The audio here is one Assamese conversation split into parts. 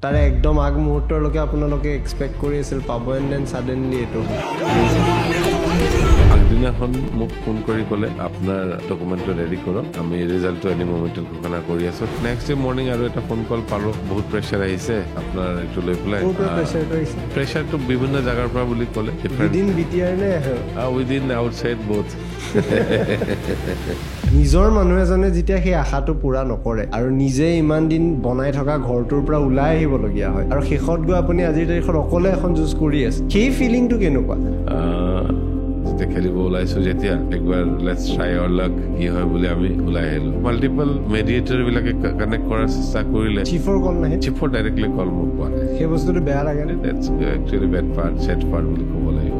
তাৰে একদম আগ মুহূৰ্তলৈকে আপোনালোকে এক্সপেক্ট কৰি আছিল পাব এণ্ড দেন ছাডেনলি এইটো আগদিনাখন মোক ফোন কৰি ক'লে আপোনাৰ ডকুমেণ্টটো ৰেডি কৰক, আমি ৰিজাল্টটো এনি মমেণ্টত ঘোষণা কৰি আছোঁ। নেক্সট ডে মৰ্ণিং আৰু এটা ফোন কল পালোঁ, বহুত প্ৰেছাৰ আহিছে আপোনাৰ এইটো লৈ পেলাই। প্ৰেছাৰটো বিভিন্ন জেগাৰ পৰা বুলি ক'লে, উইদিন আউটছাইড বোথ। নিজৰ মানুহ এজনে যেতিয়া সেই আশাটো পূৰা নকৰে আৰু নিজে ইমান দিন বনাই থকা ঘৰটোৰ পৰা ওলাই আহিবলগীয়া হয় আৰু শেষত গৈ আপুনি আজিৰ তাৰিখত অকলে এখন যুঁজ কৰি আছে, সেই ফিলিংটো কেনেকুৱা? যেতিয়া খেলিব ওলাইছোঁ, যেতিয়া একবাৰ লেটছ ট্ৰাই আৱাৰ লাক কি হয় বুলি আমি ওলাই আহিলোঁ। মাল্টিপল মেডিয়েটৰ বিলাকে কানেক্ট কৰাৰ চেষ্টা কৰিলে, চিফৰ কল নাহে, চিফৰ ডাইৰেক্টলি কল মোক পোৱা নাই। সেই বস্তুটো বেয়া লাগে, actually bed part said part বুলি ক'ব লাগিব।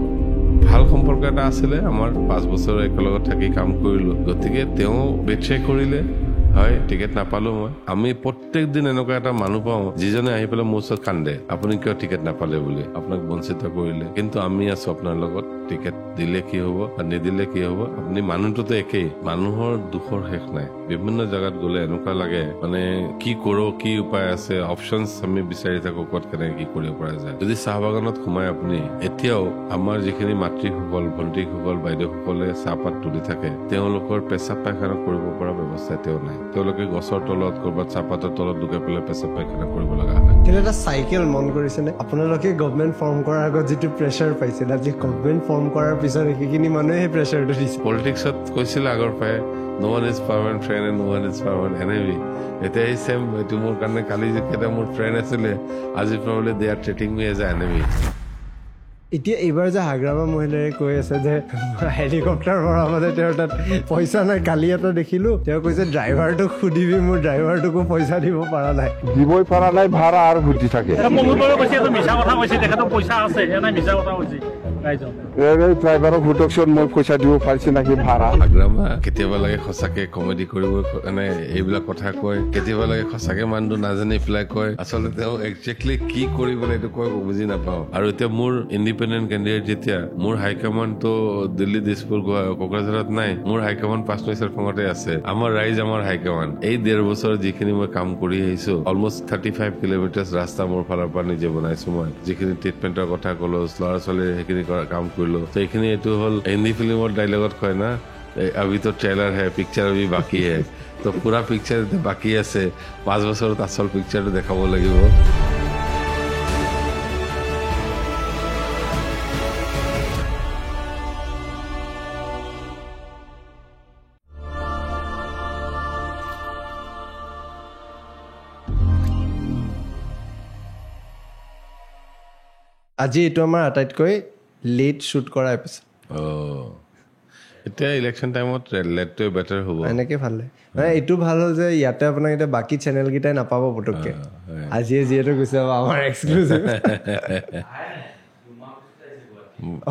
ভাল সম্পৰ্ক এটা আছিলে আমাৰ, 5 বছৰ একেলগত থাকি কাম কৰিলোঁ, গতিকে তেওঁ বেট্ৰে কৰিলে হয়, টিকেট নাপালোঁ মই। আমি প্ৰত্যেক দিন এনেকুৱা এটা মানুহ পাওঁ যিজনে আহি পেলাই মোৰ ওচৰত কান্দে, আপুনি কিয় টিকেট নাপালে বুলি, আপোনাক বঞ্চিত কৰিলে, কিন্তু আমি আছো আপোনাৰ লগত, টিকেট দিলে কি হ'ব বা নিদিলে কি হ'ব, আপুনি মানুহটোতো একেই। মানুহৰ দুখৰ শেষ নাই। বিভিন্ন জেগাত গ'লে এনেকুৱা লাগে মানে কি কৰোঁ, কি উপায় আছে, অপশ্যনছ আমি বিচাৰি থাকোঁ ক'ত কেনেকে কি কৰিব পৰা যায়। যদি চাহ বাগানত সোমাই আপুনি এতিয়াও আমাৰ যিখিনি মাতৃসকল, ভণ্টিসকল, বাইদেউসকলে চাহপাত তুলি থাকে, তেওঁলোকৰ পেচাব পায়খানা কৰিব পৰা ব্যৱস্থা এতিয়াও নাই। তেওঁলোকে গছৰ তলত কৰবাত চাহপাতৰ তলত লুকাই পেলাই পেচাব পায়খানা কৰিব লগা হয়। কিন্তু এটা চাইকেল মন কৰিছেনে আপোনালোকে গভমেণ্ট ফৰ্ম কৰাৰ আগত যিটো প্ৰেছাৰ পাইছিল, আজি গভমেণ্ট ফৰ্ম কৰাৰ পিছত সেইখিনি মানুহে সেই প্ৰেছাৰটো দিছে। পলিটিক্সত কৈছিল আগৰ পৰাই no one is permanent friend and no one is permanent enemy. এতিয়া এই ছেম, এইটো মোৰ কাৰণে কালি যিকেইটা মোৰ ফ্ৰেণ্ড আছিলে, আজি probably they are treating me as a enemy. এতিয়া এইবাৰ যে হাগ্ৰামা মহিলাই কৈ আছে যে হেলিকপ্টাৰ ভৰা মানে তেওঁৰ তাত পইচা নাই। কালি এটা দেখিলো, তেওঁ কৈছে ড্ৰাইভাৰটোক সুধিবি, মোৰ ড্ৰাইভাৰটোকো পইচা দিব পৰা নাই, দিবই পৰা নাই, ভাড়া আৰু ঘুটি থাকে। ড্ৰাইভাৰক সুধকচোন, মই পইচা দিব পাৰিছে নেকি ভাড়া। হাগ্ৰামা কেতিয়াবা লাগে সঁচাকে কমেডি কৰিব, মানে এইবিলাক কথা কয়, কেতিয়াবা লাগে সঁচাকে মানুহটো নাজানি পেলাই কয়। আচলতে তেওঁ একজেক্টলি কি কৰিবলৈ এইটো কয় বুজি নাপাওঁ। আৰু এতিয়া মোৰ ইণ্ডিপেণ্ডেণ্ট কেণ্ডিডেট, যেতিয়া মোৰ হাইকমাণ্ডটো দিল্লী, দিছপুৰ, কোকৰাঝাৰত নাই, মোৰ হাইকমাণ্ড 5 নং খঙতে আছে। আমাৰ ৰাইজ, আমাৰ হাইকমাণ্ড। এই 1.5 বছৰ যিখিনি মই কাম কৰি আহিছো, অলমষ্ট 35 কিলোমিটাৰ ৰাস্তা মোৰ ফালৰ পৰা নিজে বনাইছো মই। যিখিনি ট্ৰিটমেণ্টৰ কথা ক'লো, ল'ৰা ছোৱালীৰ সেইখিনি কাম কৰিলো, তো এইখিনি এইটো হ'ল হিন্দী ফিল্মৰ ডাইলগত কয় না, अभी तो ट्रेलर है, पिक्चर अभी बाकी है। তো পুরা পিকচার বাকি আছে, 5 বছৰত আসল পিকচাৰটো দেখাব লাগিব। আজি এইটো আমাৰ আটাইতকৈ লেট শ্বুট কৰা এপিছড। এতিয়া ইলেকশ্যন টাইমত লেটটোৱে বেটাৰ হ'ব, এনেকৈ ভাল লাগে। মানে এইটো ভাল হ'ল যে ইয়াতে আপোনাক এতিয়া বাকী চেনেলকেইটাই নাপাব পটককৈ, আজিয়ে যিহেতু গৈছে আমাৰ এক্সক্লুচিভ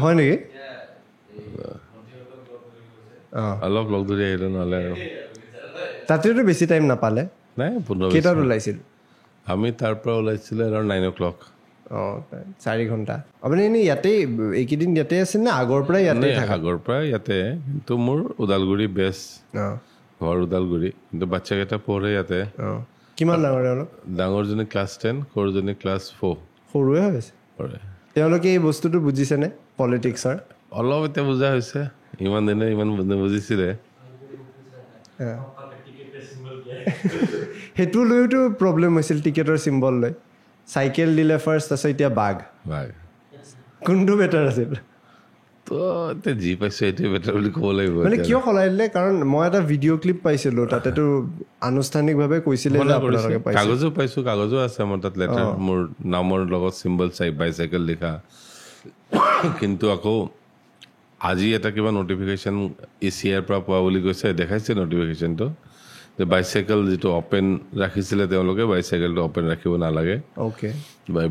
হয় নেকি? অলপ লগ ধৰি আহিলোঁ, নহ'লে আৰু তাতেতো বেছি টাইম নাপালে। নাই, 15 কেইটাত ওলাইছিল? আমি তাৰ পৰা ওলাইছিলোঁ এৰাউণ্ড 9 o'clock। 4 ঘণ্টা। আপুনি এনেই ইয়াতেই এইকেইদিন ইয়াতে আছিল নে আগৰ পৰাই ইয়াতে? আগৰ পৰাই ইয়াতে, কিন্তু মোৰ ওদালগুৰি বেষ্ট, ঘৰ ওদালগুৰি, কিন্তু বাচ্চাকেইটা পঢ়ে ইয়াতে। কিমান ডাঙৰ তেওঁলোক? ডাঙৰজনী ক্লাছ 10, সৰুজনী ক্লাছ 4। সৰুৱে হৈছে। তেওঁলোকে এই বস্তুটো বুজিছেনে পলিটিক্সৰ? অলপ এতিয়া বুজা হৈছে, ইমান দিনে ইমান বুজিছিলে। সেইটো লৈতো প্ৰব্লেম হৈছিল, টিকেটৰ চিম্বল লৈ। চাইকেল দিলে ফাৰ্ষ্ট, তাৰপিছত এতিয়া বাঘ। কোনটো বেটাৰ আছিল? তো এতিয়া যি পাইছোঁ এইটোৱে বেটাৰ বুলি ক'ব লাগিব। মানে কিয় সলাই দিলে? কাৰণ মই এটা ভিডিঅ' ক্লিপ পাইছিলোঁ, তাতেতো আনুষ্ঠানিকভাৱে কৈছিলে কাগজো পাইছোঁ, কাগজো আছে আমাৰ তাত, লেটাৰ মোৰ নামৰ লগত চিম্বল বাইচাইকেল লিখা। কিন্তু আকৌ আজি এটা কিবা নটিফিকেশ্যন ECIৰ পৰা পোৱা বুলি কৈছে, দেখাইছে নটিফিকেশ্যনটো যে বাইচাইকেল যিটো অপেন ৰাখিছিলে তেওঁলোকে, বাইচাইকেলটো অপেন ৰাখিব নালাগে,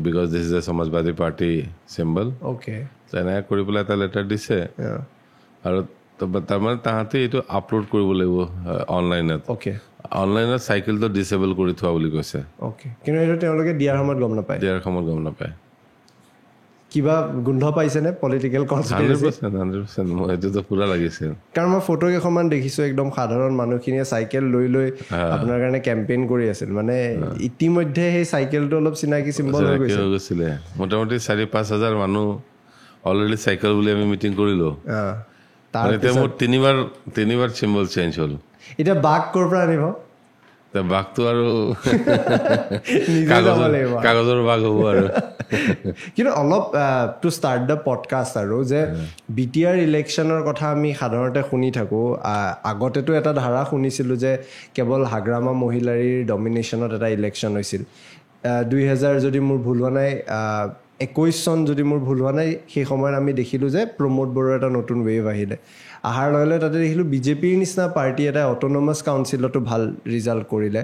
because this is a Samajwadi party symbol. তেনেকৈ কৰি পেলাই এটা লেটাৰ দিছে, আৰু তাৰমানে তাহাঁতে এইটো আপলোড কৰিব লাগিব অনলাইনত। অনলাইনত চাইকেলটো ডিচেবল কৰি থোৱা বুলি কৈছে, কিন্তু এইটো তেওঁলোকে দিয়াৰ সময়ত গম নাপায়। কিবা গোন্ধ পাইছেনে পলিটিকেল কনস্পিৰেচি 100% মই এইটোতো পুৰা লাগিছে কাৰণ মই ফটো কেইখনমান দেখিছোঁ একদম সাধাৰণ মানুহখিনিয়ে চাইকেল লৈ আপোনাৰ কাৰণে কেম্পেইন কৰি আছিল মানে ইতিমধ্যে সেই চাইকেলটো অলপ চিনাকি চিম্বল হৈ গৈছিলে মোটামুটি 4-5 হাজাৰ মানুহ অলৰেডি চাইকেল বুলি আমি মিটিং কৰিলোঁ এতিয়া মোৰ তিনিবাৰ চিম্বল চেঞ্জ হ'ল এতিয়া বাঘ ক'ৰ পৰা আনিব বাঘটো আৰু কাগজৰ বাঘ হ'ব আৰু কিন্তু অলপ টু ষ্টাৰ্ট দ্য পডকাষ্ট আৰু যে BTR ইলেকশ্যনৰ কথা আমি সাধাৰণতে শুনি থাকোঁ আগতেতো এটা ধাৰা শুনিছিলোঁ যে কেৱল হাগ্ৰামা মহিলাৰীৰ ডমিনেশ্যনত এটা ইলেকশ্যন হৈছিল 2000 যদি মোৰ ভুল হোৱা নাই 21 চন যদি মোৰ ভুল হোৱা নাই সেই সময়ত আমি দেখিলোঁ যে প্ৰমোদ বড়োৰ এটা নতুন ৱেভ আহিলে আহাৰ লগে লগে তাতে দেখিলোঁ বিজেপিৰ নিচিনা পাৰ্টি এটা অট'নমাছ কাউন্সিলতো ভাল ৰিজাল্ট কৰিলে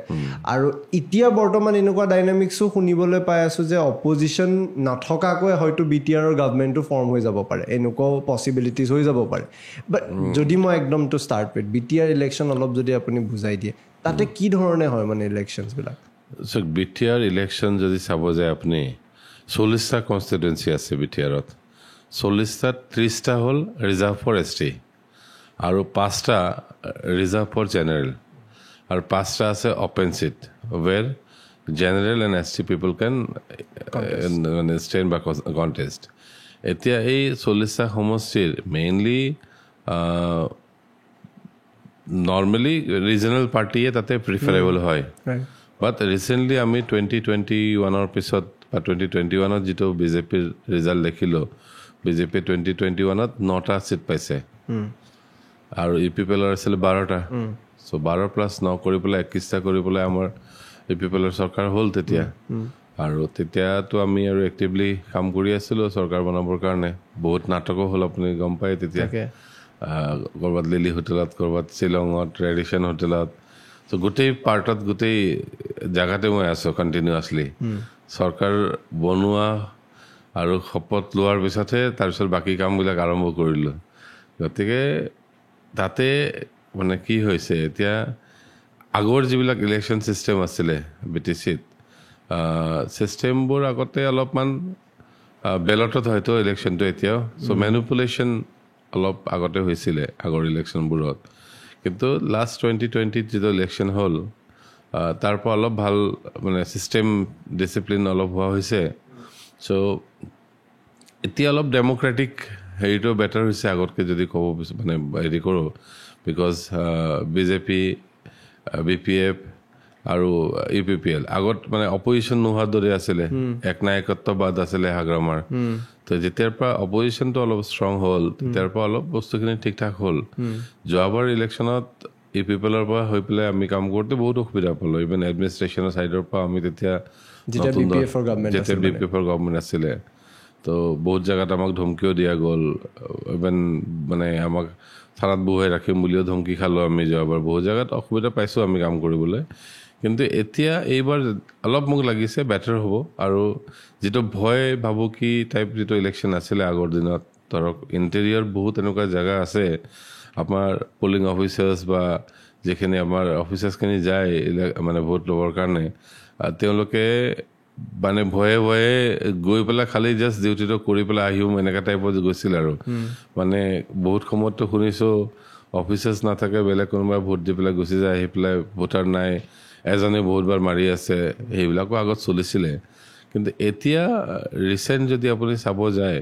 আৰু এতিয়া বৰ্তমান এনেকুৱা ডাইনামিক্সো শুনিবলৈ পাই আছোঁ যে অপজিশ্যন নথকাকৈ হয়তো BTRৰ গভৰ্ণমেণ্টটো ফৰ্ম হৈ যাব পাৰে এনেকুৱাও পচিবিলিটিজ হৈ যাব পাৰে বাট যদি মই একদম to start with BTR election অলপ যদি আপুনি বুজাই দিয়ে তাতে কি ধৰণে হয় মানে ইলেকশ্যনছবিলাক BTR ইলেকশ্যন যদি চাব যায় আপুনি 40টা কনষ্টিটুৱেঞ্চি আছে BTRত 40টাত 30টা হ'ল ৰিজাৰ্ভ ফৰ ST আৰু 5টা ৰিজাৰ্ভ ফৰ জেনেৰেল আৰু 5টা আছে open seat where general and ST people can stand বা কণ্টেষ্ট এতিয়া এই 40টা সমষ্টিৰ মেইনলি নৰ্মেলি ৰিজনেল পাৰ্টিয়ে তাতে প্ৰিফাৰেবল হয় বাট ৰিচেণ্টলি আমি 2021ৰ পিছত বা 2021ত যিটো বিজেপিৰ ৰিজাল্ট দেখিলোঁ বিজেপি 2021ত 9টা চিট পাইছে আৰু UPPLৰ আছিলে 12টা চ' 12+9 কৰি পেলাই 21টা কৰি পেলাই আমাৰ UPPLৰ চৰকাৰ হ'ল তেতিয়া আৰু তেতিয়াতো আমি আৰু এক্টিভলি কাম কৰি আছিলোঁ চৰকাৰ বনাবৰ কাৰণে বহুত নাটকো হ'ল আপুনি গম পায় তেতিয়া ক'ৰবাত লিলি হোটেলত ক'ৰবাত শ্বিলঙত ৰেডিশ্যন হোটেলত চ' গোটেই পাৰ্টত গোটেই জেগাতে মই আছোঁ কণ্টিনিউৱাছলি চৰকাৰ বনোৱা আৰু শপত লোৱাৰ পিছতহে তাৰপিছত বাকী কামবিলাক আৰম্ভ কৰিলোঁ গতিকে তাতে মানে কি হৈছে এতিয়া আগৰ যিবিলাক ইলেকশ্যন ছিষ্টেম আছিলে BTCত ছিষ্টেমবোৰ আগতে অলপমান বেলটত হয়তো ইলেকশ্যনটো এতিয়াও চ' মেনিপুলেশ্যন অলপ আগতে হৈছিলে আগৰ ইলেকশ্যনবোৰত কিন্তু লাষ্ট 2020ত যিটো ইলেকশ্যন হ'ল তাৰ পৰা অলপ ভাল মানে ছিষ্টেম ডিচিপ্লিন অলপ হোৱা হৈছে চ' এতিয়া অলপ ডেম'ক্ৰেটিক হেৰিটো বেটাৰ হৈছে আগতকৈ যদি ক'ব মানে হেৰি কৰোঁ বিকজ BJP BPF আৰু UPPL আগত মানে অপজিশ্যন নোহোৱাৰ দৰে আছিলে একনায়কত্ববাদ আছিলে হাগ্ৰামাৰ তো যেতিয়াৰ পৰা অপজিশ্যনটো অলপ ষ্ট্ৰং হ'ল তেতিয়াৰ পৰা অলপ বস্তুখিনি ঠিক ঠাক হ'ল যোৱাবাৰ ইলেকশ্যনত UPPLৰ পৰা হৈ পেলাই আমি কাম কৰোঁতে বহুত অসুবিধা পালোঁ ইভেন এডমিনিষ্ট্ৰেশ্যনৰ ছাইডৰ পৰা আমি তেতিয়া BPFৰ গভৰ্ণমেণ্ট আছিলে তো বহুত জেগাত আমাক ধমকিও দিয়া গ'ল ইভেন মানে আমাক থানাত বহুৱাই ৰাখিম বুলিও ধমকি খালোঁ আমি যোৱাবাৰ বহুত জেগাত অসুবিধা পাইছোঁ আমি কাম কৰিবলৈ কিন্তু এতিয়া এইবাৰ অলপ মোক লাগিছে বেটাৰ হ'ব আৰু যিটো ভয় ভাবুকি টাইপ যিটো ইলেকশ্যন আছিলে আগৰ দিনত ধৰক ইণ্টেৰিয়ৰ বহুত এনেকুৱা জেগা আছে আমাৰ পলিং অফিচাৰ্ছ বা যিখিনি আমাৰ অফিচাৰ্ছখিনি যায় মানে ভোট ল'বৰ কাৰণে তেওঁলোকে মানে ভয়ে ভয়ে গৈ পেলাই খালি জাষ্ট ডিউটিটো কৰি পেলাই আহিম এনেকুৱা টাইপত গৈছিল আৰু মানে বহুত সময়ততো শুনিছোঁ অফিচাৰ্ছ নাথাকে বেলেগ কোনোবাই ভোট দি পেলাই গুচি যায় আহি পেলাই ভোটাৰ নাই এজনে বহুতবাৰ মাৰি আছে সেইবিলাকো আগত চলিছিলে কিন্তু এতিয়া ৰিচেণ্ট যদি আপুনি চাব যায়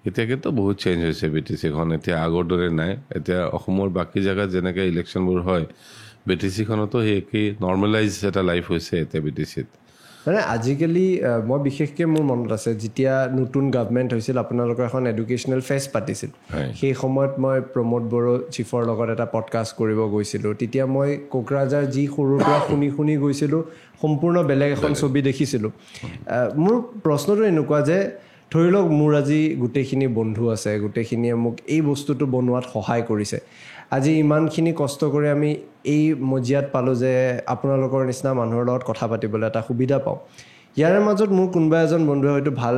এতিয়া কিন্তু বহুত চেঞ্জ হৈছে BTCখন এতিয়া আগৰ দৰে নাই এতিয়া অসমৰ বাকী জেগাত যেনেকৈ ইলেকশ্যনবোৰ হয় BTCখনতো সেই একেই নৰ্মেলাইজ এটা লাইফ হৈছে এতিয়া BTCত মানে আজিকালি মই বিশেষকৈ মোৰ মনত আছে যেতিয়া নতুন গভৰ্ণমেণ্ট হৈছিল আপোনালোকৰ এখন এডুকেশ্যনেল ফেষ্ট পাতিছিল সেই সময়ত মই প্ৰমোদ বড়ো চিফৰ লগত এটা পডকাষ্ট কৰিব গৈছিলোঁ তেতিয়া মই কোকৰাঝাৰ যি সৰুৰ পৰা শুনি গৈছিলোঁ সম্পূৰ্ণ বেলেগ এখন ছবি দেখিছিলোঁ মোৰ প্ৰশ্নটো এনেকুৱা যে ধৰি লওক মোৰ আজি গোটেইখিনি বন্ধু আছে গোটেইখিনিয়ে মোক এই বস্তুটো বনোৱাত সহায় কৰিছে আজি ইমানখিনি কষ্ট কৰি আমি এই মজিয়াত পালোঁ যে আপোনালোকৰ নিচিনা মানুহৰ লগত কথা পাতিবলৈ এটা সুবিধা পাওঁ ইয়াৰ মাজত মোৰ কোনোবা এজন বন্ধুৱে হয়তো ভাল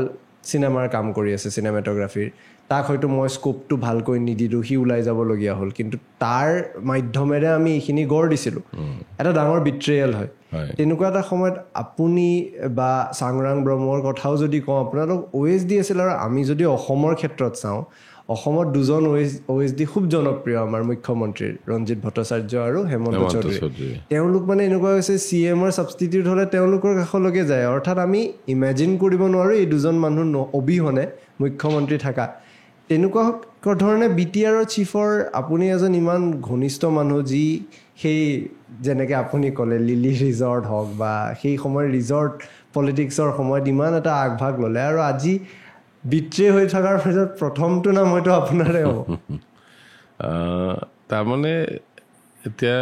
চিনেমাৰ কাম কৰি আছে চিনেমেটোগ্ৰাফীৰ তাক হয়তো মই স্কোপটো ভালকৈ নিদিলোঁ সি ওলাই যাবলগীয়া হ'ল কিন্তু তাৰ মাধ্যমেৰে আমি এইখিনি গঢ় দিছিলোঁ এটা ডাঙৰ বিট্ৰেয়েল হয় তেনেকুৱা এটা সময়ত আপুনি বা চাংৰাং ব্ৰহ্মৰ কথাও যদি কওঁ আপোনালোক OSD আছিল আৰু আমি যদি অসমৰ ক্ষেত্ৰত চাওঁ অসমত দুজন OSD খুব জনপ্ৰিয় আমাৰ মুখ্যমন্ত্ৰীৰ ৰঞ্জিত ভট্টাচাৰ্য আৰু হেমন্ত চৌধুৰী তেওঁলোক মানে এনেকুৱা হৈছে CMৰ ছাবষ্টিটিউট হ'লে তেওঁলোকৰ কাষলৈকে যায় অৰ্থাৎ আমি ইমেজিন কৰিব নোৱাৰোঁ এই দুজন মানুহ অবিহনে মুখ্যমন্ত্ৰী থকা তেনেকুৱা ধৰণে BTRৰ চিফৰ আপুনি এজন ইমান ঘনিষ্ঠ মানুহ যি সেই যেনেকৈ আপুনি ক'লে লিলি ৰিজৰ্ট হওক বা সেই সময়ৰ ৰিজৰ্ট পলিটিক্সৰ সময়ত ইমান এটা আগভাগ ল'লে আৰু আজি বিট্ৰে হৈ থকাৰ পিছত প্ৰথমটো নাম হয়তো আপোনাৰে হ'ব তাৰমানে এতিয়া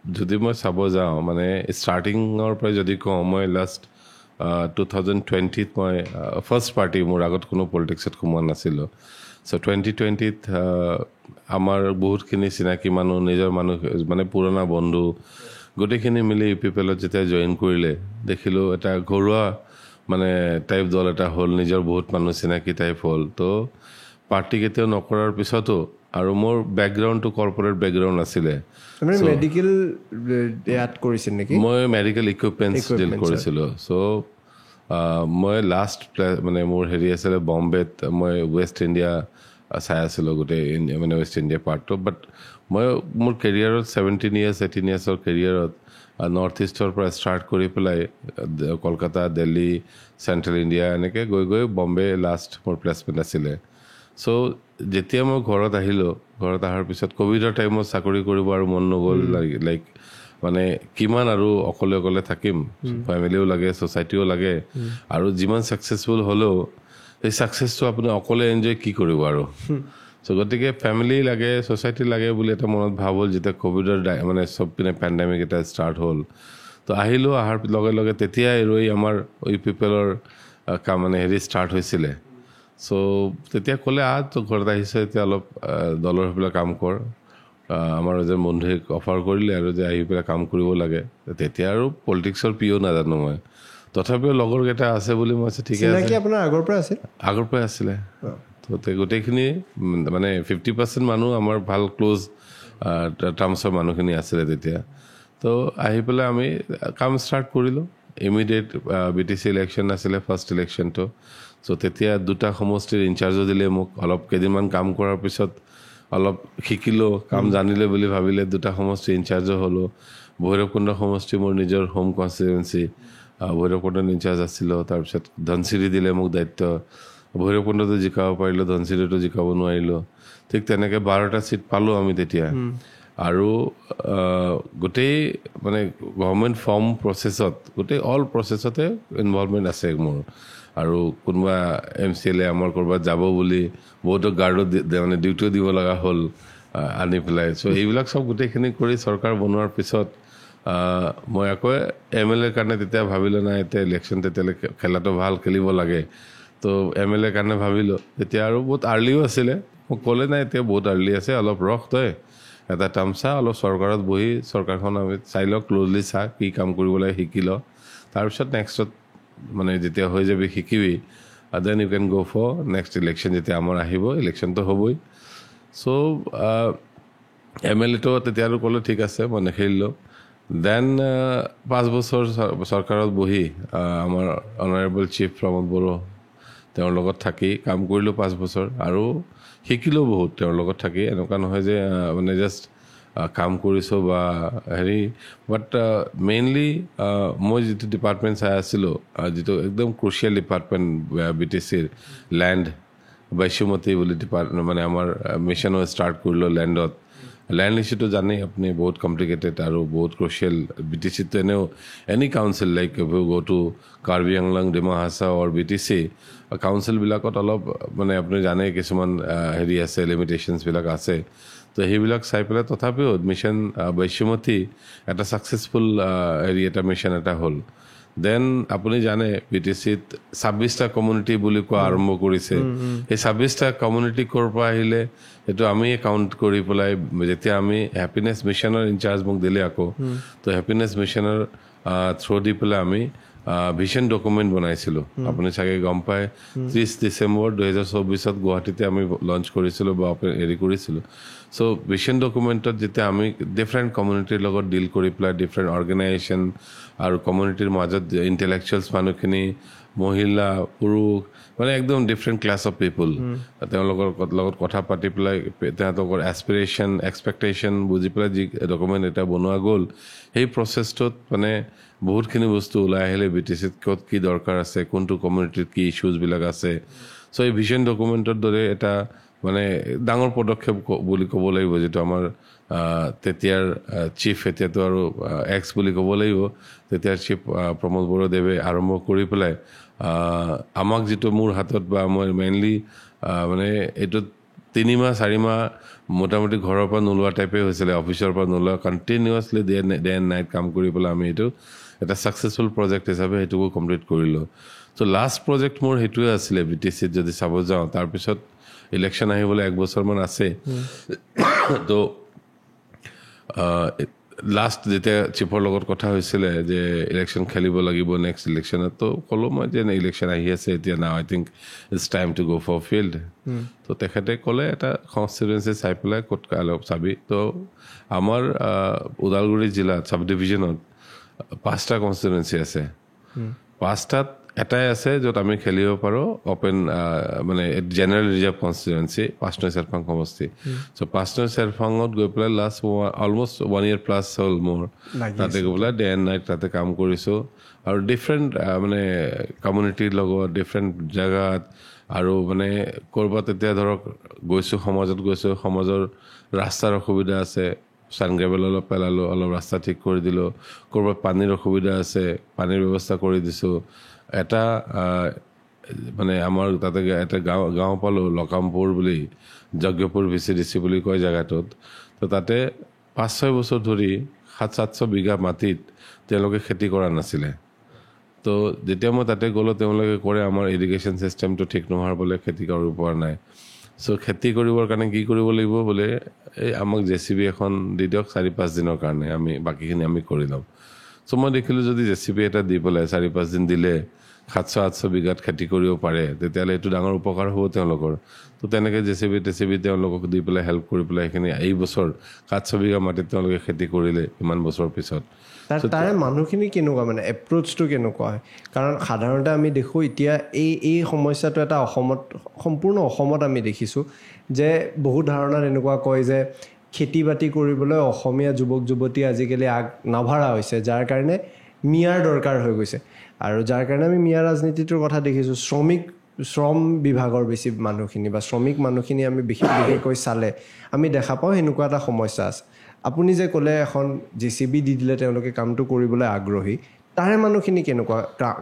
যদি মই চাব যাওঁ মানে ষ্টাৰ্টিঙৰ পৰা যদি কওঁ মই লাষ্ট 2020ত মই ফাৰ্ষ্ট পাৰ্টি মোৰ আগত কোনো পলিটিক্সত সোমোৱা নাছিলোঁ চ' 2020ত আমাৰ বহুতখিনি চিনাকি মানুহ নিজৰ মানুহ মানে পুৰণা বন্ধু গোটেইখিনি মিলি UPPLত যেতিয়া জইন কৰিলে দেখিলোঁ এটা ঘৰুৱা মানে টাইপ দল এটা হ'ল নিজৰ বহুত মানুহ চিনাকি টাইপ হ'ল তো পাৰ্টি কেতিয়াও নকৰাৰ পিছতো আৰু মোৰ বেকগ্ৰাউণ্ডটো কৰ্পৰেট বেকগ্ৰাউণ্ড আছিলে মেডিকেল ইয়াত কৰিছিল নেকি মই মেডিকেল ইকুইপমেণ্টছ ডিল কৰিছিলোঁ চ' মই লাষ্ট মানে মোৰ হেৰি আছিলে বম্বেত মই ৱেষ্ট ইণ্ডিয়া চাই আছিলোঁ গোটেই মানে ৱেষ্ট ইণ্ডিয়া পাৰ্টটো বাট মই মোৰ কেৰিয়াৰত 18 ইয়াৰ্ছৰ কেৰিয়াৰত নৰ্থ ইষ্টৰ পৰা ষ্টাৰ্ট কৰি পেলাই কলকাতা দিল্লী চেণ্ট্ৰেল ইণ্ডিয়া এনেকৈ গৈ গৈ বম্বে লাষ্ট মোৰ প্লেচমেণ্ট আছিলে চ' যেতিয়া মই ঘৰত আহিলোঁ ঘৰত অহাৰ পিছত ক'ভিডৰ টাইমত চাকৰি কৰিব আৰু মন নগ'ল লাইক মানে কিমান আৰু অকলে অকলে থাকিম ফেমিলিও লাগে ছ'চাইটিও লাগে আৰু যিমান ছাকচেছফুল হ'লেও সেই ছাকচেছটো আপুনি অকলে এনজয় কি কৰিব আৰু চ' গতিকে ফেমিলি লাগে ছ'চাইটি লাগে বুলি এটা মনত ভাৱ হ'ল যেতিয়া ক'ভিডৰ মানে চব পিনে পেণ্ডেমিক এটা ষ্টাৰ্ট হ'ল তো আহিলোঁ অহাৰ লগে লগে তেতিয়াই ৰৈ আমাৰ UPPLৰ কাম মানে হেৰি ষ্টাৰ্ট হৈছিলে চ' তেতিয়া ক'লে তো ঘৰত আহিছে এতিয়া অলপ দলৰ সেইবিলাক কাম কৰ আমাৰ এজন বন্ধুৱে অফাৰ কৰিলে আৰু যে আহি পেলাই কাম কৰিব লাগে তেতিয়া আৰু পলিটিক্সৰ পিও নাজানো মই তথাপিও লগৰকেইটা আছে বুলি মই ঠিকে আছে আপোনাৰ আগৰ পৰাই আছিলে তো গোটেইখিনি মানে 50% মানুহ আমাৰ ভাল ক্ল'জ টাৰ্মছৰ মানুহখিনি আছিলে তেতিয়া তো আহি পেলাই আমি কাম ষ্টাৰ্ট কৰিলোঁ ইমিডিয়েট BTC ইলেকশ্যন আছিলে ফাৰ্ষ্ট ইলেকশ্যনটো চ' তেতিয়া দুটা সমষ্টিৰ ইনচাৰ্জো দিলে মোক অলপ কেইদিনমান কাম কৰাৰ পিছত অলপ শিকিলোঁ কাম জানিলে বুলি ভাবিলে দুটা সমষ্টি ইনচাৰ্জো হ'লোঁ ভৈৰৱকুণ্ড সমষ্টি মোৰ নিজৰ হোম কনষ্টিটুৱেঞ্চি ভৈৰৱকুণ্ডত ইনচাৰ্জ আছিলোঁ তাৰপিছত ধনচিৰি দিলে মোক দায়িত্ব ভৈৰৱকুণ্ডতো জিকাব পাৰিলোঁ ধনচিৰিতো জিকাব নোৱাৰিলোঁ ঠিক তেনেকৈ 12টা ছিট পালোঁ আমি তেতিয়া আৰু গোটেই মানে গভৰ্ণমেণ্ট ফৰ্ম প্ৰচেছত গোটেই অল প্ৰচেছতে ইনভলভমেণ্ট আছে মোৰ আৰু কোনোবা MCLA আমাৰ ক'ৰবাত যাব বুলি বহুতো গাৰ্ডত মানে ডিউটিও দিব লগা হ'ল আনি পেলাই চ' এইবিলাক চব গোটেইখিনি কৰি চৰকাৰ বনোৱাৰ পিছত মই আকৌ MLA কাৰণে তেতিয়া ভাবিলোঁ নাই এতিয়া ইলেকশ্যন তেতিয়ালৈ খেলাটো ভাল খেলিব লাগে তো MLA কাৰণে ভাবিলোঁ তেতিয়া আৰু বহুত আৰ্লিও আছিলে মোক ক'লে নাই এতিয়া বহুত আৰ্লি আছে অলপ ৰখ তই এটা টাৰ্ম চা অলপ চৰকাৰত বহি চৰকাৰখন আমি চাই লওঁ ক্ল'জলি চা কি কাম কৰিব লাগে শিকি ল তাৰপিছত নেক্সটত মানে যেতিয়া হৈ যাবি শিকিবি দেন ইউ কেন গ' ফৰ নেক্সট ইলেকশ্যন যেতিয়া আমাৰ আহিব ইলেকশ্যনটো হ'বই চ' MLA টো তেতিয়া আৰু ক'লে ঠিক আছে মই নেখেলিলোঁ দেন 5 বছৰ চৰকাৰত বহি আমাৰ অনাৰেবল চিফ প্ৰমোদ বড়ো তেওঁৰ লগত থাকি কাম কৰিলোঁ 5 বছৰ আৰু শিকিলোঁ বহুত তেওঁৰ লগত থাকি এনেকুৱা নহয় যে মানে জাষ্ট কাম কৰিছোঁ বা হেৰি বাট মেইনলি মই যিটো ডিপাৰ্টমেণ্ট চাই আছিলোঁ যিটো একদম ক্ৰুচিয়েল ডিপাৰ্টমেণ্ট BTCৰ লেণ্ড বৈশ্যমতী বুলি ডিপাৰ্টমেণ্ট মানে আমাৰ মিছনো ষ্টাৰ্ট কৰিলোঁ লেণ্ড ইছ্যুটো জানেই আপুনি বহুত কমপ্লিকেটেড আৰু বহুত ক্ৰুচিয়েল BTCটো এনেও এনি কাউন্সিল লাইক গ' টু কাৰ্বি আংলং ডিমা হাছাও আৰু BTC কাউন্সিলবিলাকত অলপ মানে আপুনি জানে কিছুমান হেৰি আছে লিমিটেশ্যনছবিলাক আছে তো সেইবিলাক চাই পেলাই তথাপিও মিছন বৈশ্যমতী এটা ছাকচেছফুল হেৰি এটা মিছন এটা হ'ল দেন আপুনি জানে BTCত 26টা কমিউনিটি বুলি কোৱা আৰম্ভ কৰিছে এই 26টা কমিউনিটি ক'ৰ পৰা আহিলে সেইটো আমি কাউণ্ট কৰি পেলাই যেতিয়া আমি হেপিনেছ মিছনৰ ইনচাৰ্জ মোক দিলে আকৌ তো হেপিনেছ মিছনৰ থ্ৰু দি পেলাই আমি ভিজন ডকুমেণ্ট বনাইছিলোঁ আপুনি চাগে গম পায় 30 ডিচেম্বৰ 2024 গুৱাহাটীতে আমি লঞ্চ কৰিছিলোঁ বা হেৰি কৰিছিলোঁ চ' ভিজন ডকুমেণ্টত যেতিয়া আমি ডিফাৰেণ্ট কমিউনিটিৰ লগত ডিল কৰি পেলাই ডিফাৰেণ্ট অৰ্গেনাইজেশ্যন আৰু কমিউনিটিৰ মাজত ইণ্টেলেকচুৱেলছ মানুহখিনি মহিলা পুৰুষ মানে একদম ডিফাৰেণ্ট ক্লাছ অফ পিপুল তেওঁলোকৰ লগত কথা পাতি পেলাই তেওঁলোকৰ এছপিৰেশ্যন এক্সপেক্টেশ্যন বুজি পেলাই যি ডকুমেণ্ট এটা বনোৱা গ'ল সেই প্ৰচেছটোত মানে বহুতখিনি বস্তু ওলাই আহিলে BTCত ক'ত কি দৰকাৰ আছে কোনটো কমিউনিটিত কি ইছ্যুজবিলাক আছে চ' এই ভিজন ডকুমেণ্টৰ দৰে এটা মানে ডাঙৰ পদক্ষেপ বুলি ক'ব লাগিব যিটো আমাৰ তেতিয়াৰ চিফ এতিয়াতো আৰু এক্স বুলি ক'ব লাগিব তেতিয়াৰ চিফ প্ৰমোদ বড়োদেৱে আৰম্ভ কৰি পেলাই আমাক যিটো মোৰ হাতত বা মই মেইনলি মানে এইটো 3 মাহ 4 মাহ মোটামুটি ঘৰৰ পৰা নোলোৱা টাইপে হৈছিলে অফিচৰ পৰা নোলোৱা কণ্টিনিউৱাছলি ডে এণ্ড নাইট কাম কৰি পেলাই আমি এইটো এটা ছাকচেছফুল প্ৰজেক্ট হিচাপে সেইটোকো কমপ্লিট কৰিলোঁ চ' লাষ্ট প্ৰজেক্ট মোৰ সেইটোৱে আছিলে BTCত যদি চাব যাওঁ তাৰপিছত ইলেকশ্যন আহিবলৈ 1 বছৰমান আছে তো লাষ্ট যেতিয়া চিফৰ লগত কথা হৈছিলে যে ইলেকশ্যন খেলিব লাগিব নেক্সট ইলেকশ্যনত তো ক'লোঁ মই যে ইলেকশ্যন আহি আছে এতিয়া now I think it's time to go' for field তো তেখেতে ক'লে এটা কনষ্টিটুৱেঞ্চি চাই পেলাই ক'ত অলপ চাবি তো আমাৰ ওদালগুৰি জিলাত চাব ডিভিজনত 5টা কনষ্টিটুৱেঞ্চি আছে 5টাত এটাই আছে য'ত আমি খেলিব পাৰোঁ অপেন মানে জেনেৰেল ৰিজাৰ্ভ কনষ্টিটুৱেঞ্চি 5 নং চেৰফাং সমষ্টি চ' 5 নং চেৰফাঙত গৈ পেলাই লাষ্ট অলমষ্ট 1 year প্লাছ হ'ল মোৰ তাতে গৈ পেলাই ডে এণ্ড নাইট তাতে কাম কৰিছোঁ আৰু ডিফাৰেণ্ট মানে কমিউনিটিৰ লগত ডিফাৰেণ্ট জেগাত আৰু মানে ক'ৰবাত এতিয়া ধৰক গৈছোঁ সমাজৰ ৰাস্তাৰ অসুবিধা আছে চানগ্ৰেভেল অলপ পেলালোঁ অলপ ৰাস্তা ঠিক কৰি দিলোঁ ক'ৰবাত পানীৰ অসুবিধা আছে পানীৰ ব্যৱস্থা কৰি দিছোঁ এটা মানে আমাৰ তাতে এটা গাঁও পালোঁ লকামপুৰ বুলি যজ্ঞপুৰ VCDC বুলি কয় জেগাটোত তো তাতে 5-6 বছৰ ধৰি 700-700 বিঘা মাটিত তেওঁলোকে খেতি কৰা নাছিলে তো যেতিয়া মই তাতে গ'লোঁ তেওঁলোকে কৰে আমাৰ ইৰিগেশ্যন ছিষ্টেমটো ঠিক নোহোৱাৰ বোলে খেতি কৰিব পৰা নাই চ' খেতি কৰিবৰ কাৰণে কি কৰিব লাগিব বোলে এই আমাক JCB এখন দি দিয়ক 4-5 দিনৰ কাৰণে আমি বাকীখিনি আমি কৰি ল'ম চ' মই দেখিলোঁ যদি JCB এটা দি পেলাই 4-5 দিন দিলে 700-800 বিঘাত খেতি কৰিব পাৰে তেতিয়াহ'লে এইটো ডাঙৰ উপকাৰ হ'ব তেওঁলোকৰ তো তেনেকৈ JCB তেওঁলোকক দি পেলাই হেল্প কৰি পেলাই সেইখিনি এই বছৰ 700 বিঘা মাটিত তেওঁলোকে খেতি কৰিলে ইমান বছৰৰ পিছত তাৰে মানুহখিনি কেনেকুৱা মানে এপ্ৰ'চটো কেনেকুৱা হয় কাৰণ সাধাৰণতে আমি দেখোঁ এতিয়া এই সমস্যাটো এটা সম্পূৰ্ণ অসমত আমি দেখিছোঁ যে বহুত ধাৰণাত এনেকুৱা কয় যে খেতি বাতি কৰিবলৈ অসমীয়া যুৱক যুৱতী আজিকালি নাভাৰা হৈছে যাৰ কাৰণে মিয়াৰ দৰকাৰ হৈ গৈছে আৰু যাৰ কাৰণে আমি মিয়া ৰাজনীতিটোৰ কথা দেখিছোঁ শ্ৰম বিভাগৰ বেছি মানুহখিনি বা শ্ৰমিক মানুহখিনি আমি বিশেষকৈ চালে আমি দেখা পাওঁ সেনেকুৱা এটা সমস্যা আছে আপুনি যে ক'লে এখন JCB দি দিলে তেওঁলোকে কামটো কৰিবলৈ আগ্ৰহী তাৰে মানুহখিনি কেনেকুৱা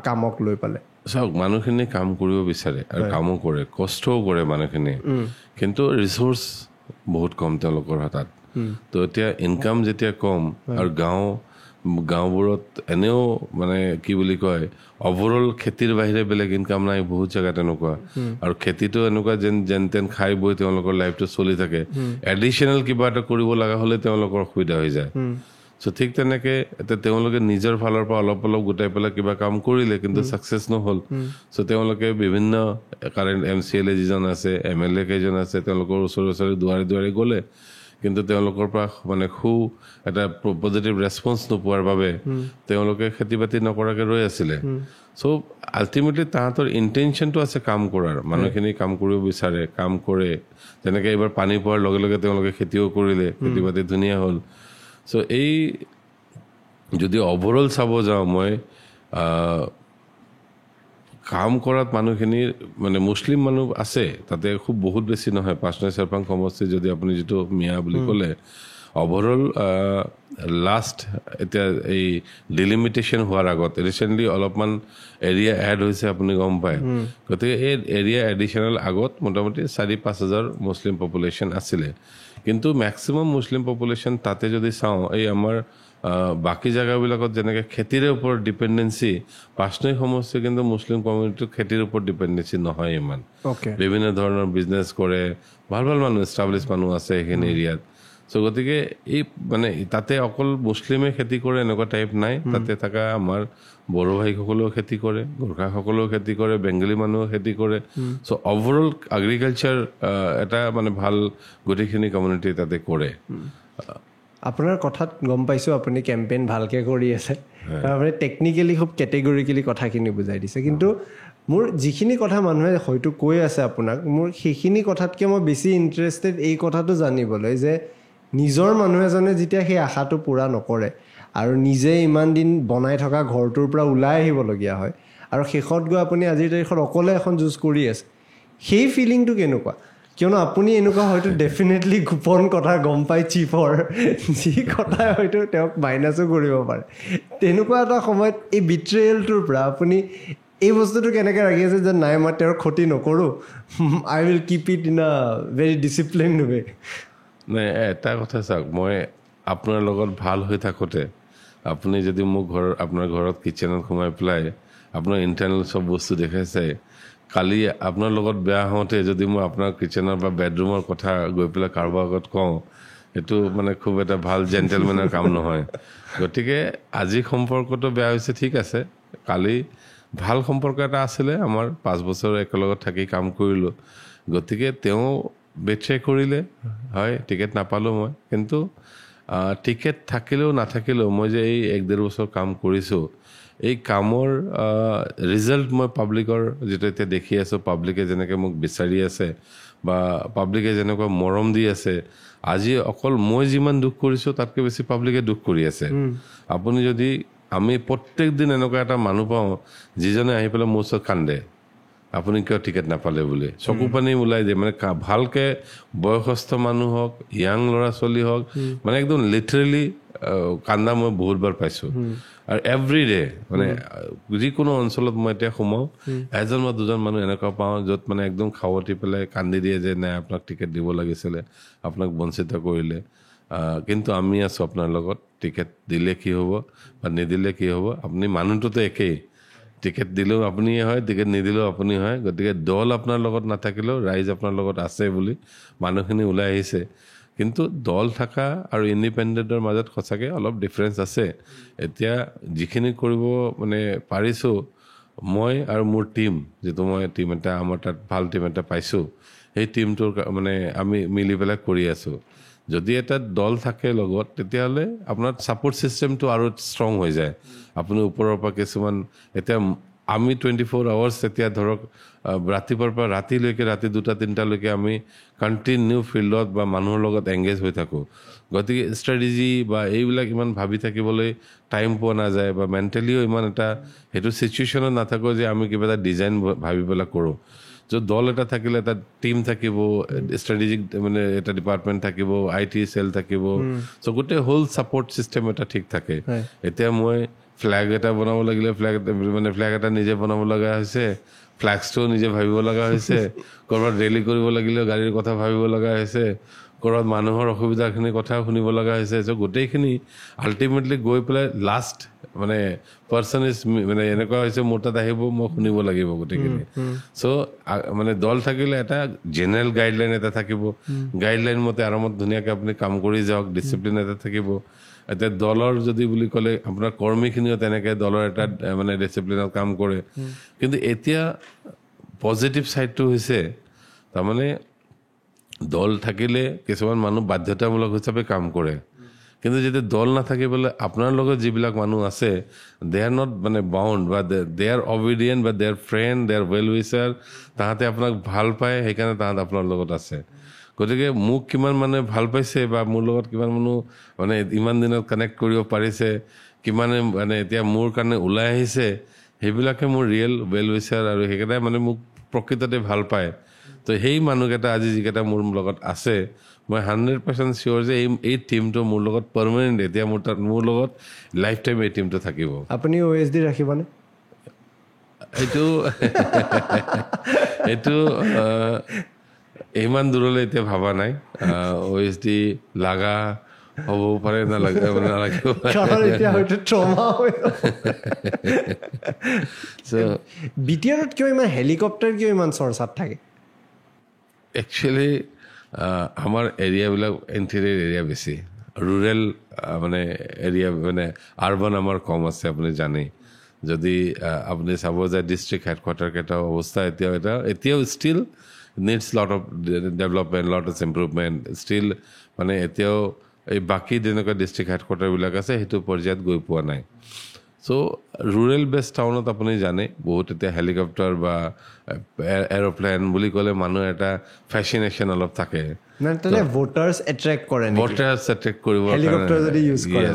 কামক লৈ পালে চাওক মানুহখিনি কাম কৰিব বিচাৰে আৰু কামো কৰে কষ্টও কৰে মানুহখিনি কিন্তু ৰিচোৰ্চ বহুত কম তেওঁলোকৰ হাতত তো এতিয়া ইনকাম যেতিয়া কম আৰু গাঁওবোৰত এনেও মানে কি বুলি কয় অভাৰঅল খেতিৰ বাহিৰে বেলেগ ইনকাম নাই বহুত জেগা তেনেকুৱা আৰু খেতিটো এনেকুৱা যেন তেন খাই বৈ তেওঁলোকৰ লাইফটো চলি থাকে এডিশ্যনেল কিবা এটা কৰিব লগা হ'লে তেওঁলোকৰ অসুবিধা হৈ যায় চ' ঠিক তেনেকৈ এতিয়া তেওঁলোকে নিজৰ ফালৰ পৰা অলপ গোটাই পেলাই কিবা কাম কৰিলে কিন্তু ছাকচেছ নহ'ল চ' তেওঁলোকে বিভিন্ন কাৰেণ্ট MCLA যিজন আছে MLA কেইজন আছে তেওঁলোকৰ ওচৰে দুৱাৰে গ'লে কিন্তু তেওঁলোকৰ পৰা মানে এটা পজিটিভ ৰেছপন্স নোপোৱাৰ বাবে তেওঁলোকে খেতি বাতি নকৰাকৈ ৰৈ আছিলে চ' আল্টিমেটলি তাহাঁতৰ ইণ্টেনশ্যনটো আছে কাম কৰাৰ মানুহখিনি কাম কৰিব বিচাৰে কাম কৰে যেনেকৈ এইবাৰ পানী পোৱাৰ লগে লগে তেওঁলোকে খেতিও কৰিলে খেতি বাতি ধুনীয়া হ'ল চ' এই যদি অভাৰঅল চাব যাওঁ মই কাম কৰাত মানুহখিনিৰ মানে মুছলিম মানুহ আছে তাতে খুব বহুত বেছি নহয় 5 নং চেৰফাং সমষ্টি যদি আপুনি যিটো মিয়া বুলি ক'লে অভাৰঅল লাষ্ট এতিয়া এই ডিলিমিটেশ্যন হোৱাৰ আগত ৰিচেণ্টলি অলপমান এৰিয়া এড হৈছে আপুনি গম পায় গতিকে এই এৰিয়া এডিশ্যনেল আগত মোটামুটি 4-5 হাজাৰ মুছলিম পপুলেশ্যন আছিলে কিন্তু মেক্সিমাম মুছলিম পপুলেশ্যন তাতে যদি চাওঁ এই আমাৰ বাকী জেগাবিলাকত যেনেকৈ খেতিৰে ওপৰত ডিপেণ্ডেঞ্চি 5 নং সমষ্টি কিন্তু মুছলিম কমিউনিটিৰ খেতিৰ ওপৰত ডিপেণ্ডেঞ্চি নহয় ইমান বিভিন্ন ধৰণৰ বিজনেছ কৰে ভাল মানুহ এষ্টাব্লিছ মানুহ আছে সেইখিনি এৰিয়াত চ' গতিকে এই মানে তাতে অকল মুছলিমে খেতি কৰে এনেকুৱা টাইপ নাই, তাতে থকা আমাৰ বড়ো ভাইসকলেও খেতি কৰে, গোৰ্খাসকলেও খেতি কৰে, বেংগলী মানুহেও খেতি কৰে। চ' অভাৰঅল এগ্ৰিকালচাৰ এটা মানে ভাল গোটেইখিনি কমিউনিটি তাতে কৰে। আপোনাৰ কথাত গম পাইছোঁ আপুনি কেম্পেইন ভালকৈ কৰি আছে, আপুনি টেকনিকেলি খুব কেটেগৰিকেলি কথাখিনি বুজাই দিছে। কিন্তু মোৰ যিখিনি কথা মানুহে হয়তো কৈ আছে আপোনাক, মোৰ সেইখিনি কথাতকৈ মই বেছি ইণ্টাৰেষ্টেড এই কথাটো জানিবলৈ যে নিজৰ মানুহ এজনে যেতিয়া সেই আশাটো পূৰা নকৰে আৰু নিজে ইমান দিন বনাই থকা ঘৰটোৰ পৰা ওলাই আহিবলগীয়া হয় আৰু শেষত গৈ আপুনি আজিৰ তাৰিখত অকলে এখন যুঁজ কৰি আছে, সেই ফিলিংটো কেনেকুৱা? কিয়নো আপুনি এনেকুৱা হয়তো ডেফিনেটলি গোপন কথা গম পাই চিফৰ, যি কথাই হয়তো তেওঁক মাইনাছো কৰিব পাৰে। তেনেকুৱা এটা সময়ত এই বিট্ৰেয়েলটোৰ পৰা আপুনি এই বস্তুটো কেনেকৈ ৰাখি আছে যে নাই মই তেওঁৰ ক্ষতি নকৰোঁ, I will keep it in a very disciplined way? নাই, এটা কথা চাওক, মই আপোনাৰ লগত ভাল হৈ থাকোঁতে আপুনি যদি মোক আপোনাৰ ঘৰত কিটচেনত সোমাই পেলাই আপোনাৰ ইণ্টাৰনেল চব বস্তু দেখাইছে, কালি আপোনাৰ লগত বেয়া হওঁতে যদি মই আপোনাৰ কিটচেনৰ বা বেডৰুমৰ কথা গৈ পেলাই কাৰোবাৰ আগত কওঁ, সেইটো মানে খুব এটা ভাল জেণ্টেলমেনৰ কাম নহয়। গতিকে আজি সম্পৰ্কটো বেয়া হৈছে, ঠিক আছে, কালি ভাল সম্পৰ্ক এটা আছিলে আমাৰ, 5 বছৰ একেলগত থাকি কাম কৰিলোঁ। গতিকে তেওঁ বেট্ৰে কৰিলে, হয়, টিকেট নাপালোঁ মই, কিন্তু টিকেট থাকিলেও নাথাকিলেও মই যে এই 1-1.5 বছৰ কাম কৰিছোঁ, এই কামৰ ৰিজাল্ট মই পাব্লিকৰ যিটো এতিয়া দেখি আছোঁ, পাব্লিকে যেনেকৈ মোক বিচাৰি আছে বা পাব্লিকে যেনেকুৱা মৰম দি আছে, আজি অকল মই যিমান দুখ কৰিছোঁ তাতকৈ বেছি পাব্লিকে দুখ কৰি আছে। আপুনি যদি আমি প্ৰত্যেক দিন এনেকুৱা এটা মানুহ পাওঁ যিজনে আহি পেলাই মোৰ ওচৰত কান্দে, আপুনি কিয় টিকেট নাপালে বুলি, চকু পানী ওলাই দিয়ে। মানে ভালকৈ বয়সস্থ মানুহ হওক, য়াং ল'ৰা ছোৱালী হওক, মানে একদম লিটাৰেলি কান্দা মই বহুতবাৰ পাইছোঁ। আৰু এভৰি ডে মানে যিকোনো অঞ্চলত মই এতিয়া সোমাওঁ, 1 বা 2জন মানুহ এনেকুৱা পাওঁ য'ত মানে একদম খাৱতি পেলাই কান্দি দিয়ে যে নাই আপোনাক টিকেট দিব লাগিছিলে, আপোনাক বঞ্চিত কৰিলে, কিন্তু আমি আছোঁ আপোনাৰ লগত, টিকেট দিলে কি হ'ব বা নিদিলে কি হ'ব, আপুনি মানুহটোতো একেই, টিকেট দিলেও আপুনিয়ে হয়, টিকেট নিদিলেও আপুনি হয়। গতিকে দল আপোনাৰ লগত নাথাকিলেও ৰাইজ আপোনাৰ লগত আছে বুলি মানুহখিনি ওলাই আহিছে। কিন্তু দল থকা আৰু ইণ্ডিপেণ্ডেণ্টৰ মাজত সঁচাকৈ অলপ ডিফাৰেঞ্চ আছে। এতিয়া যিখিনি কৰিব মানে পাৰিছোঁ মই আৰু মোৰ টীম, যিটো মই টীম এটা আমাৰ তাত ভাল টীম এটা পাইছোঁ, সেই টীমটোৰ মানে আমি মিলি পেলাই কৰি আছোঁ। যদি এটা দল থাকে লগত, তেতিয়াহ'লে আপোনাৰ ছাপৰ্ট ছিষ্টেমটো আৰু ষ্ট্ৰং হৈ যায়। আপুনি ওপৰৰ পৰা কিছুমান, এতিয়া আমি 24 আৱাৰ্ছ এতিয়া ধৰক ৰাতিপুৱাৰ পৰা ৰাতিলৈকে, ৰাতি 2-3টালৈকে আমি কণ্টিনিউ ফিল্ডত বা মানুহৰ লগত এংগেজ হৈ থাকোঁ। গতিকে ষ্ট্ৰেটেজি বা এইবিলাক ইমান ভাবি থাকিবলৈ টাইম পোৱা নাযায়, বা মেণ্টেলিও ইমান এটা সেইটো চিটুৱেশ্যনত নাথাকোঁ যে আমি কিবা এটা ডিজাইন ভাবি পেলাই কৰোঁ। য'ত দল এটা থাকিলে এটা টীম থাকিব, ষ্ট্ৰেটেজিক মানে এটা ডিপাৰ্টমেণ্ট থাকিব, IT চেল থাকিব, চ' গোটেই হোল ছাপৰ্ট ছিষ্টেম এটা ঠিক থাকে। এতিয়া মই ফ্লেগ এটা বনাব লাগিলে ফ্লেগ এটা নিজে বনাব লগা হৈছে, ফ্লেক্সটোও নিজে ভাবিব লগা হৈছে, ক'ৰবাত ৰেলী কৰিব লাগিলেও গাড়ীৰ কথা ভাবিব লগা হৈছে, ক'ৰবাত মানুহৰ অসুবিধাখিনিৰ কথাও শুনিব লগা হৈছে। চ' গোটেইখিনি আল্টিমেটলি গৈ পেলাই লাষ্ট মানে পাৰ্চন ইজ মানে এনেকুৱা হৈছে, মোৰ তাত আহিব, মই শুনিব লাগিব গোটেইখিনি। চ' মানে দল থাকিলে এটা জেনেৰেল গাইডলাইন এটা থাকিব, গাইডলাইন মতে আৰামত ধুনীয়াকৈ আপুনি কাম কৰি যাওক, ডিচিপ্লিন এটা থাকিব। এতিয়া দলৰ যদি বুলি ক'লে আপোনাৰ কৰ্মীখিনিও তেনেকৈ দলৰ এটা মানে ডিচিপ্লিনত কাম কৰে। কিন্তু এতিয়া পজিটিভ ছাইডটো হৈছে, তাৰমানে দল থাকিলে কিছুমান মানুহ বাধ্যতামূলক হিচাপে কাম কৰে, কিন্তু যেতিয়া দল নাথাকিবলৈ আপোনাৰ লগত যিবিলাক মানুহ আছে, দে আৰ নট মানে বাউণ্ড, বা দে আৰ অবিডিয়েণ্ট, বা দে আৰ ফ্ৰেণ্ড, দে আৰ ৱেল উইচাৰ, তাহাঁতে আপোনাক ভাল পায়, সেইকাৰণে তাহাঁত আপোনাৰ লগত আছে। গতিকে মোক কিমান মানুহে ভাল পাইছে বা মোৰ লগত কিমান মানুহ মানে ইমান দিনত কানেক্ট কৰিব পাৰিছে, কিমানে মানে এতিয়া মোৰ কাৰণে ওলাই আহিছে, সেইবিলাকে মোৰ ৰিয়েল ৱেল উইচাৰ, আৰু সেইকেইটাই মানে মোক প্ৰকৃততে ভাল পায়। তো সেই মানুহকেইটা আজি যিকেইটা মোৰ লগত আছে, মই 100% চিয়'ৰ যে এই টীমটো মোৰ লগত পাৰ্মানেণ্ট, এতিয়া মোৰ লগত লাইফ টাইম এই টীমটো থাকিব। আপুনি OSD ৰাখিবনে? এইটো ইমান দূৰলৈ এতিয়া ভবা নাই। OSD লাগা হ'বও পাৰে, নালাগিব BTRত কিয় ইমান হেলিকপ্টাৰ কিয় ইমান চৰ্চাত থাকে? একচুৱেলি আমাৰ এৰিয়াবিলাক ইণ্টেৰিয়ৰ এৰিয়া বেছি ৰুৰেল মানে এৰিয়া মানে আৰ্বান আমাৰ কম আছে আপুনি জানেই যদি আপুনি চাব যে ডিষ্ট্ৰিক্ট হেডকোৱাৰ্টাৰ কেইটা অৱস্থা এতিয়াও still needs lot of development lot of improvement still মানে এতিয়াও এই বাকী যেনেকুৱা ডিষ্ট্ৰিক্ট হেডকোৱাৰ্টাৰবিলাক আছে সেইটো পৰ্যায়ত গৈ পোৱা নাই চ' ৰুৰেল বেষ্ট টাউনত আপুনি জানে বহুত এতিয়া হেলিকপ্টাৰ বা এৰ'প্লেন বুলি ক'লে মানুহৰ এটা ফেচিনেশ্যন অলপ থাকে ভোটাৰ্ছ এট্ৰেক্ট কৰে ভোটাৰ্ছ এট্ৰেক্ট কৰিব হেলিকপ্টাৰ যদি ইউজ কৰে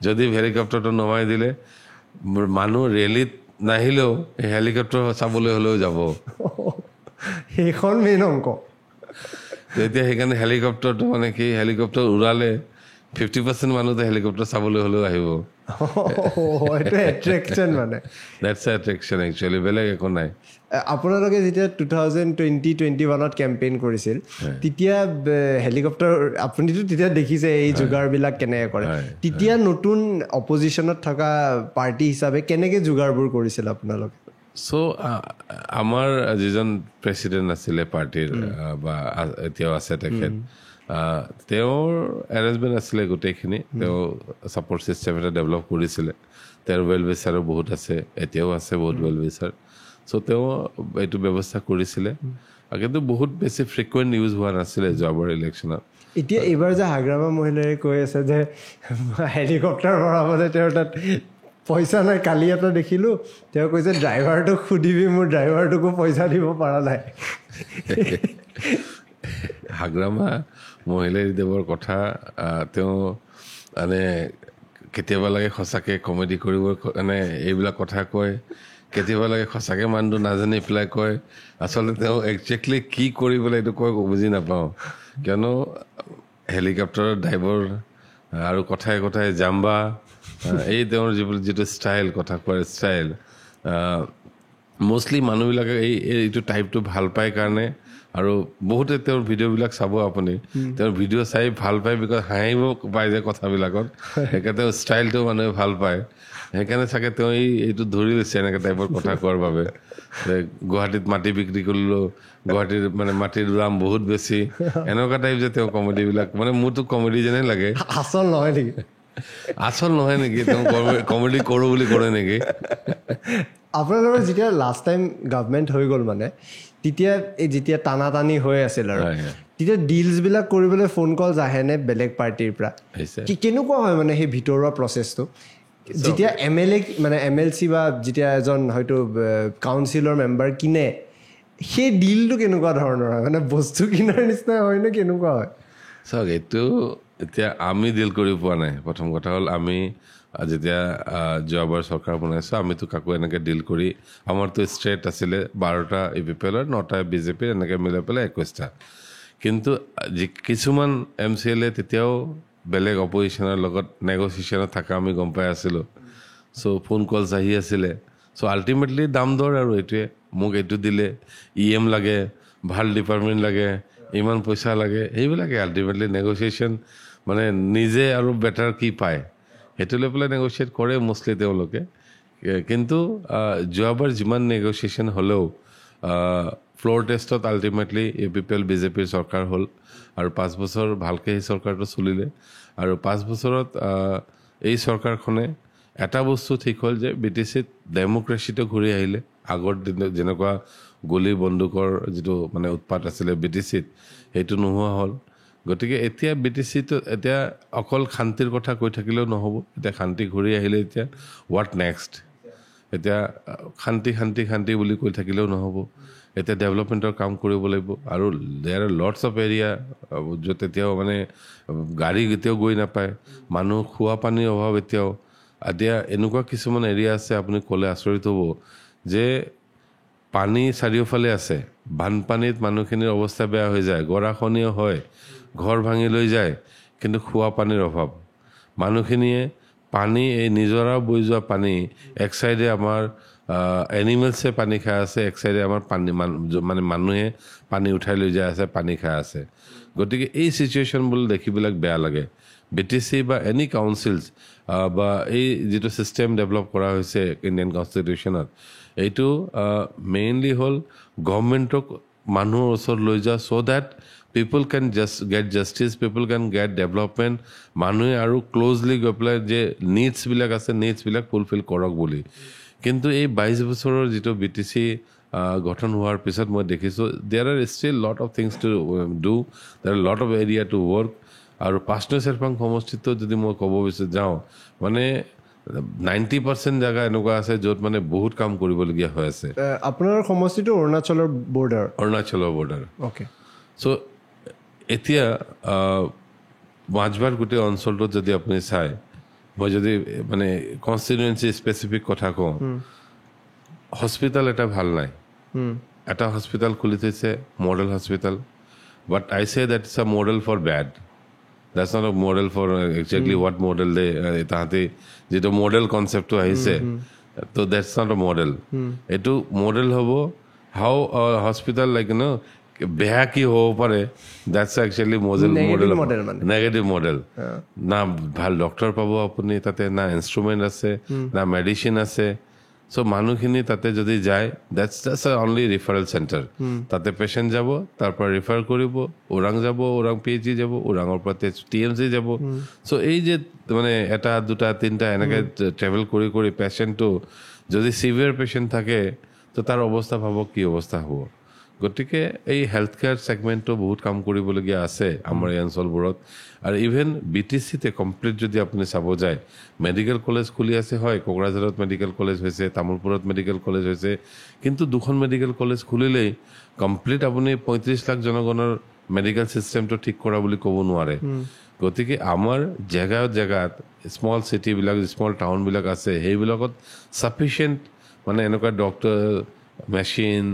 যদি হেলিকপ্টাৰটো নমাই দিলে মানুহ ৰেলীত নাহিলেও হেলিকপ্টাৰ চাবলৈ হ'লেও যাব সেইখন মেইন অংক তেতিয়া সেইকাৰণে হেলিকপ্টাৰটো মানে কি হেলিকপ্টাৰ উৰালে 50% মানুহটো হেলিকপ্টাৰ চাবলৈ হ'লেও আহিব বেলেগ একো নাই আপোনালোকে যেতিয়া 2020-21 কেম্পেইন কৰিছিল তেতিয়া হেলিকপ্টাৰ আপুনিতো তেতিয়া দেখিছে এই যোগাৰবিলাক কেনেকৈ কৰে তেতিয়া নতুন অপজিশ্যনত থকা পাৰ্টি হিচাপে কেনেকৈ যোগাৰবোৰ কৰিছিল আপোনালোকে চ' আমাৰ যিজন প্ৰেচিডেণ্ট আছিলে পাৰ্টিৰ বা এতিয়াও আছে তেখেত তেওঁৰ এৰেঞ্জমেণ্ট আছিলে গোটেইখিনি তেওঁ ছাপৰ্ট ছিষ্টেম এটা ডেভেলপ কৰিছিলে তেওঁৰ ৱেল উইচাৰো বহুত আছে এতিয়াও আছে বহুত ৱেল উইচাৰ চ' তেওঁ এইটো ব্যৱস্থা কৰিছিলে কিন্তু বহুত বেছি ফ্ৰিকুৱেণ্ট ইউজ হোৱা নাছিলে যোৱাবাৰ ইলেকশ্যনত এতিয়া এইবাৰ যে হাগ্ৰামা মহিলাই কৈ আছে যে হেলিকপ্টাৰ ভৰাবলৈ তেওঁৰ তাত পইচা নাই কালি এটা দেখিলোঁ তেওঁ কৈছে ড্ৰাইভাৰটোক সুধিবি মোৰ ড্ৰাইভাৰটোকো পইচা দিব পৰা নাই হাগ্ৰামা মহিলাই দেৱৰ কথা তেওঁ মানে কেতিয়াবা লাগে সঁচাকৈ কমেডি কৰিব মানে এইবিলাক কথা কয় কেতিয়াবা লাগে সঁচাকৈ মানুহটো নাজানি পেলাই কয় আচলতে তেওঁ একজেক্টলি কি কৰিবলৈ এইটো কয় বুজি নাপাওঁ কিয়নো হেলিকপ্টাৰৰ ড্ৰাইভাৰ আৰু কথাই কথাই জাম্বা এই তেওঁৰ যিটো ষ্টাইল কথা কোৱাৰ ষ্টাইল মষ্টলি মানুহবিলাকে এইটো টাইপটো ভাল পায় কাৰণে আৰু বহুতে তেওঁৰ ভিডিঅ'বিলাক চাব আপুনি তেওঁৰ ভিডিঅ' চাই ভাল পায় বিকজ হাঁহিব পায় যে কথাবিলাকত সেইকাৰণে তেওঁৰ ষ্টাইলটো মানুহে ভাল পায় সেইকাৰণে চাগে তেওঁ এইটো ধৰি লৈছে এনেকৈ টাইপৰ কথা কোৱাৰ বাবে গুৱাহাটীত মাটি বিক্ৰী কৰিলোঁ গুৱাহাটীৰ মানে মাটিৰ দাম বহুত বেছি এনেকুৱা টাইপ যে তেওঁ কমেডিবিলাক মানে মোৰতো কমেডি যেনে লাগে আচল নহয় নেকি আচল নহয় নেকি তেওঁ কমেডি কৰোঁ বুলি কৰে নেকি আপোনালোকৰ যেতিয়া লাষ্ট টাইম গভৰ্ণমেণ্ট হৈ গ'ল মানে তেতিয়া এই যেতিয়া টানা টানি হৈ আছিল আৰু তেতিয়া ডিলছবিলাক কৰিবলৈ ফোন কলছ আহেনে বেলেগ পাৰ্টিৰ পৰা কেনেকুৱা হয় মানে সেই ভিতৰুৱা প্ৰচেছটো যেতিয়া এম এল চি বা যেতিয়া এজন হয়তো কাউন্সিলৰ মেম্বাৰ কিনে সেই ডিলটো কেনেকুৱা ধৰণৰ হয় মানে বস্তু কিনাৰ নিচিনা হয় নে কেনেকুৱা হয় চাওক এইটো এতিয়া আমি ডিল কৰি পোৱা নাই প্ৰথম কথা হ'ল আমি যেতিয়া যোৱাবাৰ চৰকাৰ বনাইছোঁ আমিতো কাকো এনেকৈ ডিল কৰি আমাৰতো ষ্ট্ৰেট আছিলে 12টা ইউপিপিএলৰ 9টা বিজেপিৰ এনেকৈ মিলাই পেলাই 21টা কিন্তু কিছুমান MCLA তেতিয়াও বেলেগ অপজিশ্যনৰ লগত নেগচিয়েশ্যনত থকা আমি গম পাই আছিলোঁ চ' ফোন কলছ আহি আছিলে চ' আল্টিমেটলি দাম দৰ আৰু এইটোৱে মোক এইটো দিলে EM লাগে ভাল ডিপাৰ্টমেণ্ট লাগে ইমান পইচা লাগে সেইবিলাকে আল্টিমেটলি নেগচিয়েশ্যন মানে নিজে আৰু বেটাৰ কি পায় সেইটো লৈ পেলাই নেগচিয়েট কৰে মষ্টলি তেওঁলোকে কিন্তু যোৱাবাৰ যিমান নেগচিয়েশ্যন হ'লেও ফ্ল'ৰ টেষ্টত আল্টিমেটলি UPPL বিজেপিৰ চৰকাৰ হ'ল আৰু 5 বছৰ ভালকৈ সেই চৰকাৰটো চলিলে আৰু 5 বছৰত এই চৰকাৰখনে এটা বস্তু ঠিক হ'ল যে BTCত ডেম'ক্ৰেচিটো ঘূৰি আহিলে আগৰ দিনত যেনেকুৱা গুলী বন্দুকৰ যিটো মানে উৎপাত আছিলে BTCত সেইটো নোহোৱা হ'ল গতিকে এতিয়া BTCটো এতিয়া অকল শান্তিৰ কথা কৈ থাকিলেও নহ'ব এতিয়া শান্তি ঘূৰি আহিলে এতিয়া হোৱাট নেক্সট এতিয়া শান্তি শান্তি শান্তি বুলি কৈ থাকিলেও নহ'ব এতিয়া ডেভেলপমেণ্টৰ কাম কৰিব লাগিব আৰু there are lots of area য'ত এতিয়াও মানে গাড়ী এতিয়াও গৈ নাপায় মানুহ খোৱা পানীৰ অভাৱ এতিয়াও এতিয়া এনেকুৱা কিছুমান এৰিয়া আছে আপুনি ক'লে আচৰিত হ'ব যে পানী চাৰিওফালে আছে বানপানীত মানুহখিনিৰ অৱস্থা বেয়া হৈ যায় গৰাখহনীয় হয় ঘৰ ভাঙি লৈ যায় কিন্তু খোৱা পানীৰ অভাৱ মানুহখিনিয়ে পানী এই নিজৰা বৈ যোৱা পানী এক চাইডে আমাৰ এনিমেলছে পানী খাই আছে এক চাইডে আমাৰ পানী মানে মানুহে পানী উঠাই লৈ যায় আছে পানী খাই আছে গতিকে এই চিটুৱেশ্যনবোৰ দেখিবিলাক বেয়া লাগে BTC বা এনি কাউন্সিলছ বা এই যিটো ছিষ্টেম ডেভেলপ কৰা হৈছে ইণ্ডিয়ান কনষ্টিটিউশ্যনত এইটো মেইনলি হ'ল গভৰ্ণমেণ্টক মানুহৰ ওচৰত লৈ যোৱা so that people can just get justice, people can get development, মানুহে আৰু ক্লোজলি গৈ পেলাই যে নিডছবিলাক আছে নিডছবিলাক ফুলফিল কৰক বুলি কিন্তু এই 22 বছৰৰ যিটো BTC গঠন হোৱাৰ পিছত মই দেখিছোঁ there are still lot of things to do, there are lot of area to work আৰু 5 চেৰপাং সমষ্টিত যদি মই ক'ব বিচাৰ যাওঁ মানে 90% জায়গা এনেকুৱা আছে য'ত মানে বহুত কাম কৰিবলগীয়া হৈ আছে আপোনাৰ সমষ্টিটো অৰুণাচলৰ বৰ্ডাৰ ওকে সো এতিয়া মাজবাৰ গোটেই অঞ্চলটোত যদি আপুনি চাই মই যদি মানে কনষ্টিটুৱেঞ্চি স্পেচিফিক কথা কওঁ হস্পিটেল এটা ভাল নাই এটা হস্পিটেল খুলি থৈছে model hospital but I say that is a model for bed that's not a model for exactly what model they tahate jeto model concept to ahise so that's not a model etu model hobo how a hospital like you know beha ki ho pare that's actually negative model na bhal doctor pabo apuni tate na instrument ase na medicine ase so মানুহখিনি তাতে যদি যায় that's just a only referral center তাতে পেশেন্ট যাব তারপর রেফার করিব ওরাং যাব ওরাং পিএইচডি যাব ওৰাংৰ পতে টিএমসি যাব সো এই যে মানে এটা দুটা তিনটা এনেকে ট্রাভেল কৰি কৰি পেশেন্টটো যদি সিভিয়ার পেশেন্ট থাকে তো তার অবস্থা ভাবো কি অবস্থা হ'ব গতিকে এই হেলথ কেয়ার সেগমেন্টটো বহুত কাম কৰিবলগীয়া আছে আমাৰ এই অঞ্চলবোৰত আৰু ইভেন বিটিসিতে কমপ্লিট যদি আপুনি চাব যায় মেডিকেল কলেজ খুলি আছে হয় কোকৰাঝাৰত মেডিকেল কলেজ হৈছে তামুলপুৰত মেডিকেল কলেজ হৈছে কিন্তু দুখন মেডিকেল কলেজ খুলিলেই কমপ্লিট আপুনি 35 লাখ জনগণৰ মেডিকেল সিস্টেমটো ঠিক কৰা বুলি ক'ব নোৱাৰে গতিকে আমাৰ জায়গাত স্মল সিটি বিলাক স্মল টাউন বিলাক আছে সেইবিলাকত সাফিশিয়েন্ট মানে এনেকুৱা ডক্টৰ মেচিন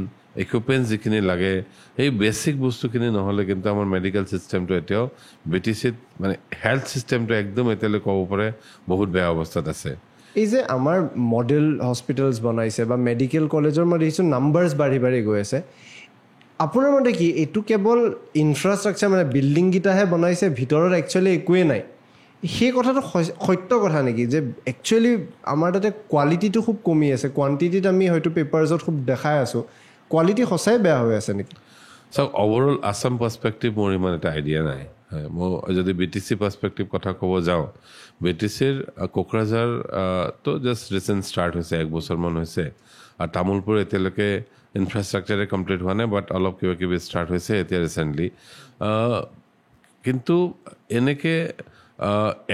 ইকুইপমেন্ট যিখিনি লাগে এই বেসিক বস্তুখিনি নহলে কিন্তু আমাৰ মেডিকেল সিস্টেমটো এতিয়াও বিটিসিত মানে হেলথ সিস্টেমটো একদম এতিয়ালৈ ক'ব পাৰে বহুত বেয়া অৱস্থাত আছে এই যে আমাৰ মডেল হস্পিটেলছ বনাইছে বা মেডিকেল কলেজৰ মই দেখিছোঁ নাম্বাৰছ বাঢ়ি গৈ আছে আপোনাৰ মতে কি এইটো কেৱল ইনফ্ৰাষ্ট্ৰাকচাৰ মানে বিল্ডিং গিটাহে বনাইছে ভিতৰত একচুৱেলি একোৱে নাই সেই কথাটো সত্য কথা নেকি যে একচুৱেলি আমাৰ তাতে কোৱালিটিটো খুব কমি আছে কোৱান্টিটিত আমি হয়তো পেপাৰছত খুব দেখাই আছোঁ কোৱালিটি সঁচাই বেয়া হৈ আছে নেকি সো ওভাৰঅল আসাম পাৰ্সপেক্টিভ মোৰ ইমান এটা আইডিয়া নাই মই যদি বিটিসি পাৰ্সপেক্টিভ কথা ক'ব যাওঁ বিটিসিৰ কোকৰাঝাৰ তো জাষ্ট ৰিসেন্ট ষ্টাৰ্ট হৈছে এক বছৰমান হৈছে আৰু তামুলপুৰ এতিয়ালৈকে ইনফ্ৰাষ্ট্ৰাকচাৰে কমপ্লিট হোৱা নাই বাট অলপ কিবা ষ্টাৰ্ট হৈছে এতিয়া ৰিসেন্টলি কিন্তু এনেকে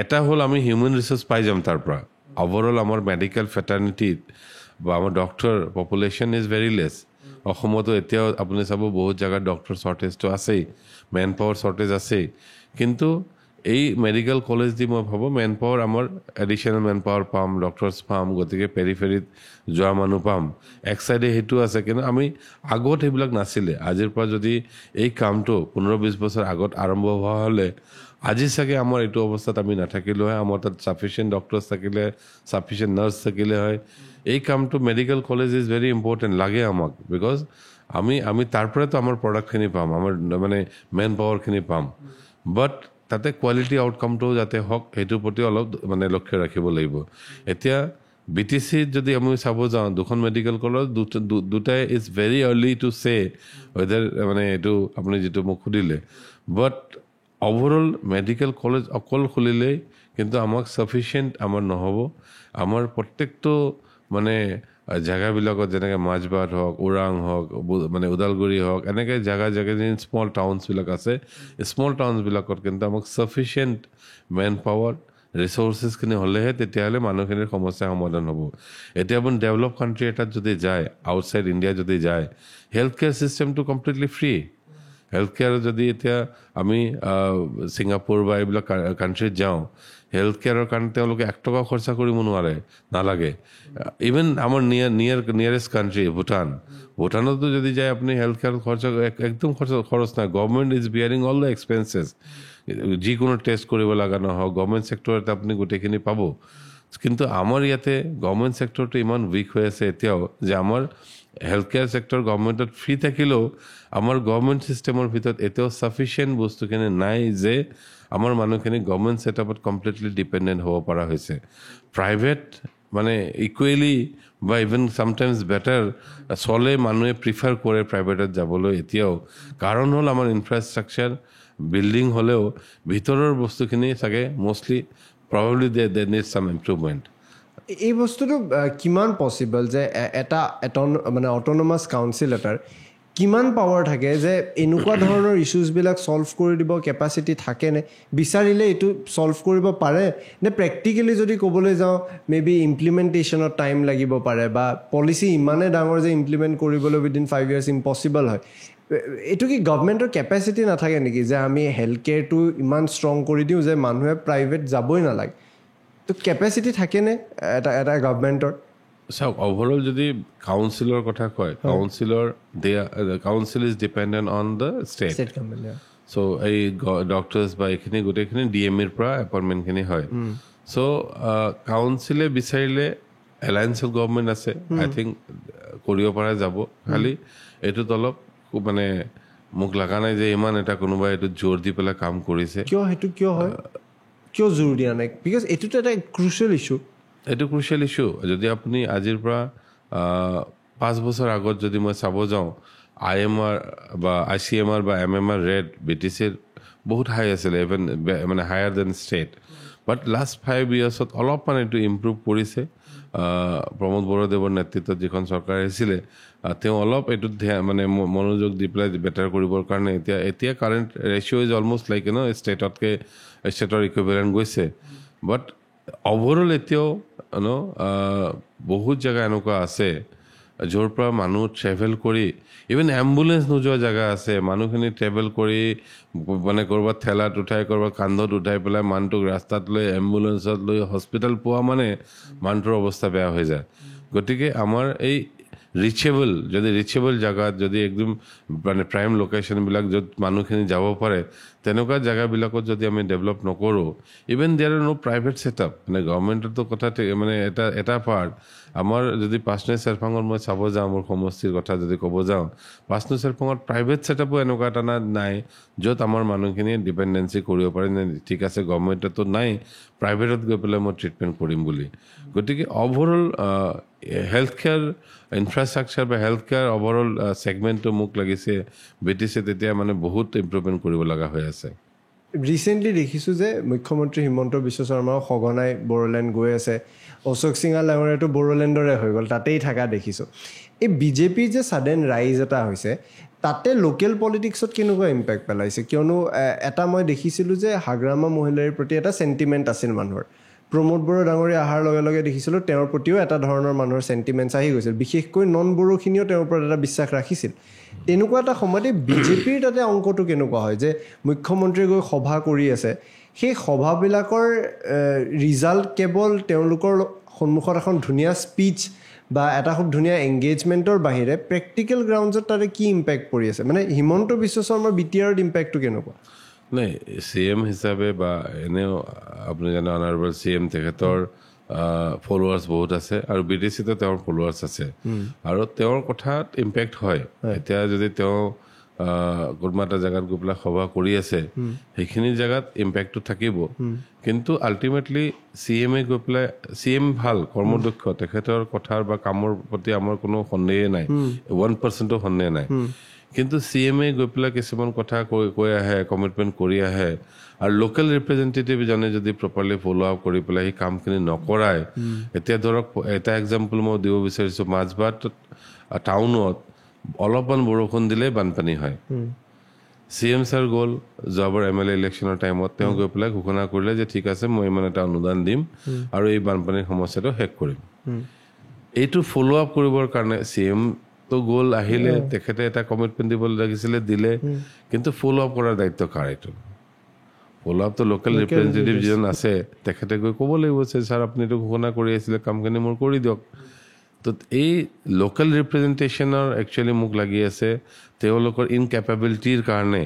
এটা হ'ল আমি হিউমেন ৰিসোৰ্স পাই যাম তাৰ পৰা ওভাৰঅল আমাৰ মেডিকেল ফেটাৰ্নিটিত বা আমাৰ doctor population is very less অসমতো এতিয়াও আপুনি চাব বহুত জায়গাত ডক্টৰ শৰ্টেজটো আছেই মেন পাৱাৰ শৰ্টেজ আছেই কিন্তু এই মেডিকেল কলেজ দি মই ভাবোঁ মেন পাৱাৰ আমাৰ এডিশ্যনেল মেন পাৱাৰ পাম ডক্টৰছ পাম গতিকে পেৰিফেৰিত যোৱা মানুহ পাম এক চাইডে সেইটো আছে কিন্তু আমি আগত সেইবিলাক নাছিলে আজিৰ পৰা যদি এই কামটো 15-20 বছৰ আগত আৰম্ভ হোৱা হ'লে আজি চাগে আমাৰ এইটো অৱস্থাত আমি নাথাকিলো হয় আমাৰ তাত সাফিচিয়েণ্ট ডক্টৰছ থাকিলে সাফিচিয়েণ্ট নাৰ্ছ থাকিলে হয় এই কামটো medical college is very important লাগে আমাক বিকজ আমি তাৰ পৰাতো আমাৰ প্ৰডাক্টখিনি পাম আমাৰ মানে মেন পাৱাৰখিনি পাম বাট তাতে কোৱালিটি আউটকামটো যাতে হওক সেইটোৰ প্ৰতি অলপ মানে লক্ষ্য ৰাখিব লাগিব এতিয়া বিটিসিত যদি আমি চাব যাওঁ দুখন মেডিকেল কলেজ দুটাই is very early to say weather মানে এইটো আপুনি যিটো মোক সুধিলে বাট ওভাৰঅল মেডিকেল কলেজ অকল খুলিলেই কিন্তু আমাক সাফিচিয়েণ্ট আমাৰ নহ'ব আমাৰ প্ৰত্যেকটো মানে জায়গাবিলাকত যেনেকৈ মাজবাট হওক ওৰাং হওক মানে ওদালগুৰি হওক এনেকৈ জাগা স্মল টাউনছবিলাক আছে স্মল টাউনছবিলাকত কিন্তু আমাক সাফিচিয়েণ্ট মেন পাৱাৰ ৰিচোৰ্চেছখিনি হ'লেহে তেতিয়াহ'লে মানুহখিনিৰ সমস্যা সমাধান হ'ব এতিয়া আপুনি ডেভেলপ কাণ্ট্ৰি এটাত যদি যায় আউটছাইড ইণ্ডিয়া যদি যায় হেল্থ কেয়াৰ ছিষ্টেমটো কমপ্লিটলি ফ্ৰী হেল্থ কেয়াৰ যদি এতিয়া আমি ছিংগাপুৰ বা এইবিলাক কাণ্ট্ৰিত যাওঁ হেল্থ কেয়াৰৰ কাৰণে তেওঁলোকে 1 টকা খৰচা কৰিব নালাগে ইভেন আমাৰ নিয়াৰেষ্ট কাণ্ট্ৰি ভূটানতো যদি যায় আপুনি হেল্থ কেয়াৰ খৰচা একদম খৰচ নাই গভৰ্ণমেণ্ট ইজ বিয়াৰিং অল দ্য এক্সপেন্সেছ যিকোনো টেষ্ট কৰিব লগা নহওক গভৰ্ণমেণ্ট ছেক্টৰত আপুনি গোটেইখিনি পাব কিন্তু আমাৰ ইয়াতে গভৰ্ণমেণ্ট ছেক্টৰটো ইমান উইক হৈ আছে এতিয়াও যে আমাৰ হেল্থ কেয়াৰ ছেক্টৰ গভৰ্ণমেণ্টত ফ্ৰী থাকিলেও আমাৰ গভৰ্ণমেণ্ট ছিষ্টেমৰ ভিতৰত এতিয়াও সাফিচিয়েণ্ট বস্তুখিনি নাই যে আমাৰ মানুহখিনি গভৰ্ণমেণ্ট ছেটআপত কমপ্লিটলি ডিপেণ্ডেণ্ট হ'ব পৰা হৈছে প্ৰাইভেট মানে ইকুৱেলি বা ইভেন চামটাইমছ বেটাৰ চলে মানুহে প্ৰিফাৰ কৰে প্ৰাইভেটত যাবলৈ এতিয়াও কাৰণ হ'ল আমাৰ ইনফ্ৰাষ্ট্ৰাকচাৰ বিল্ডিং হ'লেও ভিতৰৰ বস্তুখিনি চাগে মষ্টলি প্ৰবাবলি দে নিড চাম ইম্প্ৰুভমেণ্ট এই বস্তুটো কিমান পচিবল যে এটা মানে অট'নমাছ কাউন্সিল এটাৰ কিমান পাৱাৰ থাকে যে এনেকুৱা ধৰণৰ ইছ্যুজবিলাক ছল্ভ কৰি দিব কেপাচিটি থাকেনে বিচাৰিলে এইটো ছল্ভ কৰিব পাৰে নে প্ৰেক্টিকেলি যদি ক'বলৈ যাওঁ মে বি ইমপ্লিমেণ্টেশ্যনত টাইম লাগিব পাৰে বা পলিচি ইমানে ডাঙৰ যে ইমপ্লিমেণ্ট কৰিবলৈ উইদিন 5 years ইম্পচিবল হয় এইটো কি গভৰ্ণমেণ্টৰ কেপাচিটি নাথাকে নেকি যে আমি হেল্থ কেয়াৰটো ইমান ষ্ট্ৰং কৰি দিওঁ যে মানুহে প্ৰাইভেট যাবই নালাগে তো কেপাচিটি থাকেনে এটা গভৰ্ণমেণ্টৰ চাওক অভাৰঅল যদি কাউন্সিলৰ কথা কয় council is dependent on the state so' এই ডক্টৰ্ছ বা এইখিনি গোটেইখিনি DMEৰ পৰা এপইণ্টমেণ্টখিনি হয় চ' কাউন্সিলে বিচাৰিলে এলায়েন্স অফ গভৰ্ণমেণ্ট আছে আই থিংক কৰিব পৰা যাব খালি এইটোত অলপ মানে মোক লগা নাই যে ইমান এটা কোনোবাই এইটোত জোৰ দি পেলাই কাম কৰিছে কিয় হয় কিয় জোৰ দিয়া নাই বিকজ এইটোতো এটা ক্ৰুচিয়েল ইছ্যু এইটো ক্ৰুচিয়েল ইছ্যু যদি আপুনি আজিৰ পৰা 5 বছৰ আগত যদি মই চাব যাওঁ IMR বা ICMR বা MMR ৰেট BTCৰ বহুত হাই আছিলে ইভেন মানে হায়াৰ দেন ষ্টেট বাট লাষ্ট 5 yearsত অলপমান এইটো ইম্প্ৰুভ কৰিছে প্ৰমোদ বড়োদেৱৰ নেতৃত্বত যিখন চৰকাৰ আহিছিলে তেওঁ অলপ এইটোত মানে মনোযোগ দি পেলাই বেটাৰ কৰিবৰ কাৰণে এতিয়া current ratio' is almost like ষ্টেটৰ ইকুইভেলেণ্ট গৈছে বাট অভাৰঅল এতিয়াও বহুত জেগা এনেকুৱা আছে য'ৰ পৰা মানুহ ট্ৰেভেল কৰি ইভেন এম্বুলেঞ্চ নোযোৱা জেগা আছে মানুহখিনি ট্ৰেভেল কৰি মানে ক'ৰবাত ঠেলাত উঠাই ক'ৰবাত কান্ধত উঠাই পেলাই মানুহটোক ৰাস্তাত লৈ এম্বুলেঞ্চত লৈ হস্পিটেল পোৱা মানে মানুহটোৰ অৱস্থা বেয়া হৈ যায় গতিকে আমাৰ এই ৰিচেবল জেগাত যদি একদম মানে প্ৰাইম লোকেশ্যনবিলাক য'ত মানুহখিনি যাব পাৰে তেনেকুৱা জেগাবিলাকত যদি আমি ডেভেলপ নকৰোঁ even there are no' private setup মানে গভৰ্ণমেণ্টতো কথা মানে এটা পাৰ্ট আমাৰ যদি পাঁচনৈ চেৰফাঙত মই চাব যাওঁ মোৰ সমষ্টিৰ কথা যদি ক'ব যাওঁ পাঁচনৈ চেৰফাঙত প্ৰাইভেট ছেটআপো এনেকুৱা এটা নাই য'ত আমাৰ মানুহখিনিয়ে ডিপেণ্ডেঞ্চি কৰিব পাৰে নে ঠিক আছে গভৰ্ণমেণ্টতো নাই প্ৰাইভেটত গৈ পেলাই মই ট্ৰিটমেণ্ট কৰিম বুলি গতিকে অভাৰঅল হেল্থ কেয়াৰ ইনফ্ৰাষ্ট্ৰাকচাৰ বা হেল্থ কেয়াৰ অভাৰঅল ছেগমেণ্টটো মোক লাগিছে BTCত এতিয়া মানে বহুত ইম্প্ৰুভমেণ্ট কৰিব লগা হৈ আছে ৰিচেণ্টলি দেখিছোঁ যে মুখ্যমন্ত্ৰী হিমন্ত বিশ্ব শৰ্মাও সঘনাই বড়োলেণ্ড গৈ আছে অশোক সিঙা ডাঙৰীয়াটো বড়োলেণ্ডৰে হৈ গ'ল তাতেই থকা দেখিছোঁ এই বিজেপিৰ যে ছাডেন ৰাইজ এটা হৈছে তাতে লোকেল পলিটিক্সত কেনেকুৱা ইম্পেক্ট পেলাইছে কিয়নো এটা মই দেখিছিলোঁ যে হাগ্ৰামা মহিলাৰ প্ৰতি এটা চেণ্টিমেণ্ট আছিল মানুহৰ প্ৰমোদ বড়ো ডাঙৰীয়া অহাৰ লগে লগে দেখিছিলোঁ তেওঁৰ প্ৰতিও এটা ধৰণৰ মানুহৰ চেণ্টিমেণ্টছ আহি গৈছিল বিশেষকৈ নন বড়োখিনিও তেওঁৰ ওপৰত এটা বিশ্বাস ৰাখিছিল তেনেকুৱা এটা সময়তে বিজেপিৰ তাতে অংকটো কেনেকুৱা হয় যে মুখ্যমন্ত্ৰীয়ে গৈ সভা কৰি আছে সেই সভাবিলাকৰ ৰিজাল্ট কেৱল তেওঁলোকৰ সন্মুখত এখন ধুনীয়া স্পীচ বা এটা খুব ধুনীয়া এংগেজমেণ্টৰ বাহিৰে প্ৰেক্টিকেল গ্ৰাউণ্ডছত তাতে কি ইম্পেক্ট পৰি আছে মানে হিমন্ত বিশ্ব শৰ্মাৰ BTRৰ ইম্পেক্টটো কেনেকুৱা নাই CM হিচাপে বা এনেও আপুনি জানে অনাৰেবল CM তেখেতৰ ফলোৱাৰ্ছ বহুত আছে আৰু BTCতো তেওঁৰ ফলোৱাৰ্ছ আছে আৰু তেওঁৰ কথাত ইম্পেক্ট হয় এতিয়া যদি তেওঁ কোনোবা এটা জেগাত গৈ পেলাই সভা কৰি আছে সেইখিনি জেগাত ইম্পেক্টটো থাকিব কিন্তু আল্টিমেটলি CMে গৈ পেলাই CM ভাল কৰ্মদক্ষ তেখেতৰ কথাৰ বা কামৰ প্ৰতি আমাৰ কোনো সন্দেহেই নাই 1%ও সন্দেহ নাই কিন্তু CMে গৈ পেলাই কিছুমান কথা কৈ আহে কমিটমেণ্ট কৰি আহে আৰু লোকেল ৰিপ্ৰেজেণ্টেটিভজনে যদি প্ৰপাৰলি ফ'ল' আপ কৰি পেলাই সেই কামখিনি নকৰায় এতিয়া ধৰক এটা এক্সাম্পল মই দিব বিচাৰিছোঁ মাজবাট টাউনত অলপমান বৰষুণ দিলে বানপানী হয় CM ছাৰ গ'ল যোৱাবাৰ MLA ইলেকশ্যনৰ টাইমত তেওঁ গৈ পেলাই ঘোষণা কৰিলে যে ঠিক আছে মই ইমান এটা অনুদান দিম আৰু এই বানপানীৰ সমস্যাটো শেষ কৰিম এইটো ফ'ল' আপ কৰিবৰ কাৰণে CM তো গ'ল আহিলে তেখেতে এটা কমিটমেণ্ট দিব লাগিছিলে দিলে কিন্তু ফ'ল' আপ কৰাৰ দায়িত্ব কাৰ এইটো ফ'ল' আপটো লোকেল ৰিপ্ৰেজেণ্টেটিভ যিজন আছে তেখেতে গৈ ক'ব লাগিব যে ছাৰ আপুনিতো ঘোষণা কৰি আছিলে কামখিনি মোৰ কৰি দিয়ক তো এই লোকেল ৰিপ্ৰেজেণ্টেশ্যনৰ একচুৱেলি মোক লাগি আছে তেওঁলোকৰ ইনকেপেবিলিটিৰ কাৰণে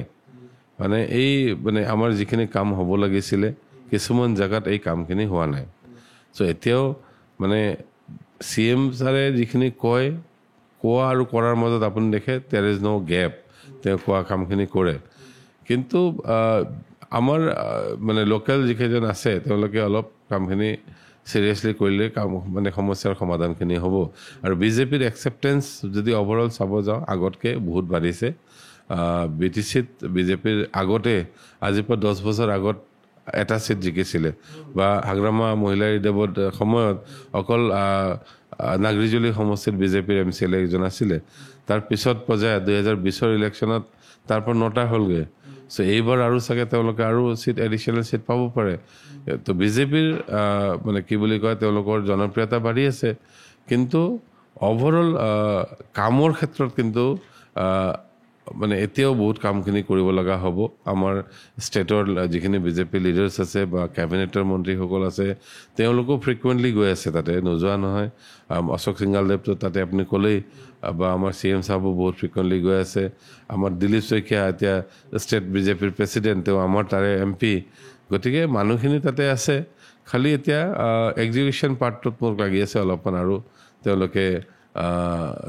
মানে এই মানে আমাৰ যিখিনি কাম হ'ব লাগিছিলে কিছুমান জেগাত এই কামখিনি হোৱা নাই চ' এতিয়াও মানে CM ছাৰে যিখিনি কোৱা আৰু কৰাৰ মাজত আপুনি দেখে দেয়াৰ ইজ ন' গেপ তেওঁ কোৱা কামখিনি কৰে কিন্তু আমাৰ মানে লোকেল যিকেইজন আছে তেওঁলোকে অলপ কামখিনি চিৰিয়াছলি কৰিলে কাম মানে সমস্যাৰ সমাধানখিনি হ'ব আৰু বিজেপিৰ একচেপ্টেঞ্চ যদি অভাৰঅল চাব যাওঁ আগতকৈ বহুত বাঢ়িছে BTCত বিজেপিৰ আগতে আজিৰ পৰা 10 বছৰ আগত এটা চিট জিকিছিলে বা হাগ্ৰামা মহিলা ৰিজাৰ্ভত সময়ত অকল নাগৰিজুলি সমষ্টিত বিজেপিৰ MCLA এজন আছিলে তাৰ পিছত পৰ্যায় 2020ৰ ইলেকশ্যনত তাৰ পৰা 9টা হ'লগৈ চ' এইবাৰ আৰু চাগে তেওঁলোকে আৰু চিট এডিশ্যনেল চিট পাব পাৰে তো বিজেপিৰ মানে কি বুলি কয় তেওঁলোকৰ জনপ্ৰিয়তা বাঢ়ি আছে কিন্তু অভাৰঅল কামৰ ক্ষেত্ৰত কিন্তু মানে এতিয়াও বহুত কামখিনি কৰিব লগা হ'ব আমাৰ ষ্টেটৰ যিখিনি বিজেপি লিডাৰ্ছ আছে বা কেবিনেটৰ মন্ত্ৰীসকল আছে তেওঁলোকো ফ্ৰিকুৱেণ্টলি গৈ আছে তাতে নোযোৱা নহয় অশোক সিংহালদেৱটো তাতে আপুনি ক'লেই বা আমাৰ CM চাহাবো বহুত ফ্ৰিকুৱেণ্টলি গৈ আছে আমাৰ দিলীপ শইকীয়া এতিয়া ষ্টেট বিজেপিৰ প্ৰেচিডেণ্ট তেওঁ আমাৰ তাৰে MP গতিকে মানুহখিনি তাতে আছে খালি এতিয়া এক্সিকিউশ্যন পাৰ্টটোত মোক লাগি আছে অলপমান আৰু তেওঁলোকে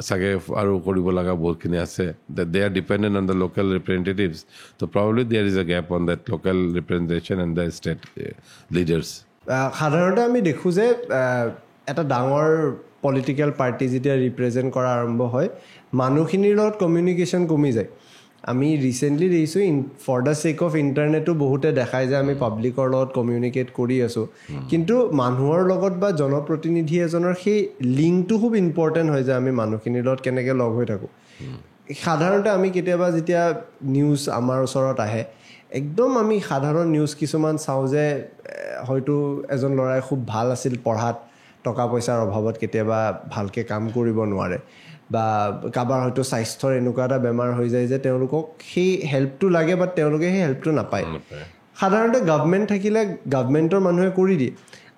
চাগে আৰু কৰিব লগা বহুতখিনি আছে they are dependent on the local representatives তো probably there is a gap on that local representation and the state leaders সাধাৰণতে আমি দেখোঁ যে এটা ডাঙৰ পলিটিকেল পাৰ্টি যেতিয়া ৰিপ্ৰেজেণ্ট কৰা আৰম্ভ হয় মানুহখিনিৰ লগত কমিউনিকেশ্যন কমি যায় আমি ৰিচেণ্টলি দেখিছোঁ ফৰ দ্য চেক অফ ইণ্টাৰনেটো বহুতে দেখায় যে আমি পাব্লিকৰ লগত কমিউনিকেট কৰি আছোঁ কিন্তু মানুহৰ লগত বা জনপ্ৰতিনিধি এজনৰ সেই লিংকটো খুব ইম্পৰ্টেণ্ট হয় যে আমি মানুহখিনিৰ লগত কেনেকৈ লগ হৈ থাকোঁ সাধাৰণতে আমি কেতিয়াবা যেতিয়া নিউজ আমাৰ ওচৰত আহে একদম আমি সাধাৰণ নিউজ কিছুমান চাওঁ যে হয়তো এজন ল'ৰাই খুব ভাল আছিল পঢ়াত টকা পইচাৰ অভাৱত কেতিয়াবা ভালকৈ কাম কৰিব নোৱাৰে বা কাৰোবাৰ হয়তো স্বাস্থ্যৰ এনেকুৱা এটা বেমাৰ হৈ যায় যে তেওঁলোকক সেই হেল্পটো লাগে বাট তেওঁলোকে সেই হেল্পটো নাপায় সাধাৰণতে গভৰ্ণমেণ্ট থাকিলে গভৰ্ণমেণ্টৰ মানুহে কৰি দিয়ে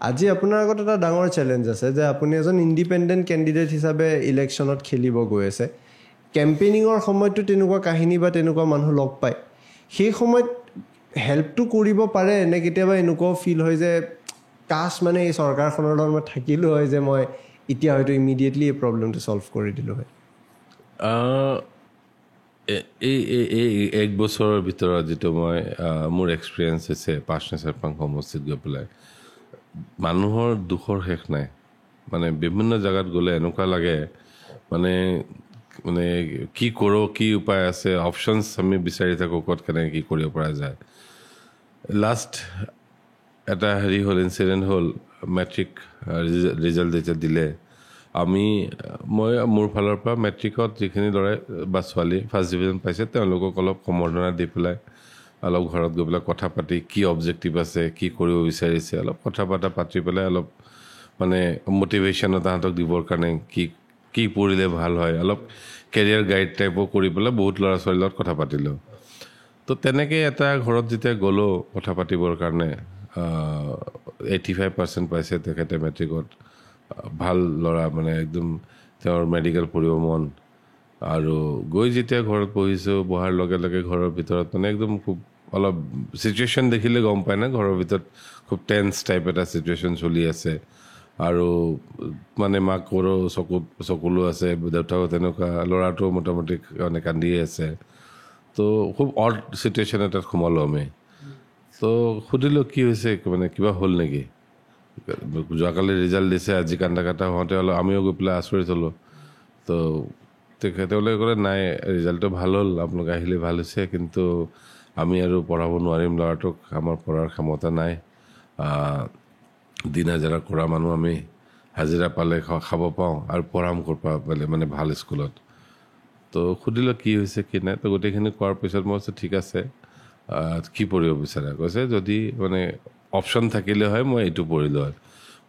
আজি আপোনাৰ আগত এটা ডাঙৰ চেলেঞ্জ আছে যে আপুনি এজন ইণ্ডিপেণ্ডেণ্ট কেণ্ডিডেট হিচাপে ইলেকশ্যনত খেলিব গৈ আছে কেম্পেইনিঙৰ সময়ততো তেনেকুৱা কাহিনী বা তেনেকুৱা মানুহ লগ পায় সেই সময়ত হেল্পটো কৰিব পাৰে নে কেতিয়াবা এনেকুৱাও ফিল হয় যে কাছ মানে এই চৰকাৰখনৰ লগত মই থাকিলোঁ হয় যে মই এতিয়া হয়তো ইমিডিয়েটলি এই প্ৰব্লেমটো ছল্ভ কৰি দিলোঁ হয় এই 1 বছৰৰ ভিতৰত যিটো মই মোৰ এক্সপিৰিয়েঞ্চ হৈছে পাঁচনেচাৰপাং সমষ্টিত গৈ পেলাই মানুহৰ দুখৰ শেষ নাই মানে বিভিন্ন জেগাত গ'লে এনেকুৱা লাগে মানে মানে কি কৰোঁ কি উপায় আছে অপশ্যনছ আমি বিচাৰি থাকোঁ ক'ত কেনেকৈ কি কৰিব পৰা যায় লাষ্ট এটা হ'ল ইনচিডেণ্ট হ'ল মেট্ৰিক ৰিজাল্ট যেতিয়া দিলে মই মোৰ ফালৰ পৰা মেট্ৰিকত যিখিনি ল'ৰাই বা ছোৱালী ফাৰ্ষ্ট ডিভিজন পাইছে তেওঁলোকক অলপ সম্বৰ্ধনা দি পেলাই অলপ ঘৰত গৈ পেলাই কথা পাতি কি অবজেক্টিভ আছে কি কৰিব বিচাৰিছে অলপ কথা পাতি পেলাই অলপ মানে মটিভেশ্যন তাহাঁতক দিবৰ কাৰণে কি পঢ়িলে ভাল হয় অলপ কেৰিয়াৰ গাইড টাইপো কৰি পেলাই বহুত ল'ৰা ছোৱালীৰ লগত কথা পাতিলোঁ তো তেনেকৈ এটা ঘৰত যেতিয়া গ'লোঁ কথা পাতিবৰ কাৰণে 85% পাইছে তেখেতে মেট্ৰিকত ভাল ল'ৰা মানে একদম তেওঁৰ মেডিকেল পঢ়িব মন আৰু গৈ যেতিয়া ঘৰত পঢ়িছোঁ বহাৰ লগে লগে ঘৰৰ ভিতৰত মানে একদম খুব অলপ চিটুৱেশ্যন দেখিলে গম পায় না ঘৰৰ ভিতৰত খুব টেন্স টাইপ এটা চিটুৱেশ্যন চলি আছে আৰু মানে মাকৰো চকুলো আছে দেউতাও তেনেকুৱা ল'ৰাটো মোটামুটি মানে কান্দিয়ে আছে তো খুব অড চিটুৱেশ্যন এটাত সোমালোঁ আমি তো সুধিলোঁ কি হৈছে মানে কিবা হ'ল নেকি যোৱাকালি ৰিজাল্ট দিছে আজি কান্দা কাটা হওঁতে অলপ আমিও গৈ পেলাই আচৰিত হ'লোঁ তো তেওঁলোকে ক'লে নাই ৰিজাল্টটো ভাল হ'ল আপোনালোকে আহিলে ভাল হৈছে কিন্তু আমি আৰু পঢ়াব নোৱাৰিম ল'ৰাটোক আমাৰ পঢ়াৰ ক্ষমতা নাই দিন হাজিৰা কৰা মানুহ আমি হাজিৰা পালে খাব পাওঁ আৰু পঢ়াম ক'ৰ পৰা পালে মানে ভাল স্কুলত তো সুধিলোঁ কি হৈছে কি নাই তো গোটেইখিনি কোৱাৰ পিছত মই কৈছোঁ ঠিক আছে কি পঢ়িব বিচাৰে কৈছে যদি মানে অপশ্যন থাকিলে হয় মই এইটো পঢ়িলোঁ হয়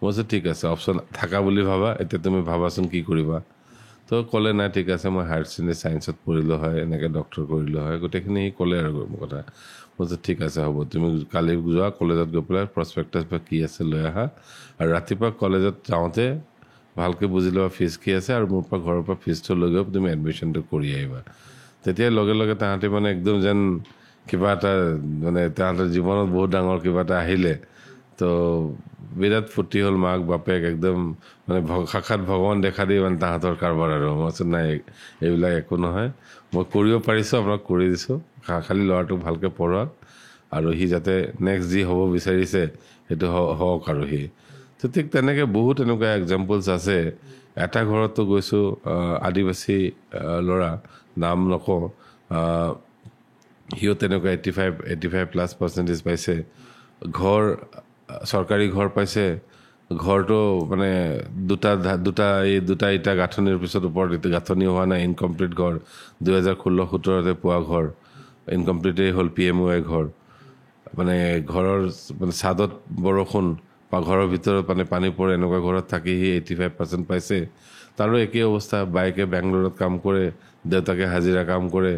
মই কৈছোঁ ঠিক আছে অপশ্যন থাকা বুলি ভাবা এতিয়া তুমি ভাবাচোন কি কৰিবা তো ক'লে নাই ঠিক আছে মই হায়াৰ ছেকেণ্ডেৰী ছায়েন্সত পঢ়িলোঁ হয় এনেকৈ ডক্টৰ কৰিলোঁ হয় গোটেইখিনি সি ক'লে আৰু কথা মই কৈছোঁ ঠিক আছে হ'ব তুমি কালি যোৱা কলেজত গৈ পেলাই প্ৰস্পেক্টাছ বা কি আছে লৈ আহা আৰু ৰাতিপুৱা কলেজত যাওঁতে ভালকৈ বুজি লোৱা ফিজ কি আছে আৰু মোৰ পৰা ঘৰৰ পৰা ফিজটো লৈ গৈ তুমি এডমিশ্যনটো কৰি আহিবা তেতিয়া লগে লগে তাহাঁতে মানে একদম যেন কিবা এটা মানে তাহাঁতৰ জীৱনত বহুত ডাঙৰ কিবা এটা আহিলে তো বিৰাট ফূৰ্তি হ'ল মাক বাপেক একদম মানে সাক্ষাৎ ভগৱান দেখা দি মানে তাহাঁতৰ কাৰোবাৰ আৰু মই কৈছোঁ নাই এইবিলাক একো নহয় মই কৰিব পাৰিছোঁ আপোনাক কৰি দিছোঁ খালি ল'ৰাটোক ভালকৈ পঢ়োৱাক আৰু সি যাতে নেক্সট যি হ'ব বিচাৰিছে সেইটো হওক আৰু সি তো তো ঠিক তেনেকৈ বহুত এনেকুৱা এক্সাম্পলছ আছে এটা ঘৰতো গৈছোঁ আদিবাসী ল'ৰা নাম নকওঁ সিও তেনেকুৱা 85% পাইছে ঘৰ চৰকাৰী ঘৰ পাইছে ঘৰটো মানে দুটা ইটা গাঁথনিৰ পিছত ওপৰত গাঁথনি হোৱা নাই ইনকমপ্লিট ঘৰ 2016-17 পোৱা ঘৰ ইনকমপ্লিটেই হ'ল PMOI ঘৰ মানে ঘৰৰ মানে ছাদত বৰষুণ বা ঘৰৰ ভিতৰত মানে পানী পৰে এনেকুৱা ঘৰত থাকি সি 85% পাইছে তাৰো একেই অৱস্থা বাইকে বেংগলোৰত কাম কৰে দেউতাকে হাজিৰা কাম কৰে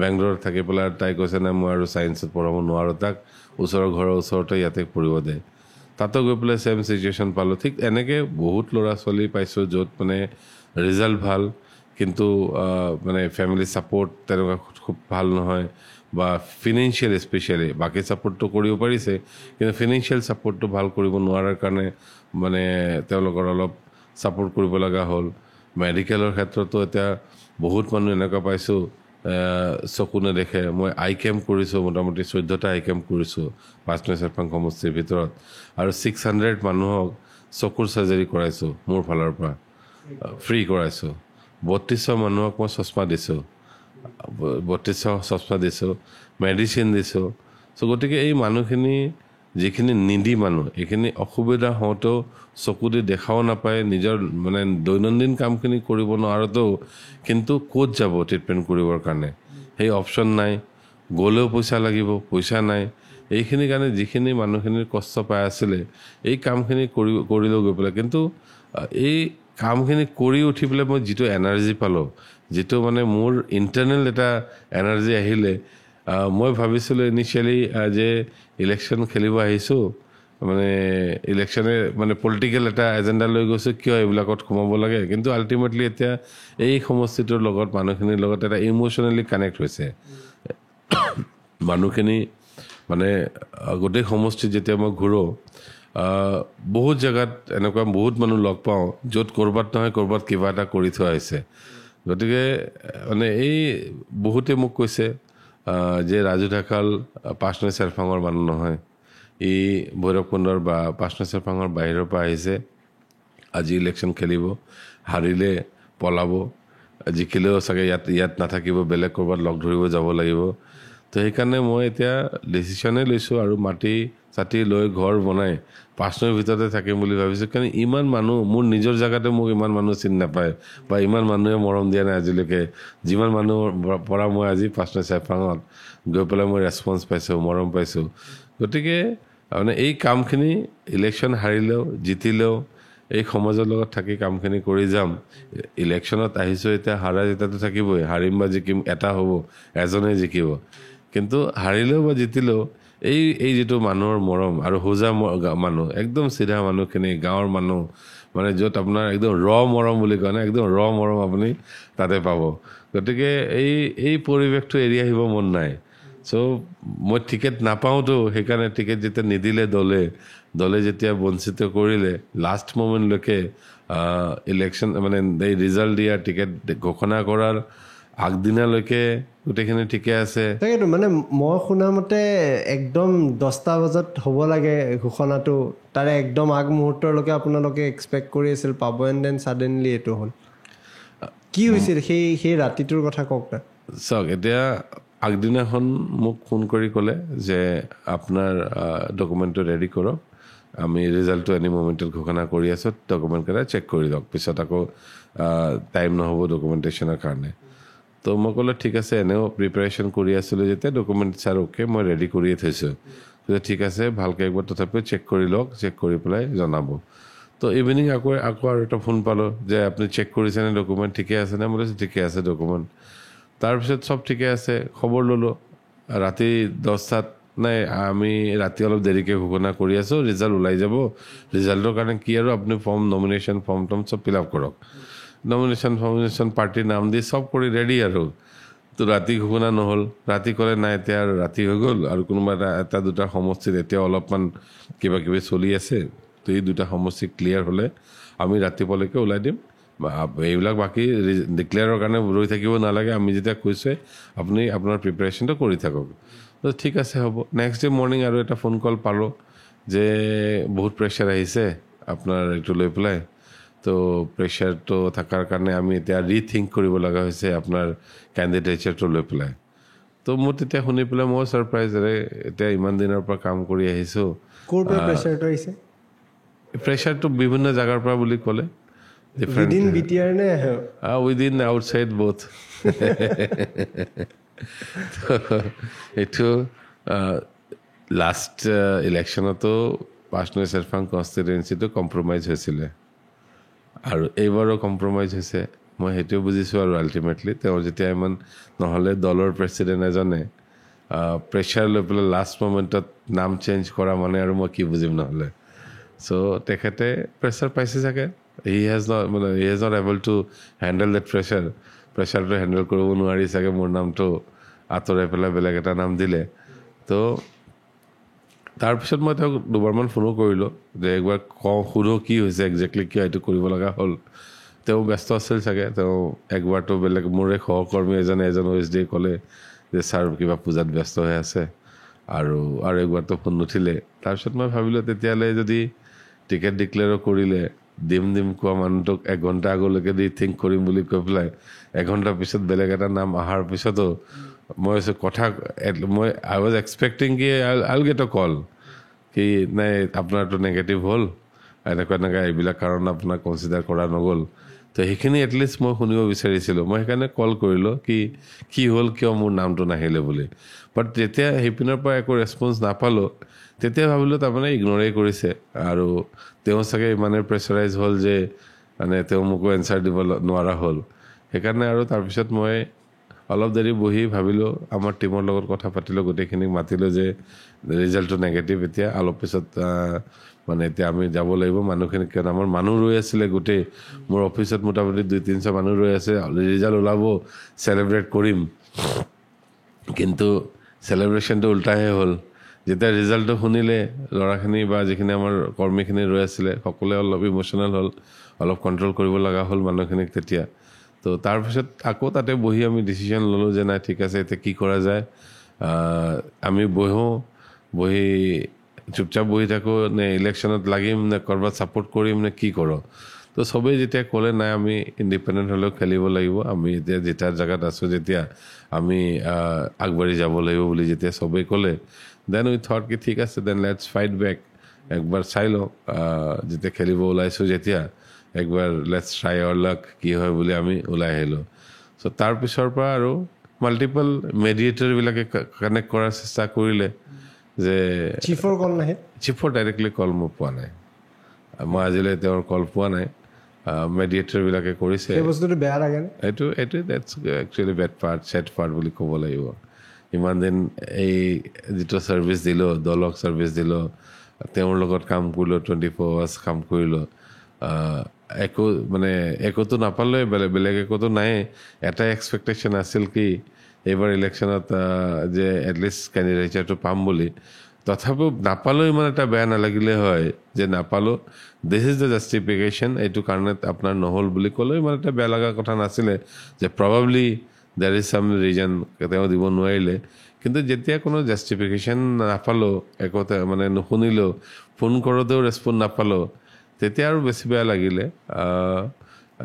বেংগলোৰত থাকি পেলাই তাই কৈছে নাই মই আৰু ছায়েন্সত পঢ়াব নোৱাৰোঁ তাক ওচৰৰ ঘৰৰ ওচৰতে ইয়াতে পঢ়িব দে তাতো গৈ পেলাই ছেম চিটুৱেশ্যন পালোঁ ঠিক এনেকৈ বহুত ল'ৰা ছোৱালী পাইছোঁ য'ত মানে ৰিজাল্ট ভাল কিন্তু মানে ফেমিলি ছাপৰ্ট তেনেকুৱা খুব ভাল নহয় বা ফিনেন্সিয়েল স্পেচিয়েলি বাকী ছাপৰ্টটো কৰিব পাৰিছে কিন্তু ফিনেন্সিয়েল ছাপৰ্টটো ভাল কৰিব নোৱাৰাৰ কাৰণে মানে তেওঁলোকৰ অলপ ছাপৰ্ট কৰিব লগা হ'ল মেডিকেলৰ ক্ষেত্ৰতো এতিয়া বহুত মানুহ এনেকুৱা পাইছোঁ চকু নেদেখে মই আই কেম্প কৰিছোঁ মোটামুটি 14টা আই কেম্প কৰিছোঁ পাঁচনৈচেৰপাং সমষ্টিৰ ভিতৰত আৰু 600 মানুহক চকুৰ চাৰ্জাৰী কৰাইছোঁ মোৰ ফালৰ পৰা ফ্ৰী কৰাইছোঁ 3200 মানুহক মই চশমা দিছোঁ 3200 চশমা দিছোঁ মেডিচিন দিছোঁ চ' গতিকে এই মানুহখিনি যিখিনি নিডি মানুহ এইখিনি অসুবিধা হওঁতেও চকু দি দেখাও নাপায় নিজৰ মানে দৈনন্দিন কামখিনি কৰিব নোৱাৰতেও কিন্তু ক'ত যাব ট্ৰিটমেণ্ট কৰিবৰ কাৰণে সেই অপশ্যন নাই গ'লেও পইচা লাগিব পইচা নাই এইখিনিৰ কাৰণে যিখিনি মানুহখিনিৰ কষ্ট পাই আছিলে এই কামখিনি কৰিলেও গৈ পেলাই কিন্তু এই কামখিনি কৰি উঠি পেলাই মই যিটো এনাৰ্জি পালোঁ যিটো মানে মোৰ ইণ্টাৰনেল এটা এনাৰ্জি আহিলে মই ভাবিছিলোঁ ইনিচিয়েলি যে ইলেকশ্যন খেলিব আহিছোঁ মানে ইলেকশ্যনে মানে পলিটিকেল এটা এজেণ্ডা লৈ গৈছোঁ কিয় এইবিলাকত সোমাব লাগে কিন্তু আল্টিমেটলি এতিয়া এই সমষ্টিটোৰ লগত মানুহখিনিৰ লগত এটা ইম'চনেলি কানেক্ট হৈছে মানুহখিনি মানে গোটেই সমষ্টিত যেতিয়া মই ঘূৰোঁ বহুত জেগাত এনেকুৱা বহুত মানুহ লগ পাওঁ য'ত ক'ৰবাত নহয় ক'ৰবাত কিবা এটা কৰি থোৱা হৈছে গতিকে মানে এই বহুতে মোক কৈছে যে ৰাজু ঢাকাল পাঁচনৈচেৰপাঙৰ মানুহ নহয় ই ভৈৰৱকুণ্ডৰ বা পাঁচনৈচেৰপাঙৰ বাহিৰৰ পৰা আহিছে আজি ইলেকশ্যন খেলিব হাৰিলে পলাব জিকিলেও চাগে ইয়াত নাথাকিব বেলেগ ক'ৰবাত লগ ধৰিব যাব লাগিব তো সেইকাৰণে মই এতিয়া ডিচিশ্যনেই লৈছোঁ আৰু মাটি চাটি লৈ ঘৰ বনাই পাঁচনৈৰ ভিতৰতে থাকিম বুলি ভাবিছোঁ কাৰণ ইমান মানুহ মোৰ নিজৰ জেগাতে মোক ইমান মানুহ চিনি নাপায় বা ইমান মানুহে মৰম দিয়া নাই আজিলৈকে যিমান মানুহৰ পৰা মই আজি পাঁচনৈচেৰপাঙত গৈ পেলাই মই ৰেছপন্স পাইছোঁ মৰম পাইছোঁ গতিকে মানে এই কামখিনি ইলেকশ্যন হাৰিলেও জিতিলেও এই সমাজৰ লগত থাকি কামখিনি কৰি যাম ইলেকশ্যনত আহিছোঁ এতিয়া হাৰা জিতাটো থাকিবই হাৰিম বা জিকিম এটা হ'ব এজনেই জিকিব কিন্তু হাৰিলেও বা জিতিলেও এই যিটো মানুহৰ মৰম আৰু হোজা মানুহ একদম চিধা মানুহখিনি গাঁৱৰ মানুহ মানে য'ত আপোনাৰ একদম মৰম বুলি কয় না একদম মৰম আপুনি তাতে পাব গতিকে এই পৰিৱেশটো এৰি আহিব মন নাই চ' মই টিকেট নাপাওঁতো সেইকাৰণে টিকেট যেতিয়া নিদিলে দলে যেতিয়া বঞ্চিত কৰিলে লাষ্ট মোমেণ্টলৈকে ইলেকশ্যন মানে এই ৰিজাল্ট দিয়া টিকেট ঘোষণা কৰাৰ আগদিনালৈকে গোটেইখিনি ঠিকে আছে তাকেতো মানে মই শুনা মতে একদম 10টা বজাত হ'ব লাগে ঘোষণাটো তাৰে একদম আগমুহূৰ্তলৈকে আপোনালোকে এক্সপেক্ট কৰি আছিল পাব এণ্ড দেন ছাডেনলি এইটো হ'ল কি হৈছিল সেই ৰাতিটোৰ কথা কওক না চাওক এতিয়া আগদিনাখন মোক ফোন কৰি ক'লে যে আপোনাৰ ডকুমেণ্টটো ৰেডি কৰক আমি ৰিজাল্টটো এনি মোমেণ্টত ঘোষণা কৰি আছোঁ ডকুমেণ্টকেইটা চেক কৰি লওক পিছত আকৌ টাইম নহ'ব ডকুমেণ্টেশ্যনৰ কাৰণে তো মই ক'লো ঠিক আছে এনেও প্ৰিপেৰেশ্যন কৰি আছিলোঁ যেতিয়া ডকুমেণ্ট ছাৰ অ'কে মই ৰেডি কৰিয়ে থৈছোঁ ঠিক আছে ভালকৈ একবাৰ তথাপিও চেক কৰি লওক চেক কৰি পেলাই জনাব তো ইভিনিং আকৌ আৰু এটা ফোন পালোঁ যে আপুনি চেক কৰিছেনে ডকুমেণ্ট ঠিকে আছেনে মই কৈছোঁ ঠিকে আছে ডকুমেণ্ট তাৰপিছত চব ঠিকে আছে খবৰ ল'লোঁ ৰাতি 10টাত নাই আমি ৰাতি অলপ দেৰিকৈ ঘোষণা কৰি আছোঁ ৰিজাল্ট ওলাই যাব ৰিজাল্টৰ কাৰণে কি আৰু আপুনি নমিনেশ্যন ফৰ্ম চব ফিল আপ কৰক নমিনেশ্যন পাৰ্টিৰ নাম দি চব কৰি ৰেডি আৰু তো ৰাতি ঘোষণা নহ'ল ৰাতি ক'লে নাই এতিয়া আৰু ৰাতি হৈ গ'ল আৰু কোনোবা এটা দুটা সমষ্টিত এতিয়া অলপমান কিবা কিবি চলি আছে তো এই দুটা সমষ্টি ক্লিয়াৰ হ'লে আমি ৰাতিপুৱালৈকে ওলাই দিম এইবিলাক বাকী ডিক্লেয়াৰৰ কাৰণে ৰৈ থাকিব নালাগে আমি যেতিয়া কৈছে আপুনি আপোনাৰ প্ৰিপেৰেশ্যনটো কৰি থাকক তো ঠিক আছে হ'ব নেক্সট ডে মৰ্ণিং আৰু এটা ফোন কল পালোঁ যে বহুত প্ৰেছাৰ আহিছে আপোনাৰ এইটো লৈ পেলাই তো প্ৰেছাৰটো থকাৰ কাৰণে আমি এতিয়া ৰিথিংক কৰিব লগা হৈছে আপোনাৰ কেণ্ডিডেটছটো লৈ পেলাই তো মোৰ তেতিয়া শুনি পেলাই মই ছাৰপ্ৰাইজ এতিয়া ইমান দিনৰ পৰা কাম কৰি আহিছোঁ ক'ৰ পৰা প্ৰেছাৰটো আহিছে প্ৰেছাৰটো বিভিন্ন জাগাৰ পৰা বুলি ক'লে উইদিন বিটিআৰ নে উইদিন আউটছাইড বোথ এইটো লাষ্ট ইলেকশ্যনতো পাৰ্চনেল চেৰফাং কনষ্টিটুৱেঞ্চিটো কম্প্ৰমাইজ হৈছিলে আৰু এইবাৰো কম্প্ৰমাইজ হৈছে মই সেইটোৱে বুজিছোঁ আৰু আল্টিমেটলি তেওঁ যেতিয়া ইমান নহ'লে দলৰ প্ৰেছিডেণ্ট এজনে প্ৰেছাৰ লৈ পেলাই লাষ্ট মমেণ্টত নাম চেঞ্জ কৰা মানে আৰু মই কি বুজিম নহ'লে চ' তেখেতে প্ৰেছাৰ পাইছে চাগে he has not able to handle that প্ৰেছাৰটো হেণ্ডেল কৰিব নোৱাৰি চাগে মোৰ নামটো আঁতৰাই পেলাই বেলেগ এটা নাম দিলে তো তাৰপিছত মই তেওঁক দুবাৰমান ফোনো কৰিলোঁ যে একবাৰ সোধো কি হৈছে একজেক্টলি কিয় এইটো কৰিব লগা হ'ল তেওঁ ব্যস্ত আছিল চাগে তেওঁ একবাৰতো বেলেগ মোৰে সহকৰ্মী এজন OSD ক'লে যে ছাৰ কিবা পূজাত ব্যস্ত হৈ আছে আৰু একবাৰতো ফোন নুঠিলে তাৰপিছত মই ভাবিলোঁ তেতিয়াহ'লে যদি টিকেট ডিক্লেয়াৰো কৰিলে দিম কোৱা মানুহটোক 1 ঘণ্টা আগলৈকে ৰিথিংক কৰিম বুলি কৈ পেলাই 1 ঘণ্টাৰ পিছত বেলেগ এটা নাম অহাৰ পিছতো মই আই ৱাজ এক্সপেক্টিং কি আইল গেট এ কল কি নাই আপোনাৰতো নেগেটিভ হ'ল এনেকুৱা এইবিলাক কাৰণ আপোনাক কনচিডাৰ কৰা নগ'ল তো সেইখিনি এটলিষ্ট মই শুনিব বিচাৰিছিলোঁ মই সেইকাৰণে কল কৰিলোঁ কি হ'ল কিয় মোৰ নামটো নাহিলে বুলি বাট যেতিয়া সেইপিনৰ পৰা একো ৰেছপন্স নাপালোঁ তেতিয়া ভাবিলোঁ তাৰমানে ইগন'ৰেই কৰিছে আৰু তেওঁ চাগে ইমানে প্ৰেছাৰাইজ হ'ল যে মানে তেওঁ মোকো এনচাৰ দিব নোৱাৰা হ'ল সেইকাৰণে আৰু তাৰপিছত মই অলপ দেৰি বহি ভাবিলোঁ আমাৰ টীমৰ লগত কথা পাতিলোঁ গোটেইখিনিক মাতিলোঁ যে ৰিজাল্টটো নেগেটিভ এতিয়া অলপ পিছত মানে এতিয়া আমি যাব লাগিব মানুহখিনি কিয় আমাৰ মানুহ ৰৈ আছিলে গোটেই মোৰ অফিচত মোটামুটি 200-300 মানুহ ৰৈ আছে ৰিজাল্ট ওলাব চেলিব্ৰেট কৰিম কিন্তু চেলিব্ৰেশ্যনটো উল্টাহে হ'ল যেতিয়া ৰিজাল্টটো শুনিলে ল'ৰাখিনি বা যিখিনি আমাৰ কৰ্মীখিনি ৰৈ আছিলে সকলোৱে অলপ ইম'চনেল হ'ল অলপ কণ্ট্ৰল কৰিব লগা হ'ল মানুহখিনিক তেতিয়া তো তাৰপিছত আকৌ তাতে বহি আমি ডিচিশ্যন ল'লোঁ যে নাই ঠিক আছে এতিয়া কি কৰা যায় আমি বহি চুপচাপ বহি থাকোঁ নে ইলেকশ্যনত লাগিম নে ক'ৰবাত ছাপোৰ্ট কৰিম নে কি কৰোঁ তো চবেই যেতিয়া ক'লে নাই আমি ইণ্ডিপেণ্ডেণ্ট হ'লেও খেলিব লাগিব আমি এতিয়া যেতিয়া জেগাত আছোঁ যেতিয়া আমি আগবাঢ়ি যাব লাগিব বুলি যেতিয়া চবেই ক'লে দেন উই থট কি ঠিক আছে দেন লেটছ ফাইট বেক একবাৰ চাই লওঁ যেতিয়া খেলিব ওলাইছোঁ যেতিয়া একবাৰ লেটছ ট্ৰাই আৱাৰ লাক কি হয় বুলি আমি ওলাই আহিলোঁ চ' তাৰপিছৰ পৰা আৰু মাল্টিপল মেডিয়েটৰবিলাকে কানেক্ট কৰাৰ চেষ্টা কৰিলে যে চিফৰ ডাইৰেক্টলি কল মই পোৱা নাই মই আজিলৈ তেওঁৰ কল পোৱা নাই মেডিয়েটৰবিলাকে কৰিছে বস্তুটো বেয়া লাগে এইটো দেটছ একচুৱেলি ছেড পাৰ্ট বুলি ক'ব লাগিব ইমান দিন এই যিটো ছাৰ্ভিচ দিলোঁ দলক ছাৰ্ভিচ দিলোঁ তেওঁৰ লগত কাম কৰিলোঁ 24 আৱাৰ্ছ কাম কৰিলোঁ একোতো নাপালে বেলেগ একোতো নাই এটাই এক্সপেক্টেশ্যন আছিল কি এইবাৰ ইলেকশ্যনত যে এটলিষ্ট কেণ্ডিডেটটো পাম বুলি তথাপিও নাপালেও ইমান এটা বেয়া নালাগিলে হয় যে নাপালোঁ দিছ ইজ দ্য জাষ্টিফিকেশ্যন এইটো কাৰণে আপোনাৰ নহ'ল বুলি ক'লেও ইমান এটা বেয়া লগা কথা নাছিলে যে প্ৰবাবলি দেৰ ইজ চাম ৰিজন তেওঁ দিব নোৱাৰিলে কিন্তু যেতিয়া কোনো জাষ্টিফিকেশ্যন নাপালোঁ একোতে মানে নুশুনিলেও ফোন কৰোঁতেও ৰেচপন্স নাপালোঁ তেতিয়া আৰু বেছি বেয়া লাগিলে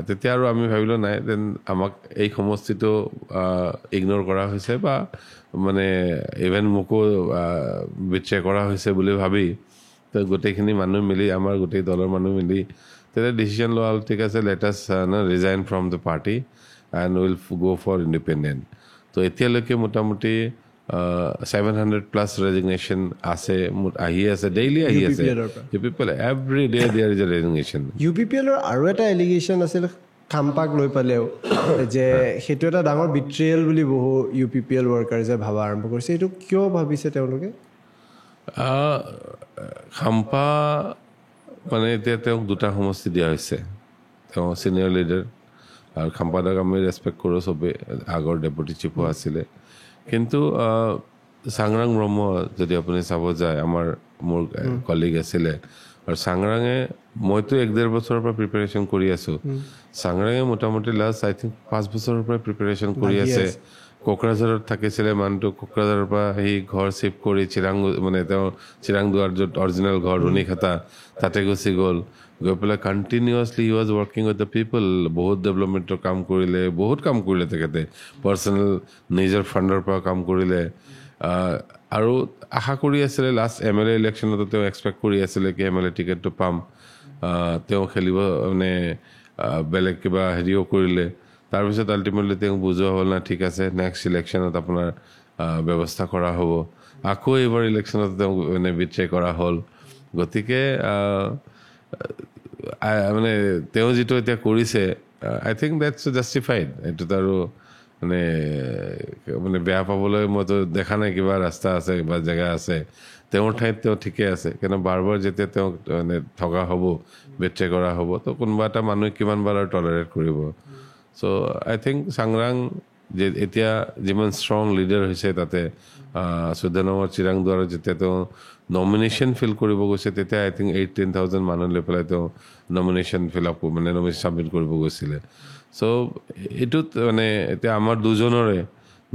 তেতিয়া আৰু আমি ভাবিলোঁ নাই দেন আমাক এই সমষ্টিটো ইগন'ৰ কৰা হৈছে বা মানে ইভেন মোকো বিট্ৰে কৰা হৈছে বুলি ভাবি তো গোটেইখিনি মানুহ মিলি আমাৰ গোটেই দলৰ মানুহ মিলি তেতিয়া ডিচিশ্যন লোৱা হ'ল ঠিক আছে let us resign from the party and will go' for independent তো এতিয়ালৈকে মোটামুটি 700+ ৰেজিগনেশ্যন আছে আহি আছে ডেইলি আহি আছে UPPL every day there is a resignation UPPLৰ আৰু এটা এলিগেশ্যন আছিল খাম্পাক লৈ পালেও যে সেইটো এটা ডাঙৰ বিট্ৰিয়েল বুলি বহু UPPL ৱৰ্কাৰ্ছে ভাবা আৰম্ভ কৰিছে এইটো কিয় ভাবিছে তেওঁলোকে খাম্পা মানে এতিয়া তেওঁক 2টা সমষ্টি দিয়া হৈছে তেওঁ ছিনিয়ৰ লিডাৰ আৰু খাম্পাদাক আমি ৰেচপেক্ট কৰোঁ চবেই আগৰ ডেপুটি চিফো আছিলে কিন্তু চাংৰাং ব্ৰহ্ম যদি আপুনি চাব যায় মোৰ কলিগ আছিলে আৰু চাংৰাঙে মইতো 1-1.5 বছৰৰ পৰা প্ৰিপেৰেশ্যন কৰি আছোঁ চাংৰাঙে মোটামুটি লাষ্ট আই থিংক 5 বছৰৰ পৰা প্ৰিপেৰেশ্যন কৰি আছে কোকৰাঝাৰত থাকিছিলে মানুহটো কোকৰাঝাৰৰ পৰা সি ঘৰ চিফ্ট কৰি চিৰাং মানে তেওঁ চিৰাংদুৱাৰ য'ত অৰিজিনেল ঘৰ ৰুণিখাটা তাতে গুচি গ'ল গৈ পেলাই continuously he was working with the people বহুত ডেভেলপমেণ্টৰ কাম কৰিলে বহুত কাম কৰিলে তেখেতে পাৰ্চনেল নিজৰ ফাণ্ডৰ পৰা কাম কৰিলে আৰু আশা কৰি আছিলে লাষ্ট MLA ইলেকশ্যনতো তেওঁ এক্সপেক্ট কৰি আছিলে কি MLA টিকেটটো পাম তেওঁ খেলিব মানে বেলেগ কিবা হেৰিও কৰিলে তাৰপিছত আল্টিমেটলি তেওঁ বুজোৱা হ'ল না ঠিক আছে নেক্সট ইলেকশ্যনত আপোনাৰ ব্যৱস্থা কৰা হ'ব আকৌ এইবাৰ ইলেকশ্যনত তেওঁ মানে বিট্ৰে কৰা হ'ল গতিকে মানে তেওঁ যিটো এতিয়া কৰিছে আই থিংক দেটছ জাষ্টিফাইড এইটোত আৰু মানে মানে বেয়া পাবলৈ মইতো দেখা নাই কিবা ৰাস্তা আছে বা জেগা আছে তেওঁৰ ঠাইত তেওঁ ঠিকে আছে কিন্তু বাৰ বাৰ যেতিয়া তেওঁক মানে ঠগা হ'ব বিট্ৰে কৰা হ'ব তো কোনোবা এটা মানুহে কিমান বাৰ টলাৰেট কৰিব চ' আই থিংক চাংৰাং যে এতিয়া যিমান ষ্ট্ৰং লিডাৰ হৈছে তাতে সুধানমৰ চিৰাং দুৱাৰত যেতিয়া তেওঁ নমিনেশ্যন ফিল কৰিব গৈছে তেতিয়া আই থিংক 8-10,000 মানুহ লৈ পেলাই তেওঁ নমিনেশ্যন ফিল আপ মানে নমিনেশ্যন ছাবমিট কৰিব গৈছিলে চ' এইটোত মানে এতিয়া আমাৰ দুজনৰে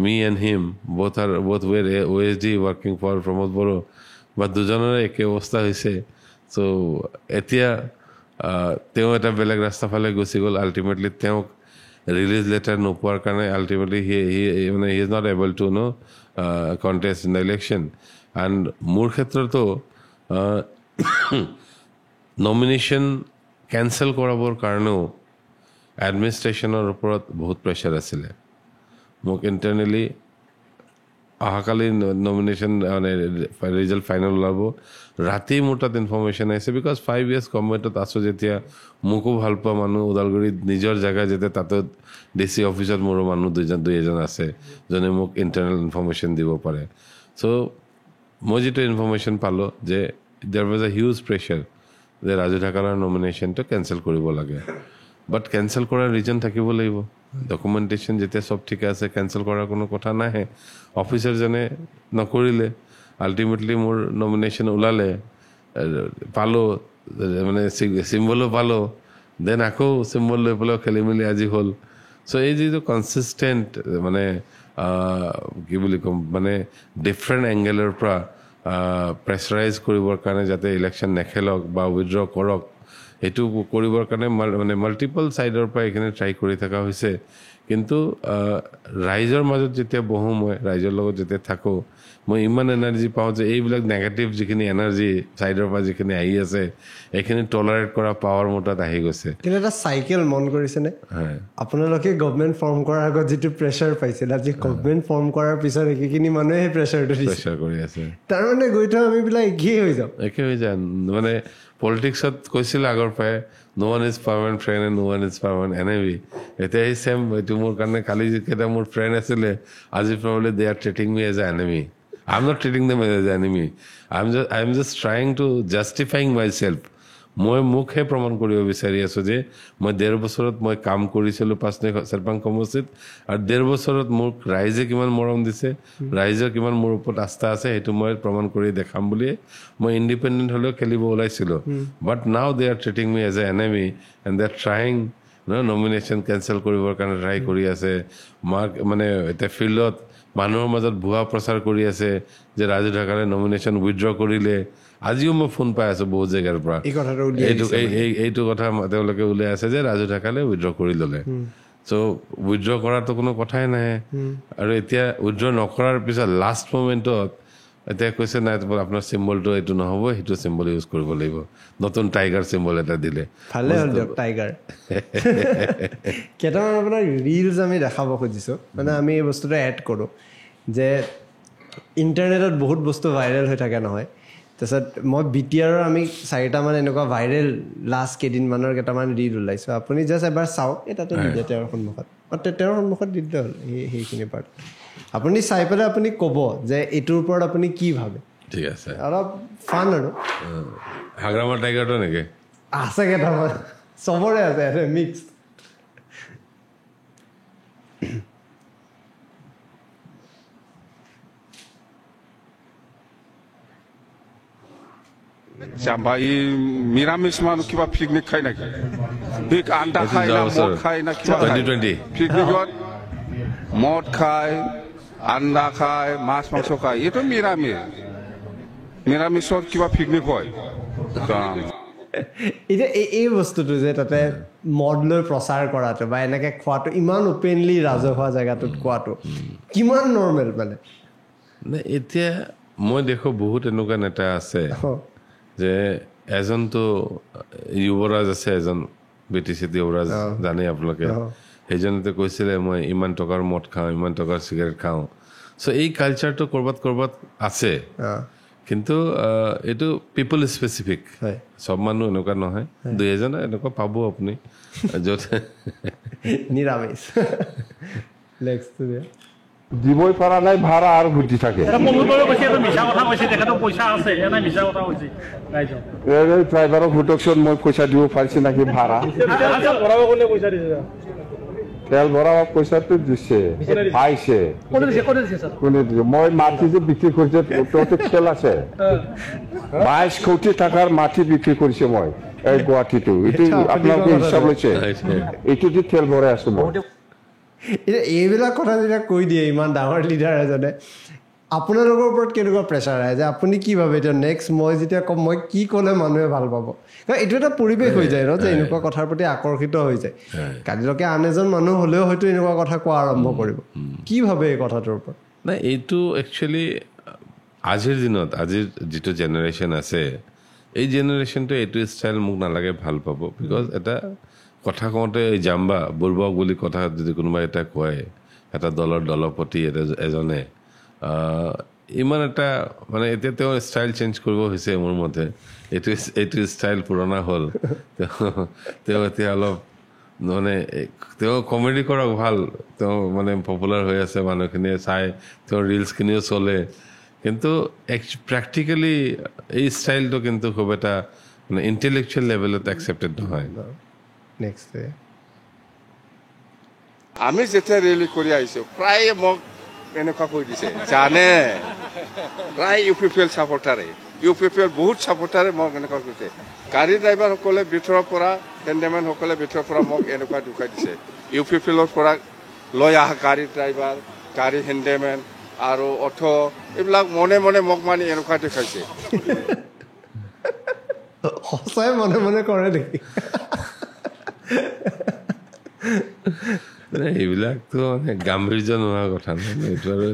me and him both were OSD working for Pramod Boro বা দুজনৰে একে অৱস্থা হৈছে চ' এতিয়া তেওঁ এটা বেলেগ ৰাস্তা ফালে গুচি গ'ল আল্টিমেটলি তেওঁক ৰিলিজ লেটাৰ নোপোৱাৰ কাৰণে আল্টিমেটলি মানে he is not able two contest in the election and মোৰ ক্ষেত্ৰতো নমিনেশ্যন কেঞ্চেল কৰাবৰ কাৰণেও এডমিনিষ্ট্ৰেশ্যনৰ ওপৰত বহুত প্ৰেছাৰ আছিলে মোক ইণ্টাৰনেলি অহাকালি নমিনেশ্যন মানে ৰিজাল্ট ফাইনেল ওলাব ৰাতি মোৰ তাত ইনফৰ্মেশ্যন আহিছে বিকজ 5 years গভৰ্ণমেণ্টত আছোঁ যেতিয়া মোকো ভাল পোৱা মানুহ ওদালগুৰিত নিজৰ জেগা যেতিয়া তাতে DC অফিচত মোৰো মানুহ দুই এজন আছে যোনে মোক ইণ্টাৰনেল ইনফৰ্মেশ্যন দিব পাৰে চ' মই যিটো ইনফৰ্মেশ্যন পালোঁ যে দেৰ ৱাজ এ হিউজ প্ৰেছাৰ যে ৰাজু ঢাকালৰ নমিনেশ্যনটো কেঞ্চেল কৰিব লাগে বাট কেঞ্চেল কৰাৰ ৰিজন থাকিব লাগিব ডকুমেণ্টেশ্যন যেতিয়া চব ঠিকে আছে কেঞ্চেল কৰাৰ কোনো কথা নাহে অফিচাৰজনে নকৰিলে আল্টিমেটলি মোৰ নমিনেশ্যন ওলালে পালোঁ মানে চিম্বলো পালোঁ দেন আকৌ চিম্বল লৈ পেলাই খেলি মেলি আজি হ'ল চ' এই যিটো কনচিষ্টেণ্ট মানে কি বুলি ক'ম মানে ডিফাৰেণ্ট এংগেলৰ পৰা প্ৰেছাৰাইজ কৰিবৰ কাৰণে যাতে ইলেকশ্যন নেখেলক বা উইথড্ৰ কৰক সেইটো কৰিবৰ কাৰণে মানে মাল্টিপল ছাইডৰ পৰা এইখিনি ট্ৰাই কৰি থকা হৈছে কিন্তু ৰাইজৰ মাজত যেতিয়া বহোঁ মই ৰাইজৰ লগত যেতিয়া থাকোঁ মই ইমান এনাৰ্জি পাওঁ যে এইবিলাক নেগেটিভ যিখিনি এনাৰ্জি ছাইডৰ পৰা যিখিনি আহি আছে এইখিনি টলাৰেট কৰা পাৱাৰ মোৰ তাত আহি গৈছে কিন্তু এটা চাইকেল মন কৰিছেনে আপোনালোকে গভৰ্ণমেণ্ট ফৰ্ম কৰাৰ আগত যিটো প্ৰেছাৰ পাইছিল আজি গভৰ্ণমেণ্ট ফৰ্ম কৰাৰ পিছত সেইখিনি মানুহে সেই প্ৰেছাৰটো প্ৰেছাৰ কৰি আছে তাৰমানে গৈ থৈ আমি বিলাক একেই হৈ যাওঁ একে হৈ যায় মানে পলিটিক্সত কৈছিলে আগৰ পৰাই no one is permanent friend and no one is permanent enemy এতিয়া এই চেম এইটো মোৰ কাৰণে কালি যিকেইটা মোৰ ফ্ৰেণ্ড আছিলে আজি probably they are treating me as an enemy I'm not treating them as an enemy I'm just trying to justifying myself মই মুখে প্ৰমাণ কৰিব বিচাৰি আছোঁ যে মই 1.5 বছৰত মই কাম কৰিছিলোঁ পাঁচনে চেৰপাং সমষ্টিত আৰু 1.5 বছৰত মোক ৰাইজে কিমান মৰম দিছে ৰাইজৰ কিমান মোৰ ওপৰত আস্থা আছে সেইটো মই প্ৰমাণ কৰি দেখাম বুলি মই ইণ্ডিপেণ্ডেণ্ট হ'লেও খেলিব ওলাইছিলোঁ but now they are treating me as a enemy and they are trying nomination cancel কৰিবৰ কাৰণে ট্ৰাই কৰি আছে মানে এতিয়া ফিল্ডত মানুহৰ মাজত ভুৱা প্ৰচাৰ কৰি আছে যে ৰাজু ঢাকালে নমিনেশ্যন উইথড্ৰ কৰিলে আজিও মই ফোন পাই আছোঁ বহুত জেগাৰ পৰা এইটো কথা তেওঁলোকে উলিয়াই আছে যে ৰাজু ঢাকালে উইথড্ৰ কৰি ল'লে চ' উইথড্ৰ কৰাৰতো কোনো কথাই নাহে আৰু এতিয়া উইথড্ৰ নকৰাৰ পিছত লাষ্ট মমেণ্টত এতিয়া কৈছে নাই আপোনাৰ চিম্বলটো এইটো নহ'ব সেইটো চিম্বল ইউজ কৰিব লাগিব নতুন টাইগাৰ চিম্বল এটা দিলে ভালে হ'ল দিয়ক টাইগাৰ কেইটামান আপোনাৰ ৰিলছ আমি দেখাব খুজিছোঁ মানে আমি এই বস্তুটো এড কৰোঁ যে ইণ্টাৰনেটত বহুত বস্তু ভাইৰেল হৈ থাকে নহয় তাৰপিছত মই BTRৰ আমি 4টামান এনেকুৱা ভাইৰেল লাষ্ট কেইদিনমানৰ কেইটামান ৰিল ওলাইছোঁ আপুনি জাষ্ট এবাৰ চাওক তাতে দি দিয়ে তেওঁৰ সন্মুখত তেওঁৰ সন্মুখত দি দিলে হ'ল সেইখিনি পাৰ্ট আপুনি চাই পেলাই আপুনি ক'ব যে এইটোৰ ওপৰত আপুনি কি ভাবে ঠিক আছে অলপ ফান আৰু হাগ্ৰামাৰ টাইগাৰটো নেকি আছে কেইটামান চবৰে আছে মিক্স জাম্বা এই নিৰামিষ মানুহ কিবা পিকনিক খাই নেকি আন্দা খাই না মদ খাই না কিবা 2020 পিকনিকত মদ খায় আন্দা খায় মাছ মাংস খায় এইটো নিৰামিষত কিবা পিকনিক হয় এতিয়া এই বস্তুটো যে তাতে মদ লৈ প্ৰচাৰ কৰাটো বা এনেকে খোৱাটো ইমান অপেনলি ৰাজহুৱা জেগাটোত কোৱাটো কিমান নৰ্মেল মানে এতিয়া মই দেখো বহুত এনেকুৱা নেতা আছে যে এজনতো যুৱৰাজ আছে এজন BTC যুৱৰাজ জানে আপোনালোকে সেইজনতে কৈছিলে মই ইমান টকাৰ মদ খাওঁ ইমান টকাৰ চিগাৰেট খাওঁ চ' এই কালচাৰটো ক'ৰবাত আছে কিন্তু এইটো পিপল স্পেচিফিক সব মানুহ এনেকুৱা নহয় দুই এজন এনেকুৱা পাব আপুনি য'ত নিৰামিষ দিবই পৰা নাই ভাড়া আৰু ঘুটি থাকে ড্ৰাইভাৰক সুধকচোন মই পইচা দিব পাৰিছে নেকি ভাড়া তেল ভৰাব পইচাটো দিছে পাইছে কোনে দিছে মই মাটি যে বিক্ৰী কৰিছে তহঁতে খেল আছে 22 কোটি টকাৰ মাটি বিক্ৰী কৰিছে মই এই গুৱাহাটীটো এইটো আপোনালোকে হিচাপ লৈছে এইটো দি তেল ভৰাই আছো মই এইবিলাক কথা যেতিয়া কৈ দিয়ে ইমান ডাঙৰ লিডাৰ এজনে আপোনালোকৰ ওপৰত কেনেকুৱা প্ৰেছাৰ আহে যে আপুনি কি ভাবে এতিয়া নেক্সট মই যেতিয়া কম মই কি ক'লে মানুহে ভাল পাব কাৰণ এইটো এটা পৰিৱেশ হৈ যায় ন যে এনেকুৱা কথাৰ প্ৰতি আকৰ্ষিত হৈ যায় কালিলৈকে আন এজন মানুহ হ'লেও হয়তো এনেকুৱা কথা কোৱা আৰম্ভ কৰিব কি ভাবে এই কথাটোৰ ওপৰত নাই এইটো একচুৱেলি আজিৰ দিনত আজিৰ যিটো জেনেৰেশ্যন আছে এই জেনেৰেশ্যনটো এইটো ষ্টাইল মোক নালাগে ভাল পাব বিকজ এটা কথা কওঁতে জাম্বা বুৰ্বক বুলি কথা যদি কোনোবা এটা কয় এটা দলৰ দলপতি এজনে ইমান এটা মানে এতিয়া তেওঁ ষ্টাইল চেঞ্জ কৰিব হৈছে মোৰ মতে এইটো ষ্টাইল পুৰণা হ'ল তেওঁ এতিয়া অলপ মানে তেওঁ কমেডি কৰক ভাল তেওঁ মানে পপুলাৰ হৈ আছে মানুহখিনিয়ে চাই তেওঁৰ ৰিলছখিনিও চলে কিন্তু প্ৰেক্টিকেলি এই ষ্টাইলটো কিন্তু খুব এটা মানে ইণ্টেলেকচুৱেল লেভেলত একচেপ্টেড নহয় নেক্সট আমি যেতিয়া ৰেলী কৰি আহিছো প্ৰায় মোক এনেকুৱা কৈ দিছে জানে প্ৰায় UPPL ছাপৰ্টাৰে UPPL বহুত ছাপৰ্টাৰে মোক এনেকুৱা কৈছে গাড়ী ড্ৰাইভাৰসকলে ভিতৰৰ পৰা হেণ্ডমেনসকলে ভিতৰৰ পৰা মোক এনেকুৱা ঢুকাই দিছে UPPLৰ পৰা লৈ অহা গাড়ী ড্ৰাইভাৰ গাড়ী হেণ্ডমেন আৰু অটো এইবিলাক মনে মনে মোক মানে এনেকুৱা দেখাইছে সঁচাই মনে মনে কৰে নেকি এইবিলাকতো মানে গাম্ভীৰ্য নোহোৱা কথা নহয় এইটো আৰু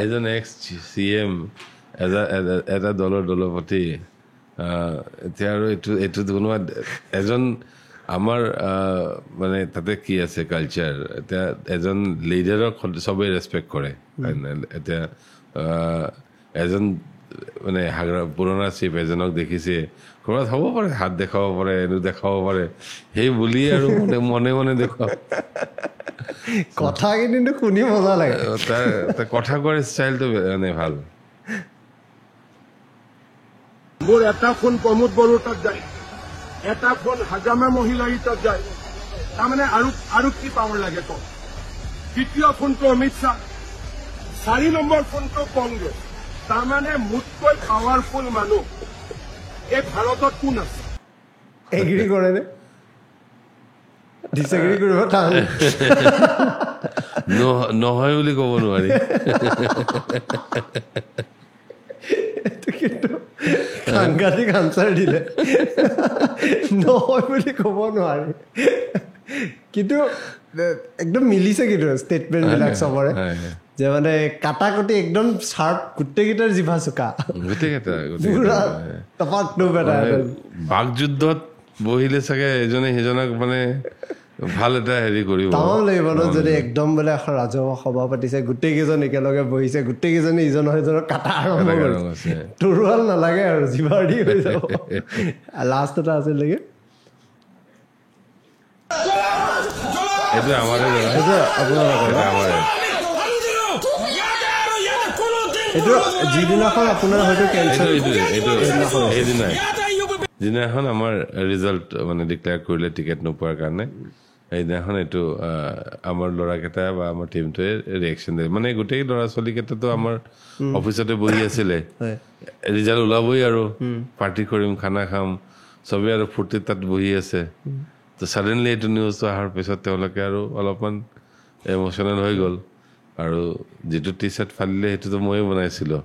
এজন এক্স CM এটা দলৰ দলপতি এতিয়া আৰু এইটো কোনোবা এজন আমাৰ মানে তাতে কি আছে কালচাৰ এতিয়া এজন লিডাৰক চবেই ৰেচপেক্ট কৰে এতিয়া এজন মানে পুৰণা চিফ এজনক দেখিছে ক'ৰবাত হ'ব পাৰে হাত দেখাব পাৰে এনে দেখাব পাৰে সেই বুলি আৰু মনে মনে দেখুৱাওক কথা কিন্তু শুনি মজা লাগে তাৰ কথা কোৱাৰ ষ্টাইলটো মানে ভাল মোৰ এটা ফোন প্ৰমোদ বড়োৰ তাত যায় এটা ফোন হাজামা মহিলাৰ তাত যায় তাৰমানে আৰু কি পাৱাৰ লাগে কওক দ্বিতীয় ফোনটো অমিত শ্বাহ 4 নম্বৰ ফোনটো কংগ্ৰেছ তাৰমানে মোতকৈ পাৱাৰফুল মানুহ এই ভাৰতত কোন আছে এগ্ৰী কৰেনে ডিছএগ্ৰী কৰিব টান নহয় বুলি ক'ব নোৱাৰি কিন্তু সাংঘাতিক আনচাৰ দিলে নহয় বুলি ক'ব নোৱাৰি কিন্তু একদম মিলিছে কিন্তু ষ্টেটমেণ্টবিলাক চবৰে যে মানে কাটা কটি একদম চাৰ্প গোটেইকেইটাৰ জিভা চোকা বাক যুদ্ধত বহিলে চাগে এজনে সিজনক মানে ভাল এটা হেৰি কৰিব তামাম লাগিব ন যদি একদম বোলে এখন ৰাজহুৱা সভা পাতিছে গোটেইকেইজন একেলগে বহিছে গোটেইকেইজনে ইজনৰ সিজনৰ কাটা আৰম্ভ কৰিছে তৰোৱাল নালাগে আৰু জিভাৰ দি হৈ যাব লাষ্ট এটা আছিল নেকি এইটো আমাৰে এইটো যিদিনাখন আপোনাৰ হয়তো যিদিনাখন আমাৰ ৰিজাল্ট মানে ডিক্লেয়াৰ কৰিলে টিকেট নোপোৱাৰ কাৰণে সেইদিনাখন এইটো আমাৰ ল'ৰাকেইটা বা আমাৰ টিমটোৱে ৰিয়েকশ্যন দিয়ে মানে গোটেই ল'ৰা ছোৱালীকেইটাতো আমাৰ অফিচতে বহি আছিলে ৰিজাল্ট ওলাবই আৰু পাৰ্টি কৰিম খানা খাম চবেই আৰু ফূৰ্তিত তাত বহি আছে তো ছাডেনলি এইটো নিউজটো অহাৰ পিছত তেওঁলোকে আৰু অলপমান ইম'চনেল হৈ গ'ল আৰু যিটো টি চাৰ্ট ফালিলে সেইটোতো ময়ে বনাইছিলোঁ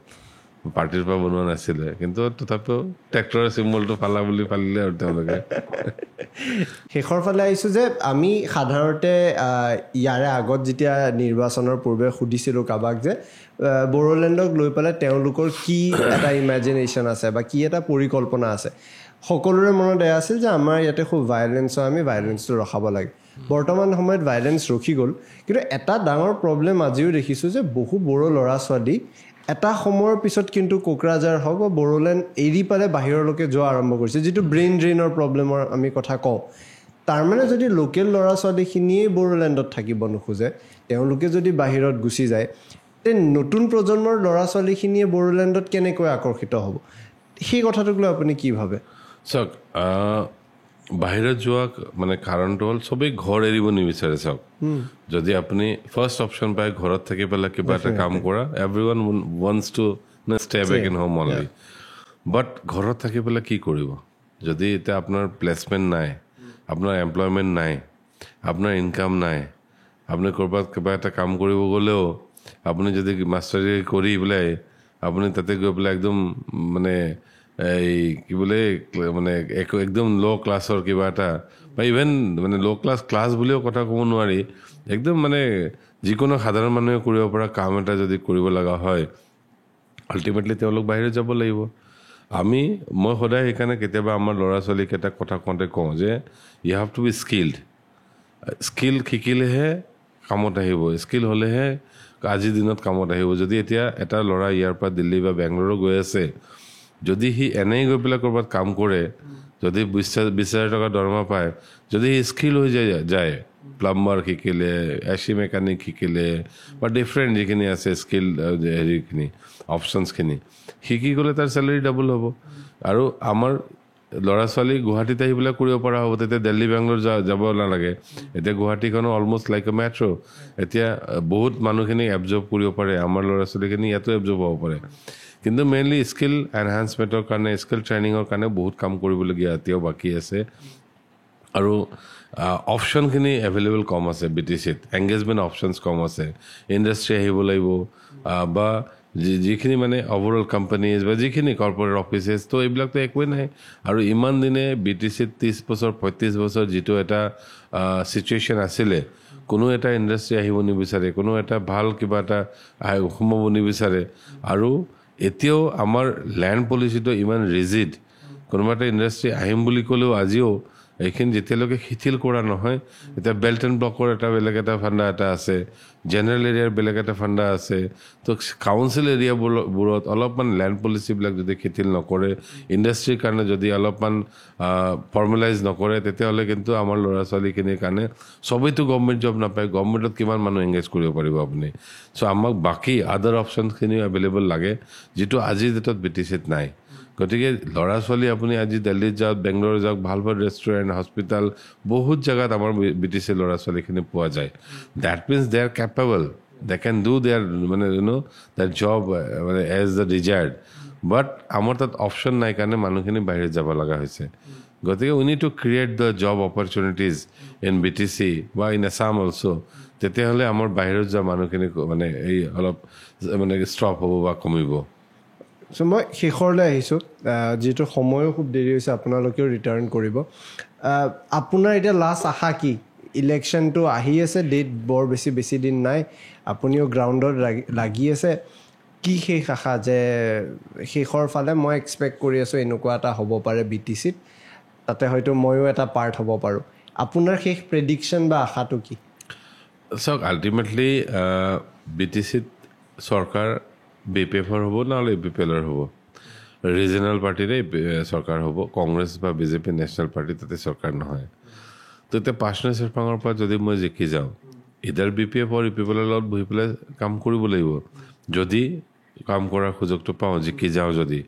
পাৰ্টিৰ পৰা বনোৱা নাছিলে কিন্তু তথাপিও ট্ৰেক্টৰৰ চিম্বলটো ফালা বুলি ফালিলে আৰু তেওঁলোকে শেষৰ ফালে আহিছোঁ যে আমি সাধাৰণতে ইয়াৰে আগত যেতিয়া নিৰ্বাচনৰ পূৰ্বে সুধিছিলোঁ কাৰোবাক যে বড়োলেণ্ডক লৈ পেলাই তেওঁলোকৰ কি এটা ইমেজিনেশ্যন আছে বা কি এটা পৰিকল্পনা আছে সকলোৰে মনত এয়া আছিল যে আমাৰ ইয়াতে খুব ভাইলেঞ্চ হয় আমি ভাইলেঞ্চটো ৰখাব লাগে বৰ্তমান সময়ত ভাইলেঞ্চ ৰখি গ'ল কিন্তু এটা ডাঙৰ প্ৰব্লেম আজিও দেখিছোঁ যে বহু বড়ো ল'ৰা ছোৱালী এটা সময়ৰ পিছত কিন্তু কোকৰাঝাৰ হওক বা বড়োলেণ্ড এৰি পেলাই বাহিৰলৈকে যোৱা আৰম্ভ কৰিছে যিটো ব্ৰেইন ড্ৰেইনৰ প্ৰব্লেমৰ আমি কথা কওঁ তাৰমানে যদি লোকেল ল'ৰা ছোৱালীখিনিয়েই বড়োলেণ্ডত থাকিব নোখোজে তেওঁলোকে যদি বাহিৰত গুচি যায় তে নতুন প্ৰজন্মৰ ল'ৰা ছোৱালীখিনিয়ে বড়োলেণ্ডত কেনেকৈ আকৰ্ষিত হ'ব সেই কথাটোক লৈ আপুনি কি ভাবে চাওক বাহিৰত যোৱা মানে কাৰণটো হ'ল চবেই ঘৰ এৰিব নিবিচাৰে চাওক যদি আপুনি ফাৰ্ষ্ট অপশ্যন পায় ঘৰত থাকি পেলাই কিবা এটা কাম কৰা everyone wants to stay back in home only but ঘৰত থাকি পেলাই কি কৰিব যদি এতিয়া আপোনাৰ প্লেচমেণ্ট নাই আপোনাৰ এমপ্লয়মেণ্ট নাই আপোনাৰ ইনকাম নাই আপুনি ক'ৰবাত কিবা এটা কাম কৰিব গ'লেও আপুনি যদি মাষ্টাৰী কৰি পেলাই আপুনি তাতে গৈ পেলাই একদম মানে এই কি বোলে মানে একদম ল' ক্লাছৰ কিবা এটা বা ইভেন মানে ল' ক্লাছ বুলিও কথা ক'ব নোৱাৰি একদম মানে যিকোনো সাধাৰণ মানুহে কৰিব পৰা কাম এটা যদি কৰিব লগা হয় আল্টিমেটলি তেওঁলোক বাহিৰত যাব লাগিব মই সদায় সেইকাৰণে কেতিয়াবা আমাৰ ল'ৰা ছোৱালীক এটা কথা কওঁতে কওঁ যে you have to be skill শিকিলেহে কামত আহিব স্কিল হ'লেহে আজিৰ দিনত কামত আহিব যদি এতিয়া এটা ল'ৰা ইয়াৰ পৰা দিল্লী বা বেংগলোৰো গৈ আছে যদি সি এনেই গৈ পেলাই ক'ৰবাত কাম কৰে যদি 20,000 টকা দৰমহা পায় যদি সি স্কিল হৈ যায় প্লাম্বাৰ শিকিলে এচি মেকানিক শিকিলে বা ডিফাৰেণ্ট যিখিনি আছে স্কিল হেৰিখিনি অপশ্যনছখিনি শিকি গ'লে তাৰ চেলাৰী ডাবল হ'ব আৰু আমাৰ ল'ৰা ছোৱালী গুৱাহাটীত আহি পেলাই কৰিব পৰা হ'ব তেতিয়া দিল্লী বেংগলোৰ যাব নালাগে এতিয়া গুৱাহাটীখনো অলমষ্ট লাইক এ মেট্ৰ' এতিয়া বহুত মানুহখিনি এবজৰ্ব কৰিব পাৰে আমাৰ ল'ৰা ছোৱালীখিনি ইয়াতো এবজৰ্ব হ'ব পাৰে কিন্তু মেইনলি স্কিল এনহান্সমেণ্টৰ কাৰণে স্কিল ট্ৰেইনিঙৰ কাৰণে বহুত কাম কৰিবলগীয়া এতিয়াও বাকী আছে আৰু অপশ্যনখিনি এভেইলেবল কম আছে BTCত এংগেজমেণ্ট অপশ্যনছ কম আছে ইণ্ডাষ্ট্ৰী আহিব লাগিব বা যিখিনি মানে অভাৰঅল কোম্পানীজ বা যিখিনি কৰ্পৰেট অফিচেছ তো এইবিলাকতো একোৱেই নাই আৰু ইমান দিনে BTCত 30 বছৰ 35 বছৰ যিটো এটা চিটুৱেশ্যন আছিলে কোনো এটা ইণ্ডাষ্ট্ৰী আহিব নিবিচাৰে কোনো এটা ভাল কিবা এটা সোমাব নিবিচাৰে আৰু এতিয়াও আমাৰ লেণ্ড পলিচিটো ইমান ৰিজিড কোনোবা এটা ইণ্ডাষ্ট্ৰী আহিম বুলি ক'লেও আজিও এইখিনি যেতিয়ালৈকে শিথিল কৰা নহয় এতিয়া বেল্ট এণ্ড ব্লকৰ এটা বেলেগ এটা ফাণ্ডা এটা আছে জেনেৰেল এৰিয়াৰ বেলেগ এটা ফাণ্ডা আছে তো কাউন্সিল এৰিয়াবোৰত অলপমান লেণ্ড পলিচিবিলাক যদি শিথিল নকৰে ইণ্ডাষ্ট্ৰীৰ কাৰণে যদি অলপমান ফৰ্মেলাইজ নকৰে তেতিয়াহ'লে কিন্তু আমাৰ ল'ৰা ছোৱালীখিনিৰ কাৰণে চবেইতো গভৰ্ণমেণ্ট জব নাপায় গভৰ্ণমেণ্টত কিমান মানুহ এংগেজ কৰিব পাৰিব আপুনি চ' আমাক বাকী আদাৰ অপশ্যনখিনিও এভেইলেবল লাগে যিটো আজিৰ ডেটত BTCত নাই গতিকে ল'ৰা ছোৱালী আপুনি আজি দিল্লীত যাওক বেংগলোৰ যাওক ভাল ভাল ৰেষ্টুৰেণ্ট হস্পিটেল বহুত জেগাত আমাৰ BTC ল'ৰা ছোৱালীখিনি পোৱা যায় that means they are capable they can do their মানে দেয়াৰ জব মানে এজ দ্য ডিজায়াৰ্ড বাট আমাৰ তাত অপশ্যন নাই কাৰণে মানুহখিনি বাহিৰত যাব লগা হৈছে গতিকে we need to create the job opportunities in BTC বা ইন আছাম অলছ' তেতিয়াহ'লে আমাৰ বাহিৰত যোৱা মানুহখিনি মানে এই অলপ মানে ষ্টপ হ'ব বা কমিব চ' মই শেষৰলৈ আহিছোঁ যিহেতু সময়ো খুব দেৰি হৈছে আপোনালোকেও ৰিটাৰ্ণ কৰিব আপোনাৰ এতিয়া লাষ্ট আশা কি ইলেকশ্যনটো আহি আছে ডেট বৰ বেছি দিন নাই আপুনিও গ্ৰাউণ্ডত লাগি আছে কি শেষ আশা যে শেষৰ ফালে মই এক্সপেক্ট কৰি আছোঁ এনেকুৱা এটা হ'ব পাৰে BTCত তাতে হয়তো ময়ো এটা পাৰ্ট হ'ব পাৰোঁ আপোনাৰ শেষ প্ৰেডিকশ্যন বা আশাটো কি চাওক আল্টিমেটলি BTCত চৰকাৰ BPFৰ হ'ব নহ'লে APPLৰ হ'ব ৰিজনেল পাৰ্টিৰে চৰকাৰ হ'ব কংগ্ৰেছ বা BJP নেশ্যনেল পাৰ্টি তাতে চৰকাৰ নহয় তো এতিয়া পাৰ্চনেল চেৰপাঙৰ পৰা যদি মই জিকি যাওঁ ইদাৰ BPF আৰু APPLৰ লগত বহি পেলাই কাম কৰিব লাগিব যদি কাম কৰাৰ সুযোগটো পাওঁ জিকি যাওঁ যদি